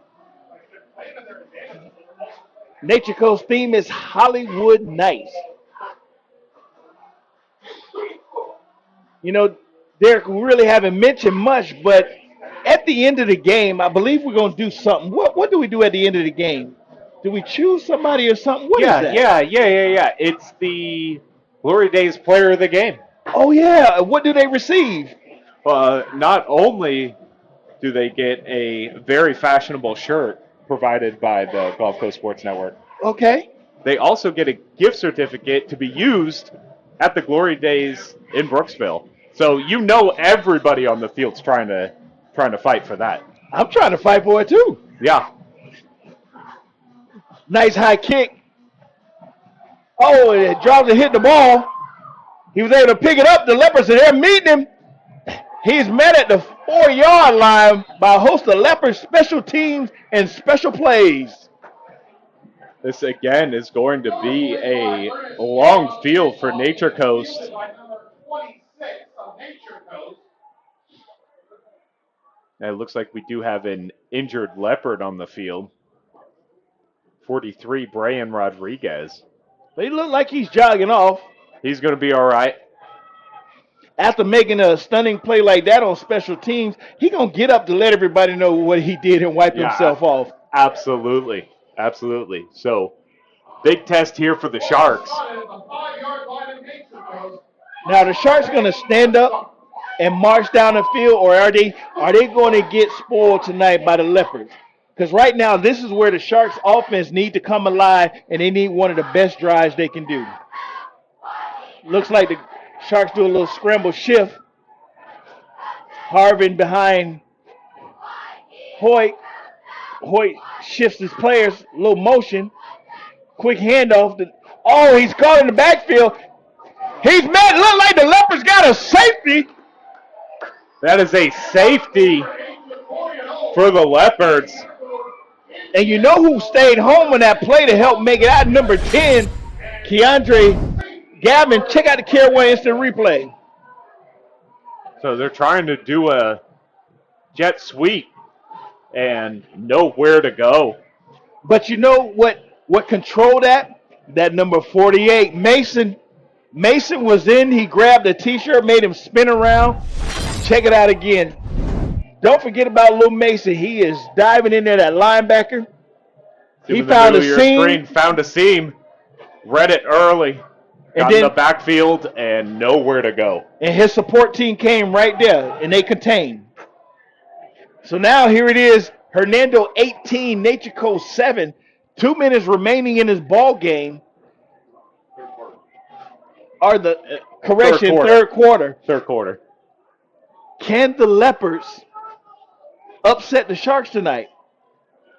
Nature Coast theme is Hollywood Nights. You know, Derek, we really haven't mentioned much, but at the end of the game, I believe we're going to do something. What do we do at the end of the game? Do we choose somebody or something? What is that? Yeah. It's the Glory Days Player of the Game. Oh, yeah. What do they receive? Not only do they get a very fashionable shirt provided by the Gulf Coast Sports Network. Okay. They also get a gift certificate to be used at the Glory Days in Brooksville. So you know everybody on the field's trying to fight for that. I'm trying to fight for it too. Yeah. Nice high kick. Oh, it drops and hit the ball. He was able to pick it up. The Leopards are there meeting him. He's met at the 4-yard line by a host of Leopards special teams and special plays. This, again, is going to be a long field for Nature Coast. And it looks like we do have an injured Leopard on the field. 43, Brian Rodriguez. He looked like he's jogging off. He's going to be all right. After making a stunning play like that on special teams, he's going to get up to let everybody know what he did and wipe himself off. Absolutely. So, big test here for the Sharks. Now, the Sharks going to stand up and march down the field, or are they going to get spoiled tonight by the Leopards? Because right now, this is where the Sharks offense need to come alive, and they need one of the best drives they can do. Looks like the Sharks do a little scramble shift. Harvin behind Hoyt. Hoyt shifts his players, a little motion. Quick handoff. He's caught in the backfield. He's met. Look like the Leopards got a safety. That is a safety for the Leopards. And you know who stayed home on that play to help make it out? Number 10, Keandre Gavin. Check out the Caraway instant replay. So they're trying to do a jet sweep and nowhere to go. But you know what controlled that? That number 48, Mason. Mason was in. He grabbed a T-shirt, made him spin around. Check it out again. Don't forget about Lil Mason. He is diving in there, that linebacker. He found a seam. Found a seam. Read it early. Got in the backfield and nowhere to go. And his support team came right there, and they contained. So now here it is, Hernando 18, Nature Coast 7. 2 minutes remaining in this ball game. Third quarter. Third quarter. Can the Leopards upset the Sharks tonight?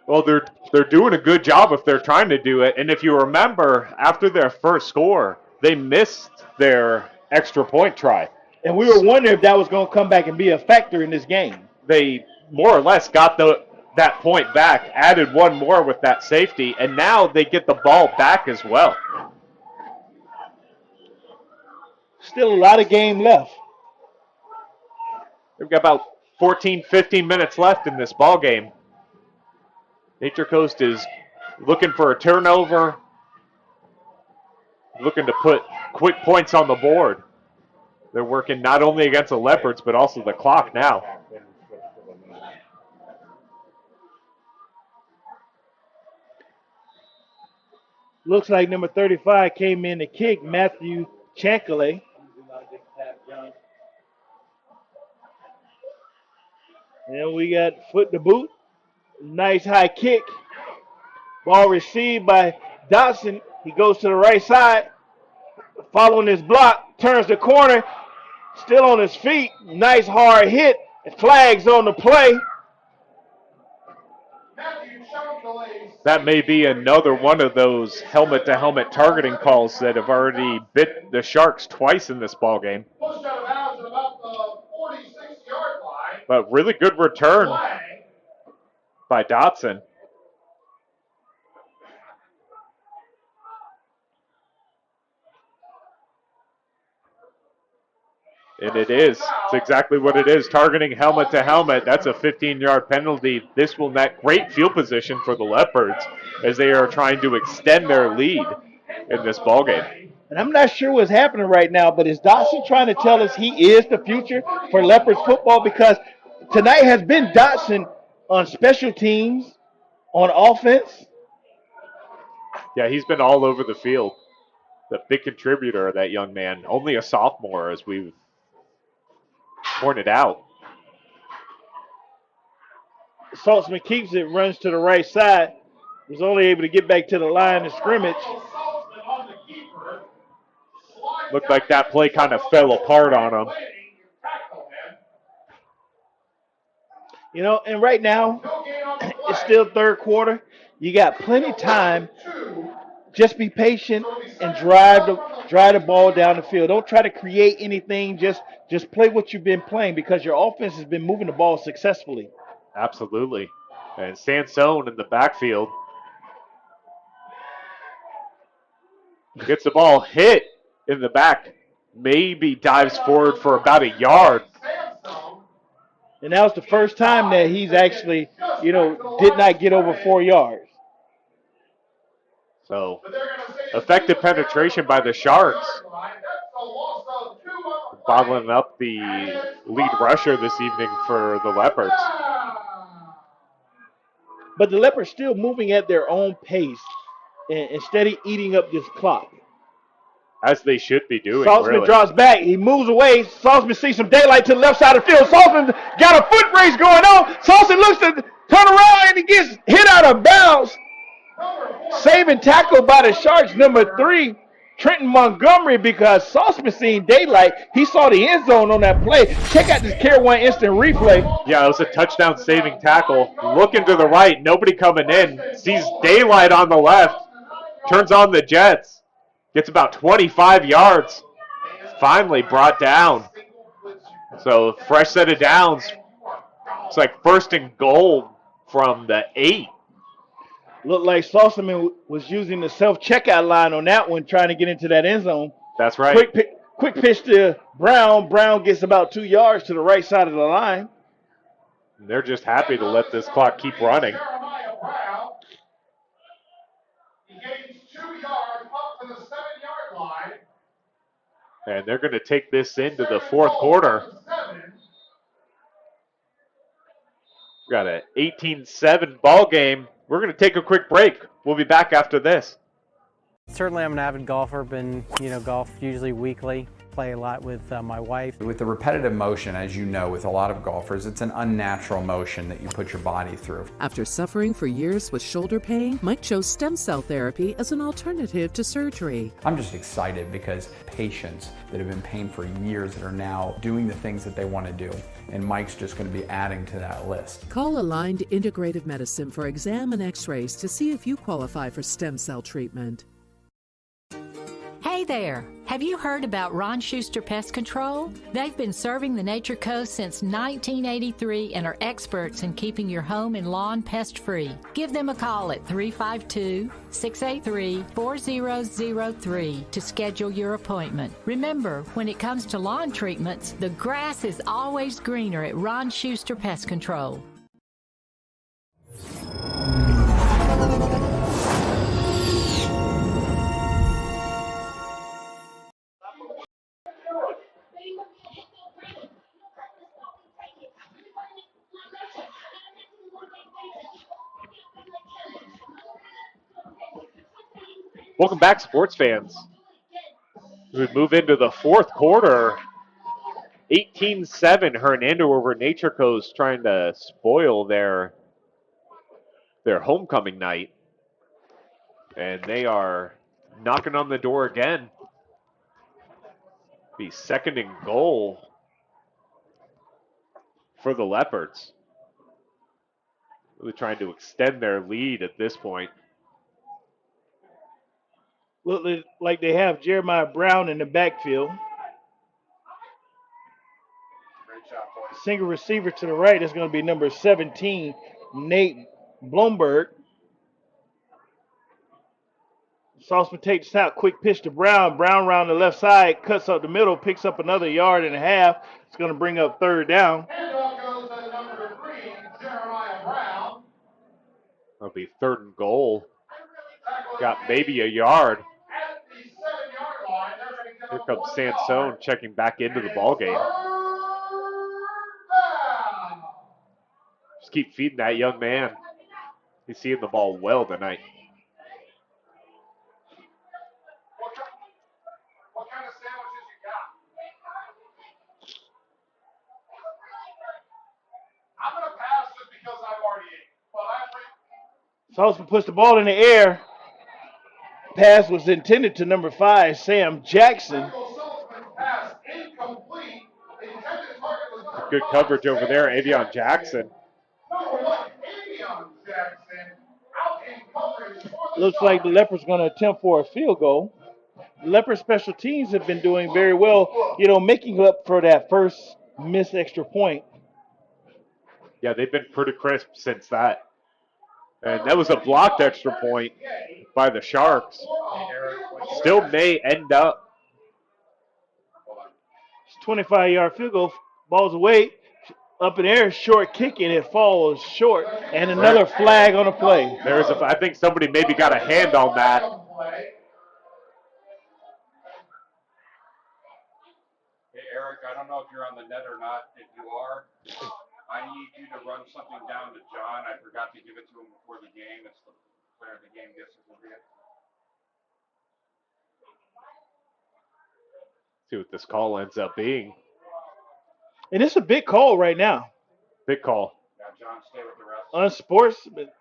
Well, they're doing a good job if they're trying to do it. And if you remember, after their first score, they missed their extra point try. And we were wondering if that was going to come back and be a factor in this game. They more or less got that point back, added one more with that safety, and now they get the ball back as well. Still a lot of game left. They've got about 14, 15 minutes left in this ball game. Nature Coast is looking for a turnover, looking to put quick points on the board. They're working not only against the Leopards, but also the clock now. Looks like number 35 came in to kick, Matthew Chankale. And we got foot to boot. Nice high kick. Ball received by Dotson. He goes to the right side. Following his block, turns the corner. Still on his feet. Nice hard hit. Flags on the play. That may be another one of those helmet-to-helmet targeting calls that have already bit the Sharks twice in this ball game. But really good return by Dotson. And it is. It's exactly what it is. Targeting helmet to helmet. That's a 15-yard penalty. This will net great field position for the Leopards as they are trying to extend their lead in this ballgame. And I'm not sure what's happening right now, but is Dotson trying to tell us he is the future for Leopards football? Because tonight has been Dotson on special teams, on offense. Yeah, he's been all over the field. The big contributor, that young man. Only a sophomore, as we've pointed out. Saltzman keeps it, runs to the right side. Was only able to get back to the line of scrimmage. Looked like that play kind of fell apart on him. You know, and right now, it's still third quarter. You got plenty of time. Just be patient and drive the ball down the field. Don't try to create anything. Just play what you've been playing because your offense has been moving the ball successfully. Absolutely. And Sansone in the backfield gets the ball hit in the back. Maybe dives forward for about a yard. And that was the first time that he's actually, did not get over 4 yards. So, effective penetration by the Sharks. Bottling up the lead rusher this evening for the Leopards. But the Leopards still moving at their own pace and steady eating up this clock. As they should be doing, Saltzman really. drops back. He moves away. Saltzman sees some daylight to the left side of the field. Saltzman got a foot race going on. Saltzman looks to turn around and he gets hit out of bounds. Saving tackle by the Sharks, number 3, Trenton Montgomery, because Saltzman seen daylight. He saw the end zone on that play. Check out this Care One instant replay. Yeah, it was a touchdown saving tackle. Looking to the right, nobody coming in. Sees daylight on the left. Turns on the jets. Gets about 25 yards. Finally brought down. So, fresh set of downs. It's like first and goal from the 8. Looked like Saltzman was using the self-checkout line on that one, trying to get into that end zone. That's right. Quick pitch to Brown. Brown gets about 2 yards to the right side of the line. They're just happy to let this clock keep running. He gains 2 yards up to the 7-yard line. And they're going to take this into the fourth quarter. Got an 18-7 ball game. We're going to take a quick break. We'll be back after this. Certainly I'm an avid golfer, been, golf usually weekly, play a lot with my wife. With the repetitive motion, as you know, with a lot of golfers, it's an unnatural motion that you put your body through. After suffering for years with shoulder pain, Mike chose stem cell therapy as an alternative to surgery. I'm just excited because patients that have been in pain for years that are now doing the things that they want to do. And Mike's just going to be adding to that list. Call Aligned Integrative Medicine for exam and x-rays to see if you qualify for stem cell treatment. Hey Hey there! Have you heard about Ron Schuster Pest Control? They've been serving the Nature Coast since 1983 and are experts in keeping your home and lawn pest-free. Give them a call at 352-683-4003 to schedule your appointment. Remember, when it comes to lawn treatments, the grass is always greener at Ron Schuster Pest Control. Welcome back, sports fans. We move into the fourth quarter. 18-7, Hernando over Nature Coast, trying to spoil their homecoming night. And they are knocking on the door again. Be second and goal for the Leopards. Really trying to extend their lead at this point. Look like they have Jeremiah Brown in the backfield. Great job, boys. Single receiver to the right is going to be number 17, Nate Blomberg. Saltzman takes out, quick pitch to Brown. Brown around the left side, cuts up the middle, picks up another yard and a half. It's going to bring up third down. Handoff goes to number 3, Jeremiah Brown. That'll be third and goal. Got maybe a yard. At the 7-yard line, they're going to give Here up comes 1 Sansone yard. checking back into the ball game. Third down. Just keep feeding that young man. He's seeing the ball well tonight. What kind of sandwiches you got? I'm going to pass just because I've already ate. But Saltzman puts the ball in the air. Pass was intended to number 5, Sam Jackson. pass incomplete. Intended target was number Good 5, coverage over there, Sam Avion Jackson. Number 1, Avion Jackson. Out in coverage for the Looks like the Sharks. Leopards going to attempt for a field goal. The Leopard special teams have been doing very well, making up for that first missed extra point. Yeah, they've been pretty crisp since that. And that was a blocked extra point by the Sharks. Still may end up. It's 25-yard field goal. Ball's away. Up in the air, short kick, and it falls short. And another flag on the play. I think somebody maybe got a hand on that. Hey, Eric, I don't know if you're on the net or not. If you are, I need you to run something down to John. I forgot to give it to him before the game. It's the player of the game gets it. See what this call ends up being. And it's a big call right now. Big call. Yeah, John, stay with the rest. Unsportsmanlike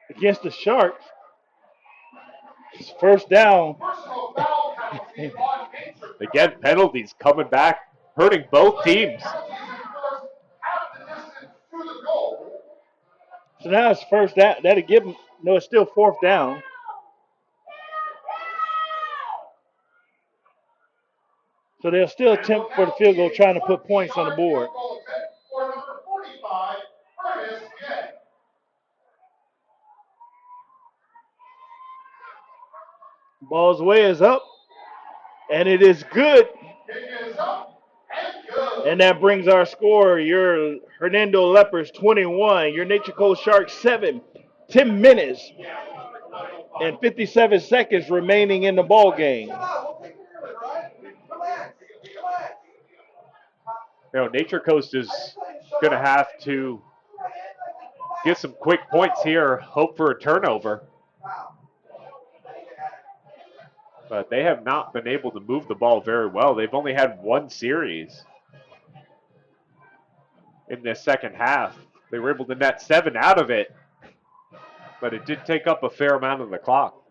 against the Sharks. It's first down. Again, penalties coming back, hurting both teams. So now it's first down. That'll give them, no, it's still fourth down. So they'll still attempt for the field goal, trying to put points on the board. Ball's way is up, and it is good. And that brings our score, your Hernando Leopards 21, your Nature Coast Sharks 7. 10 minutes and 57 seconds remaining in the ball game. Nature Coast is going to have to get some quick points here, hope for a turnover. But they have not been able to move the ball very well. They've only had one series in this second half. They were able to net 7 out of it, but it did take up a fair amount of the clock.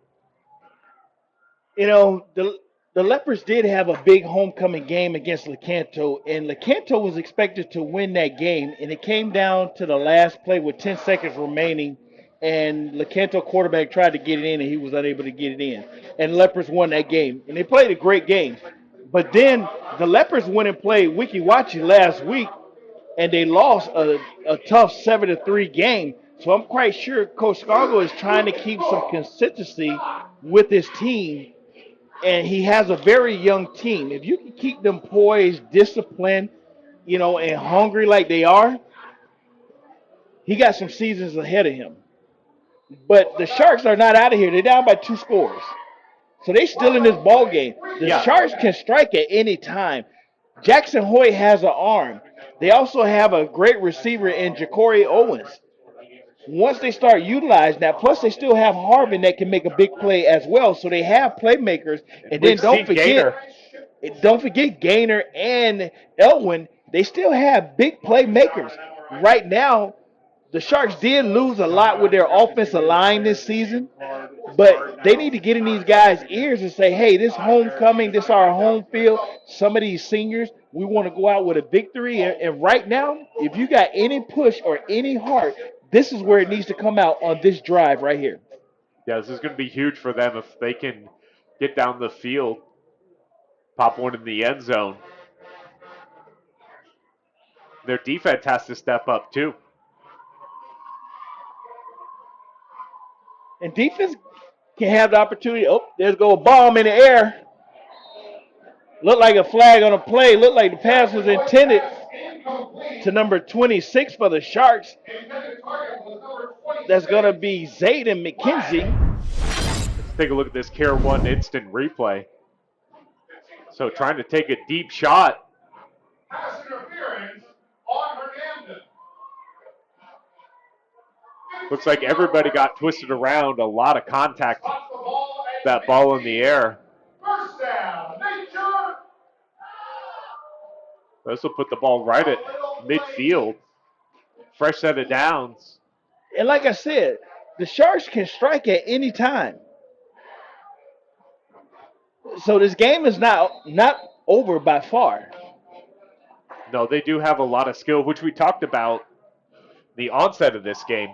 The Leopards did have a big homecoming game against Lecanto, and Lecanto was expected to win that game, and it came down to the last play with 10 seconds remaining, and LeCanto quarterback tried to get it in, and he was unable to get it in. And Leopards won that game, and they played a great game. But then the Leopards went and played Wiki Wachi last week, and they lost a tough 7-3 game. So I'm quite sure Coach Scargo is trying to keep some consistency with his team, and he has a very young team. If you can keep them poised, disciplined, and hungry like they are, he got some seasons ahead of him. But the Sharks are not out of here. They're down by 2 scores. So they still in this ball game. The Sharks can strike at any time. Jackson Hoyt has an arm. They also have a great receiver in Ja'Cory Owens. Once they start utilizing that, plus they still have Harbin that can make a big play as well. So they have playmakers. And then don't forget Gaynor and Elwin. They still have big playmakers. Right now, the Sharks did lose a lot with their offensive line this season, but they need to get in these guys' ears and say, hey, this homecoming, this our home field. Some of these seniors, we want to go out with a victory. And right now, if you got any push or any heart, this is where it needs to come out on this drive right here. Yeah, this is going to be huge for them if they can get down the field, pop one in the end zone. Their defense has to step up too. And defense can have the opportunity. Oh, there's go a bomb in the air. Looked like a flag on a play. Looked like the pass was intended to number 26 for the Sharks. That's going to be Zayden McKenzie. Let's take a look at this Care 1 instant replay. So trying to take a deep shot. Pass interference on Hernando. Looks like everybody got twisted around. A lot of contact. That ball in the air. First down, Nature. This will put the ball right at midfield. Fresh set of downs. And like I said, the Sharks can strike at any time. So this game is not over by far. No, they do have a lot of skill, which we talked about the onset of this game.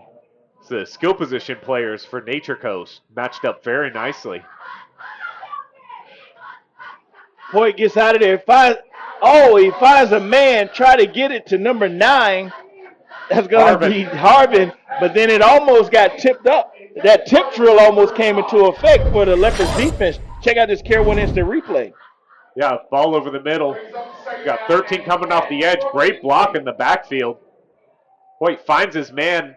So the skill position players for Nature Coast matched up very nicely. Hoyt gets out of there. He finds a man, try to get it to number 9. That's going to be Harbin, but then it almost got tipped up. That tip drill almost came into effect for the Leopards defense. Check out this Care 1 instant replay. Yeah, ball over the middle. Got 13 coming off the edge. Great block in the backfield. Hoyt finds his man,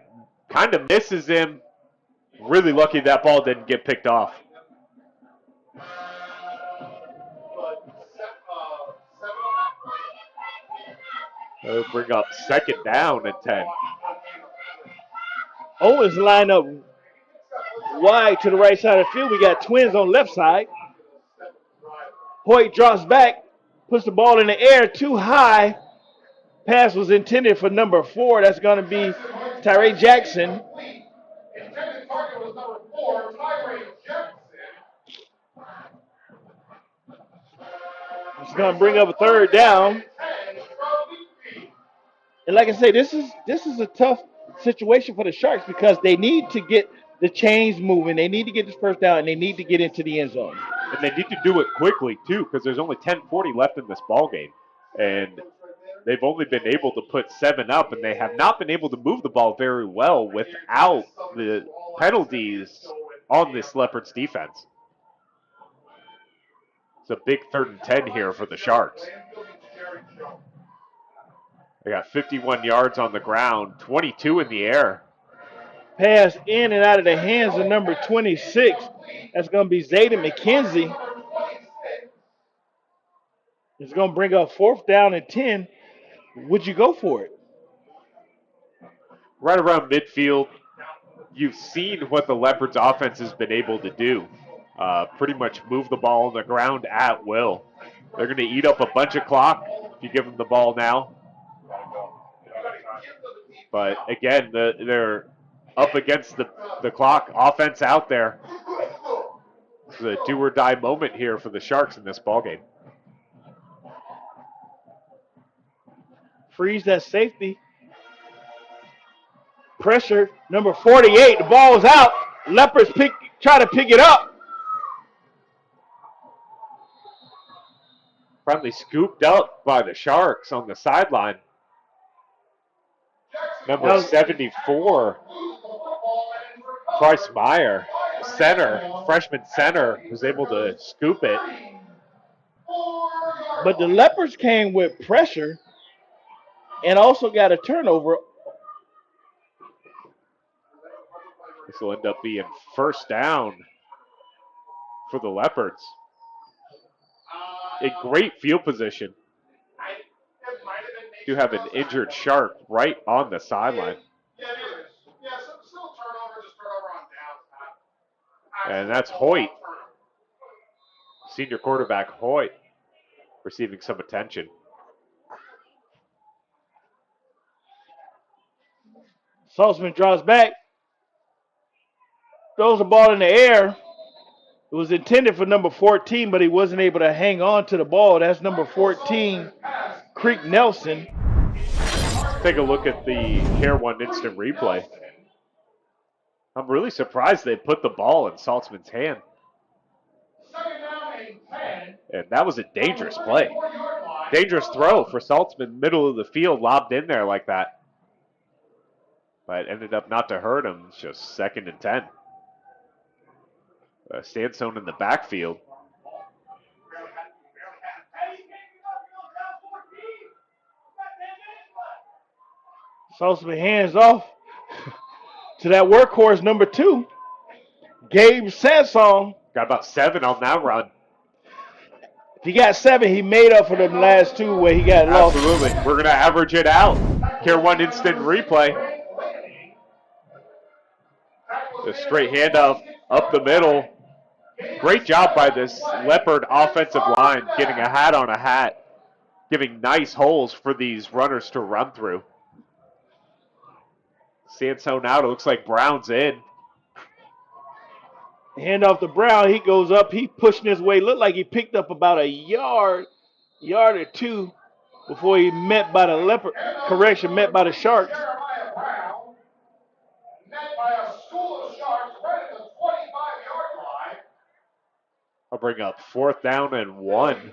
kind of misses him. Really lucky that ball didn't get picked off. They'll bring up second down at 10. Owens line up wide to the right side of the field. We got twins on left side. Hoyt drops back, puts the ball in the air too high. Pass was intended for number 4. That's going to be Tyree Jackson. Intended target was number 4, Tyree Jackson. It's going to bring up a third down. And like I say, this is a tough situation for the Sharks because they need to get the chains moving. They need to get this first down, and they need to get into the end zone. And they need to do it quickly, too, because there's only 10:40 left in this ball game. And they've only been able to put 7 up, and they have not been able to move the ball very well without the penalties on this Leopards defense. It's a big 3rd and 10 here for the Sharks. They got 51 yards on the ground, 22 in the air. Pass in and out of the hands of number 26. That's going to be Zayden McKenzie. It's going to bring up 4th down and 10. Would you go for it? Right around midfield, you've seen what the Leopards offense has been able to do. Pretty much move the ball on the ground at will. They're going to eat up a bunch of clock if you give them the ball now. But again, they're up against the clock. Offense out there. It's a do-or-die moment here for the Sharks in this ballgame. Freeze that safety. Pressure, number 48. The ball's out. Leopards try to pick it up. Probably scooped up by the Sharks on the sideline. Number 74, Price Meyer, freshman center, was able to scoop it. But the Leopards came with pressure and also got a turnover. This will end up being first down for the Leopards. A great field position. Do have an injured Shark right on the sideline. And that's Hoyt. Senior quarterback Hoyt receiving some attention. Saltzman draws back. Throws the ball in the air. It was intended for number 14, but he wasn't able to hang on to the ball. That's number 14, Creek Nelson. Take a look at the Care One instant replay. I'm really surprised they put the ball in Saltzman's hand. And that was a dangerous play. Dangerous throw for Saltzman, middle of the field, lobbed in there like that. But ended up not to hurt him. It's just 2nd and 10. Sandstone in the backfield. Saltzman hands off to that workhorse number 2, Gabe Sanson. Got about 7 on that run. If he got 7, he made up for them last 2 where he got lost. Absolutely. We're going to average it out. Care One instant replay. The straight handoff up the middle. Great job by this Leopard offensive line, getting a hat on a hat, giving nice holes for these runners to run through. Sandstone out. It looks like Brown's in. Hand off to Brown. He goes up. He pushing his way. Looked like he picked up about a yard or 2 before he met by the Leopard. Correction, met by the Sharks. I'll bring up 4th down and 1.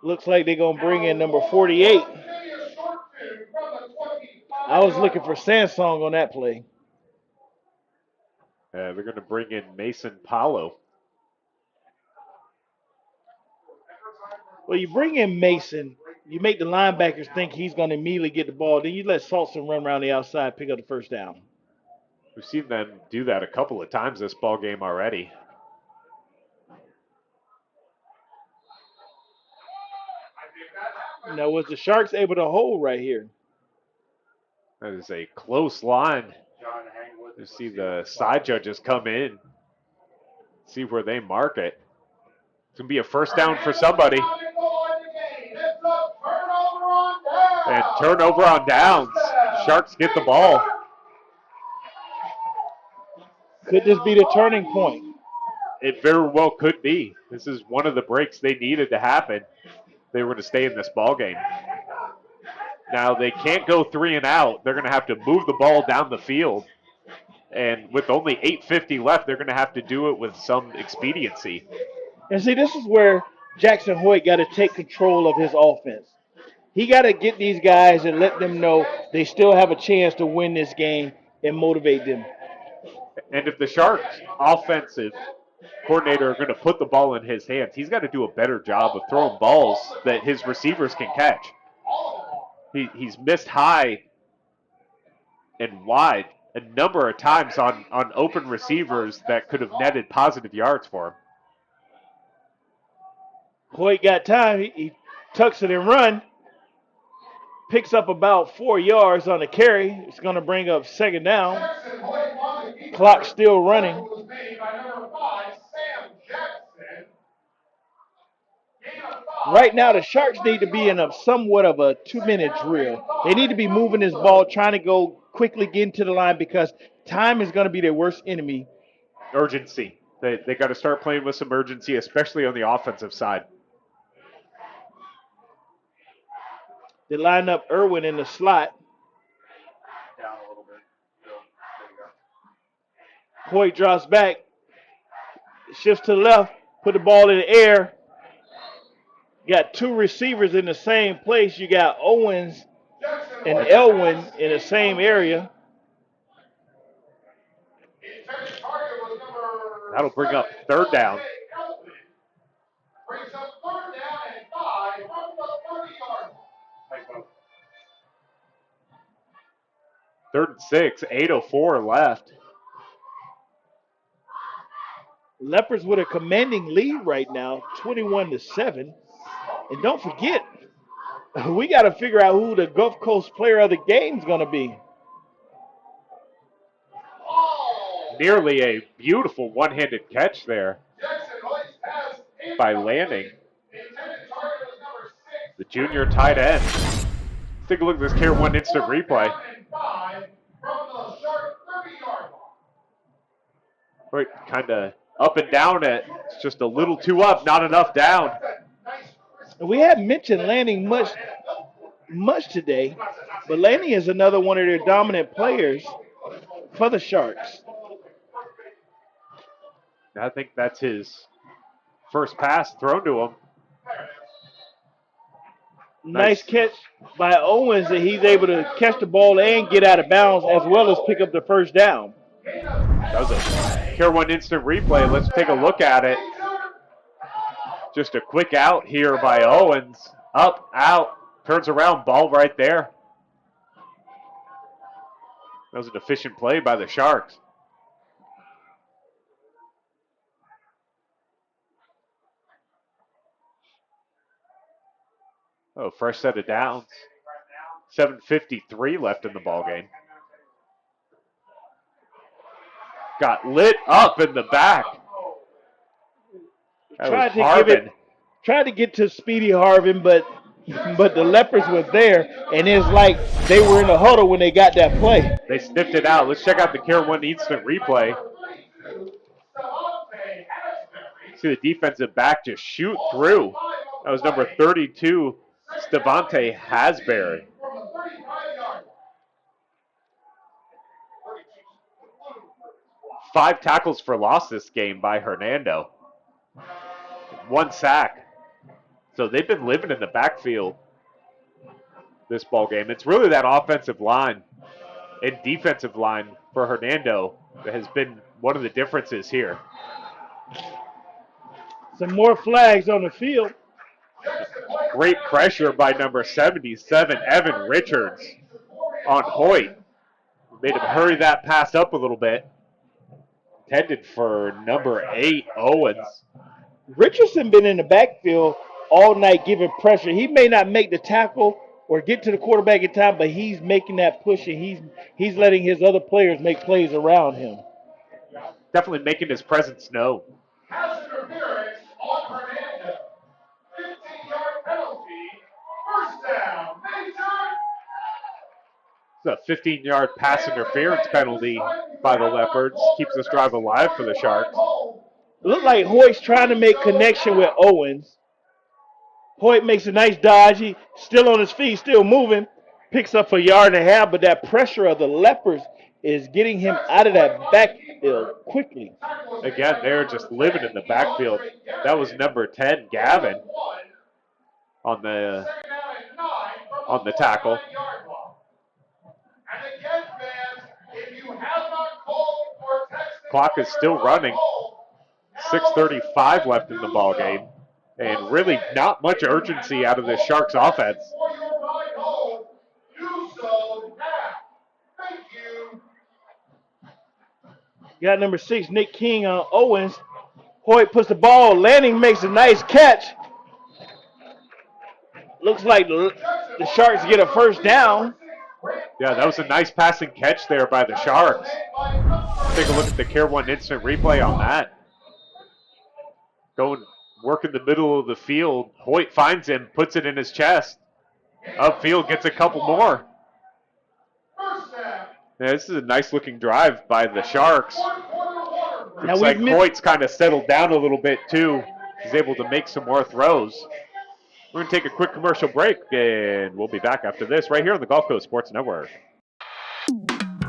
Looks like they're going to bring in number 48. I was looking for Sansong on that play. They're going to bring in Mason Paulo. Well, you bring in Mason, you make the linebackers think he's going to immediately get the ball. Then you let Saltzman run around the outside, pick up the first down. We've seen them do that a couple of times this ball game already. Now, was the Sharks able to hold right here? That is a close line. You see the side judges come in, see where they mark it. It's going to be a first down for somebody. And turnover on downs. Sharks get the ball. Could this be the turning point? It very well could be. This is one of the breaks they needed to happen. They were to stay in this ball game. Now they can't go 3 and out. They're going to have to move the ball down the field. And with only 8:50 left, they're going to have to do it with some expediency. And see, this is where Jackson Hoyt got to take control of his offense. He got to get these guys and let them know they still have a chance to win this game and motivate them. And if the Sharks offensive coordinator are going to put the ball in his hands, he's got to do a better job of throwing balls that his receivers can catch. He's missed high and wide a number of times on open receivers that could have netted positive yards for him. Hoyt got time. He tucks it and run. Picks up about 4 yards on the carry. It's going to bring up 2nd down. Clock still running. Right now, the Sharks need to be in somewhat of a 2-minute drill. They need to be moving this ball, trying to go quickly, get into the line, because time is going to be their worst enemy. Urgency. They got to start playing with some urgency, especially on the offensive side. They line up Irwin in the slot. Hoyt drops back, shifts to the left, put the ball in the air. Got two receivers in the same place. You got Owens and Elwin in the same area. That'll bring up third down. Brings up third down and 5 from the 30-yard line. Third and 6, 8:04 left. Leopards with a commanding lead right now, 21-7. And don't forget, we got to figure out who the Gulf Coast player of the game is going to be. Nearly a beautiful one-handed catch there by Lanning, the junior tight end. Let's take a look at this Care 1 instant replay. Right, kind of up and down it. It's just a little too up, not enough down. We haven't mentioned Lanning much today, but Lanning is another one of their dominant players for the Sharks. I think that's his first pass thrown to him. Nice catch by Owens that he's able to catch the ball and get out of bounds as well as pick up the first down. That was a Care 1 instant replay. Let's take a look at it. Just a quick out here by Owens. Up, out, turns around, ball right there. That was an efficient play by the Sharks. Oh, fresh set of downs. 7:53 left in the ballgame. Got lit up in the back. That was Harvin. Tried to get to Speedy Harvin, but the Leopards was there, and it's like they were in the huddle when they got that play. They sniffed it out. Let's check out the Care 1 instant replay. See the defensive back just shoot through. That was number 32, Stevante Hasbury. Five tackles for loss this game by Hernando. 1 sack. So they've been living in the backfield this ball game. It's really that offensive line and defensive line for Hernando that has been one of the differences here. Some more flags on the field. Great pressure by number 77, Evan Richards, on Hoyt. Made him hurry that pass up a little bit. Intended for number 8, Owens. Richardson been in the backfield all night giving pressure. He may not make the tackle or get to the quarterback in time, but he's making that push, and he's letting his other players make plays around him. Definitely making his presence known. Pass interference on Hernando. 15-yard penalty. First down. It's a 15-yard pass interference penalty by the Leopards. Keeps this drive alive for the Sharks. It looked like Hoyt's trying to make connection with Owens. Hoyt makes a nice dodge. He's still on his feet, still moving. Picks up a yard and a half, but that pressure of the Leopards is getting him out of that backfield quickly. Again, they're just living in the backfield. That was number 10, Gavin, on the tackle. Clock is still running. 6:35 left in the ball game, and really not much urgency out of the Sharks offense. Got number 6, Nick King on Owens. Hoyt puts the ball. Lanning makes a nice catch. Looks like the Sharks get a first down. Yeah, that was a nice passing catch there by the Sharks. Take a look at the Care 1 instant replay on that. Going, work in the middle of the field. Hoyt finds him, puts it in his chest. Upfield, gets a couple more. Yeah, this is a nice looking drive by the Sharks. Looks like Hoyt's kind of settled down a little bit too. He's able to make some more throws. We're going to take a quick commercial break, and we'll be back after this right here on the Gulf Coast Sports Network.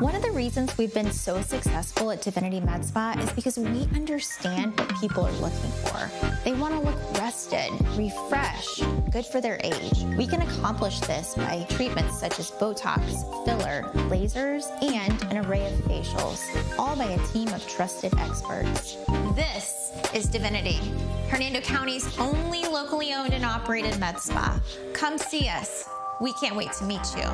One of the reasons we've been so successful at Divinity Med Spa is because we understand what people are looking for. They want to look rested, refreshed, good for their age. We can accomplish this by treatments such as Botox, filler, lasers, and an array of facials, all by a team of trusted experts. This is Divinity, Hernando County's only locally owned and operated med spa. Come see us. We can't wait to meet you.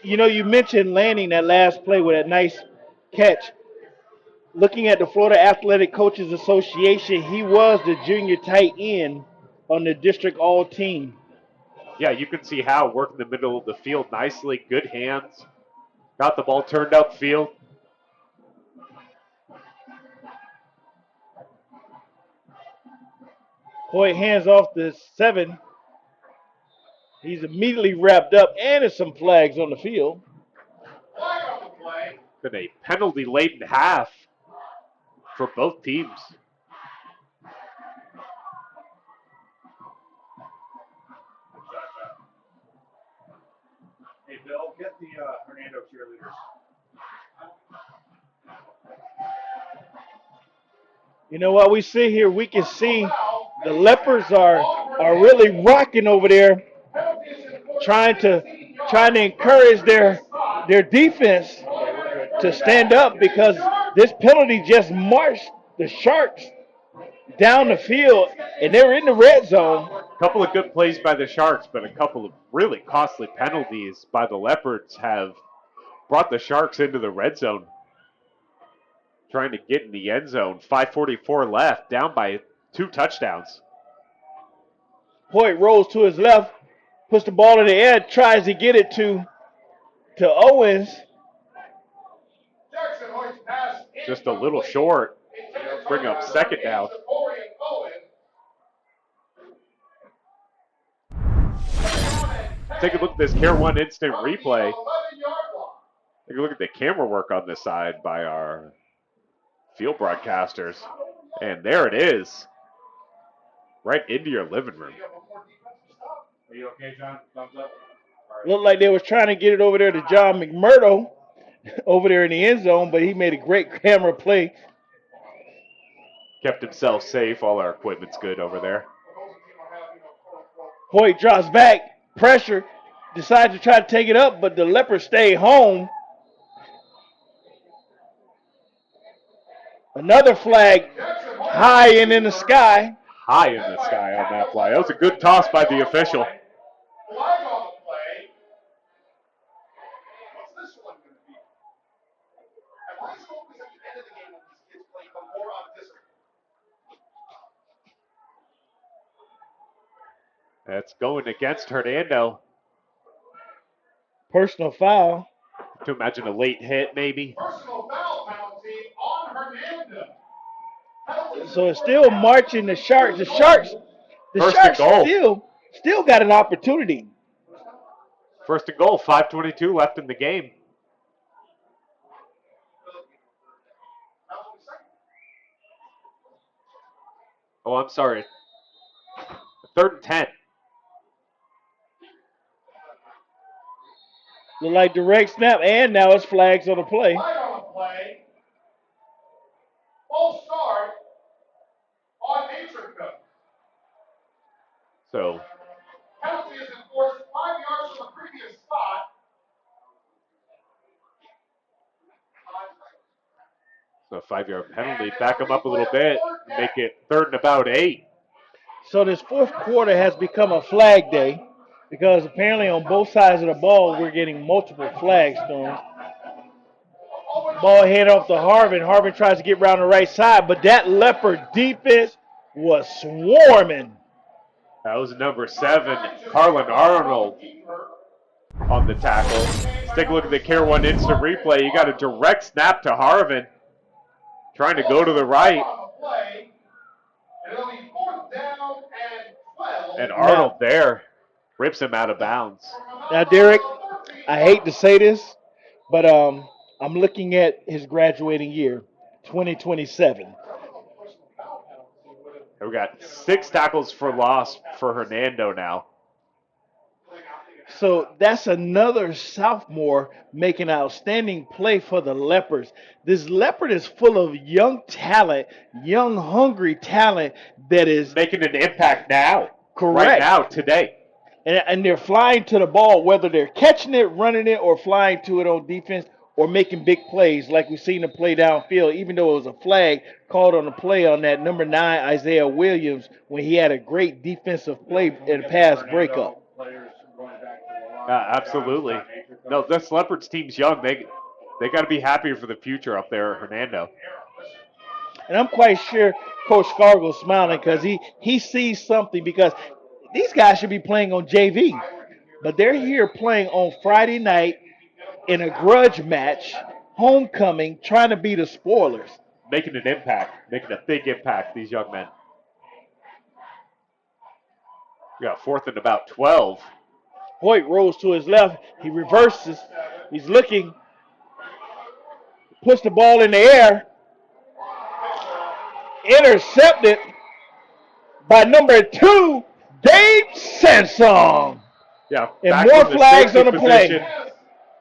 You know, you mentioned landing that last play with that nice catch. Looking at the Florida Athletic Coaches Association, he was the junior tight end on the district all team. Yeah, you can see how working the middle of the field nicely, good hands, got the ball turned upfield. Hoyt hands off the 7. He's immediately wrapped up, and there's some flags on the field. Been a penalty-laden half for both teams. Hey, Bill, get the Hernando cheerleaders. You know what we see here? We can see the Leopards are really rocking over there, trying to encourage their defense to stand up, because this penalty just marched the Sharks down the field, and they're in the red zone. A couple of good plays by the Sharks, but a couple of really costly penalties by the Leopards have brought the Sharks into the red zone. Trying to get in the end zone. 5:44 left, down by 2 touchdowns. Hoyt rolls to his left, puts the ball in the air, tries to get it to Owens. Just a little short. Bring up second down. Take a look at this Care 1 instant replay. Take a look at the camera work on this side by our field broadcasters. And there it is. Right into your living room. Are you okay, John? Thumbs up? Looked like they was trying to get it over there to John McMurdo over there in the end zone, but he made a great camera play. Kept himself safe. All our equipment's good over there. Hoyt drops back, pressure, decides to try to take it up, but the Leopards stay home. Another flag high and in the sky. High in the sky on that fly. That was a good toss by the official. Flag on the play. What's this one going to be? And why is it always at the end of the game when these kids play even more on discipline? That's going against Hernando. Personal foul. To imagine a late hit, maybe. Personal foul penalty on Hernando. So it's still marching the Sharks. The Sharks still got an opportunity. First and goal, 5:22 left in the game. Oh, I'm sorry. 3rd and 10. Look like direct snap, and now it's flags on the play. Flag on the play. Full start on Natrico. So Penalty is enforced 5 yards from the previous spot. So a 5-yard penalty. Back them up a little bit. Make it 3rd and about 8. So this fourth quarter has become a flag day, because apparently on both sides of the ball we're getting multiple flags thrown. Ball head off to Harvin. Harvin tries to get around the right side, but that Leopard defense was swarming. That was number 7, Carlin Arnold, on the tackle. Let's take a look at the Care 1 instant replay. You got a direct snap to Harvin, trying to go to the right. And Arnold there rips him out of bounds. Now, Derek, I hate to say this, but I'm looking at his graduating year, 2027. And we got 6 tackles for loss for Hernando now. So that's another sophomore making an outstanding play for the Leopards. This Leopard is full of young talent, young, hungry talent that is making an impact now. Correct. Right now, today. And they're flying to the ball, whether they're catching it, running it, or flying to it on defense, or making big plays like we've seen them play downfield, even though it was a flag called on the play on that number 9, Isaiah Williams, when he had a great defensive play and pass breakup. Absolutely. No, this Leopards team's young. They got to be happy for the future up there at Hernando. And I'm quite sure Coach Scargill's smiling because he sees something, because these guys should be playing on JV, but they're here playing on Friday night in a grudge match, homecoming, trying to be the spoilers. Making an impact, making a big impact, these young men. We got 4th and about 12. Hoyt rolls to his left. He reverses. He's looking. Puts the ball in the air. Intercepted by number 2, Gabe Sansong. Yeah. And more flags on the play.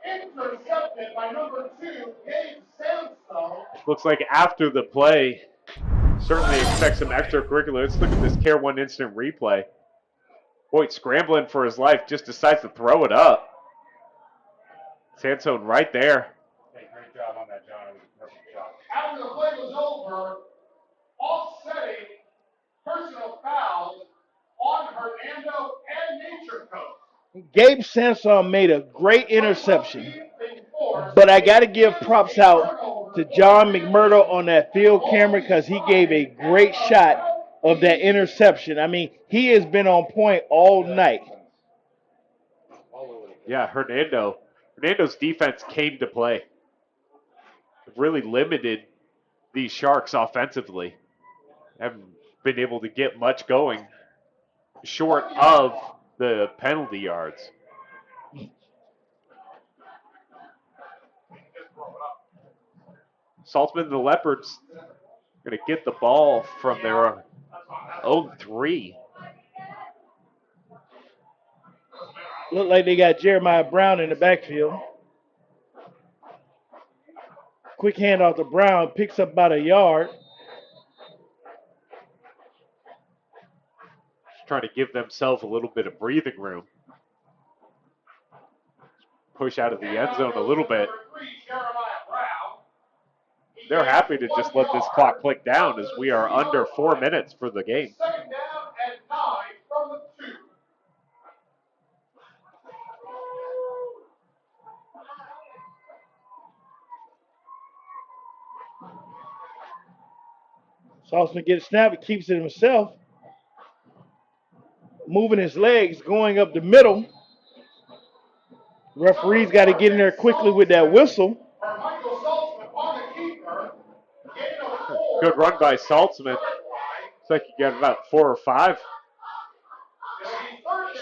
Intercepted by number 2, Gabe Sansong. Looks like after the play, certainly expect some extracurricular. Let's look at this Care 1 instant replay. Hoyt scrambling for his life, just decides to throw it up. Sansone right there. Hey, great job on that, John. It was a perfect shot. After the play was over, offsetting personal fouls on Hernando and Nature Coast. Gabe Sansong made a great interception, but I got to give props out to John McMurdo on that field camera because he gave a great shot of that interception. I mean, he has been on point all night. Yeah, Hernando's defense came to play. Really limited these Sharks offensively. Haven't been able to get much going short of the penalty yards. Saltzman and the Leopards going to get the ball from their own 3. Look like they got Jeremiah Brown in the backfield. Quick handoff to Brown, picks up about a yard. Just trying to give themselves a little bit of breathing room. Push out of the end zone a little bit. They're happy to just let this clock click down as we are under 4 minutes for the game. 2nd down and 9 from the 2. Saltzman gets a snap, he keeps it himself. Moving his legs, going up the middle. Referee's got to get in there quickly with that whistle. Good run by Saltzman. Looks like he got about 4 or 5.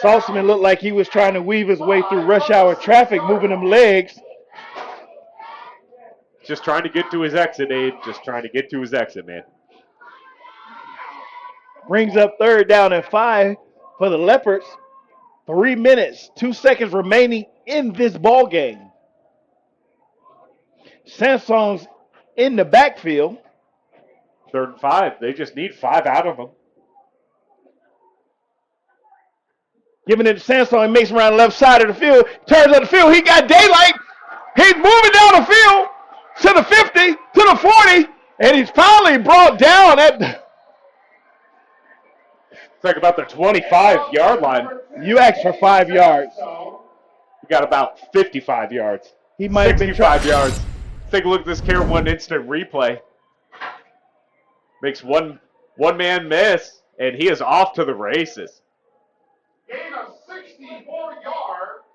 Saltzman looked like he was trying to weave his way through rush hour traffic, moving them legs. Just trying to get to his exit, Abe. Just trying to get to his exit, man. Brings up 3rd down and 5 for the Leopards. 3 minutes, 2 seconds remaining in this ball game. Sansong's in the backfield. 3rd and 5. They just need 5 out of them. Giving it to Sansong. He makes him around the left side of the field. Turns on the field. He got daylight. He's moving down the field to the 50, to the 40, and he's finally brought down at... It's like about the 25-yard line. You asked for 5 yards. We got about 55 yards. He might have been 65 yards. Take a look at this Care 1 instant replay. Makes one man miss, and he is off to the races. Gain of 64 yards.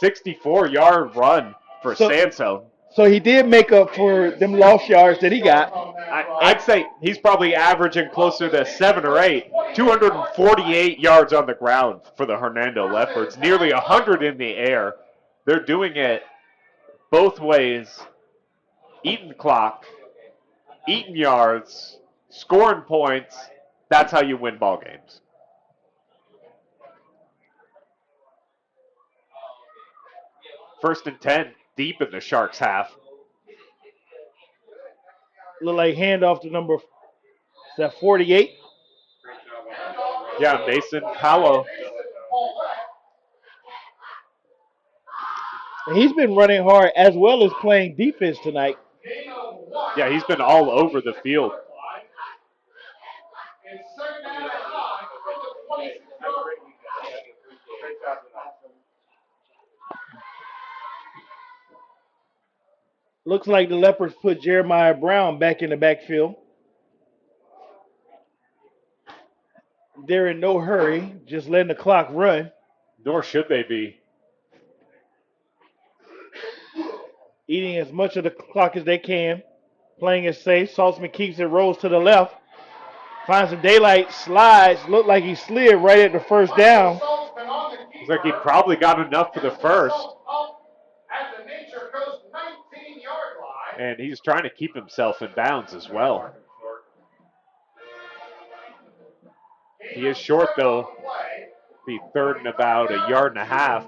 64-yard run for Sansone. So he did make up for them lost yards that he got. I'd say he's probably averaging closer to 7 or 8. 248 yards on the ground for the Hernando Leopards. Nearly 100 in the air. They're doing it both ways. Eating clock, eating yards, scoring points, that's how you win ball games. First and 10, deep in the Sharks' half. Look like handoff to number, is that 48? Yeah, Mason Powell. He's been running hard as well as playing defense tonight. Yeah, he's been all over the field. Looks like the Leopards put Jeremiah Brown back in the backfield. They're in no hurry, just letting the clock run. Nor should they be. Eating as much of the clock as they can. Playing it safe. Saltzman keeps it, rolls to the left. Finds some daylight, slides. Looked like he slid right at the first down. Looks like he probably got enough for the first. And he's trying to keep himself in bounds as well. He is short, though. Be third and about a yard and a half.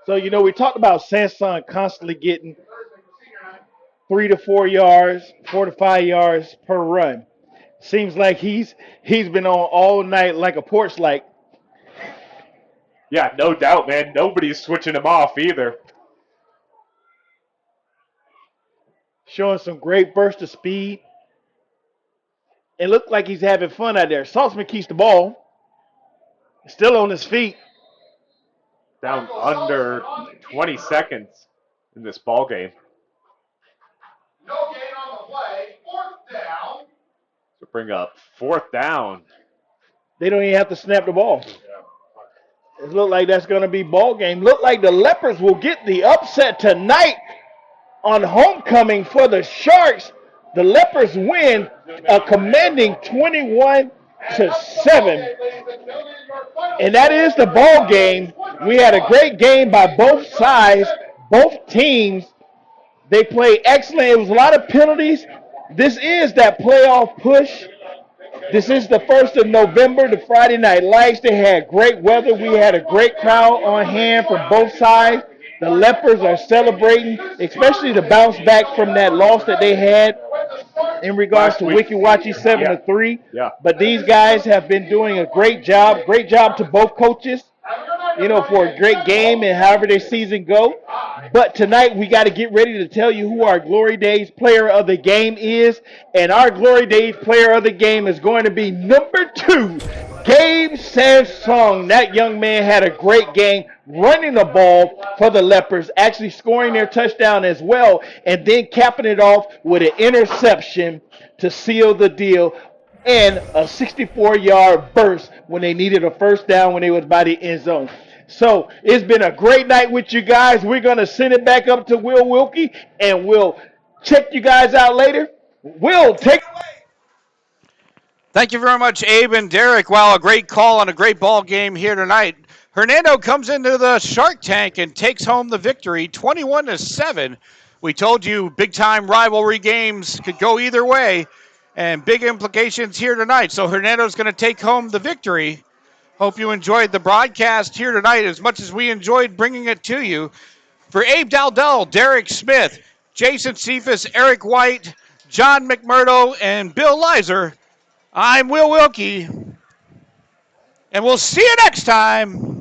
So, you know, we talked about Sanson constantly getting 3 to 4 yards, 4 to 5 yards per run. Seems like he's been on all night like a porch light. Yeah, no doubt, man. Nobody's switching him off either. Showing some great burst of speed. It looked like he's having fun out there. Saltzman keeps the ball. Still on his feet. Down under 20 seconds in this ball game. No gain on the play. 4th down. So bring up 4th down. They don't even have to snap the ball. It looked like that's going to be ball game. Look like the Leopards will get the upset tonight on homecoming for the Sharks. The Leopards win a commanding 21-7. And that is the ball game. We had a great game by both sides, both teams. They played excellent. It was a lot of penalties. This is that playoff push. This is the 1st of November, the Friday Night Lights. They had great weather. We had a great crowd on hand from both sides. The Leopards are celebrating, especially the bounce back from that loss that they had in regards to Wiki Wachi 7-3. Yeah. But these guys have been doing a great job. Great job to both coaches, you know, for a great game and however their season go. But tonight we got to get ready to tell you who our Glory Days player of the game is. And our Glory Days player of the game is going to be number 2, Gabe Sansong. That young man had a great game running the ball for the Leopards, actually scoring their touchdown as well, and then capping it off with an interception to seal the deal and a 64-yard burst when they needed a first down when they was by the end zone. So it's been a great night with you guys. We're going to send it back up to Will Wilkie, and we'll check you guys out later. Will, take it away. Thank you very much, Abe and Derek. Wow, a great call on a great ball game here tonight. Hernando comes into the Shark Tank and takes home the victory, 21-7. We told you big-time rivalry games could go either way, and big implications here tonight. So Hernando's going to take home the victory. Hope you enjoyed the broadcast here tonight as much as we enjoyed bringing it to you. For Abe Dowdell, Derek Smith, Jason Cephas, Eric White, John McMurdo, and Bill Leiser, I'm Will Wilkie, and we'll see you next time.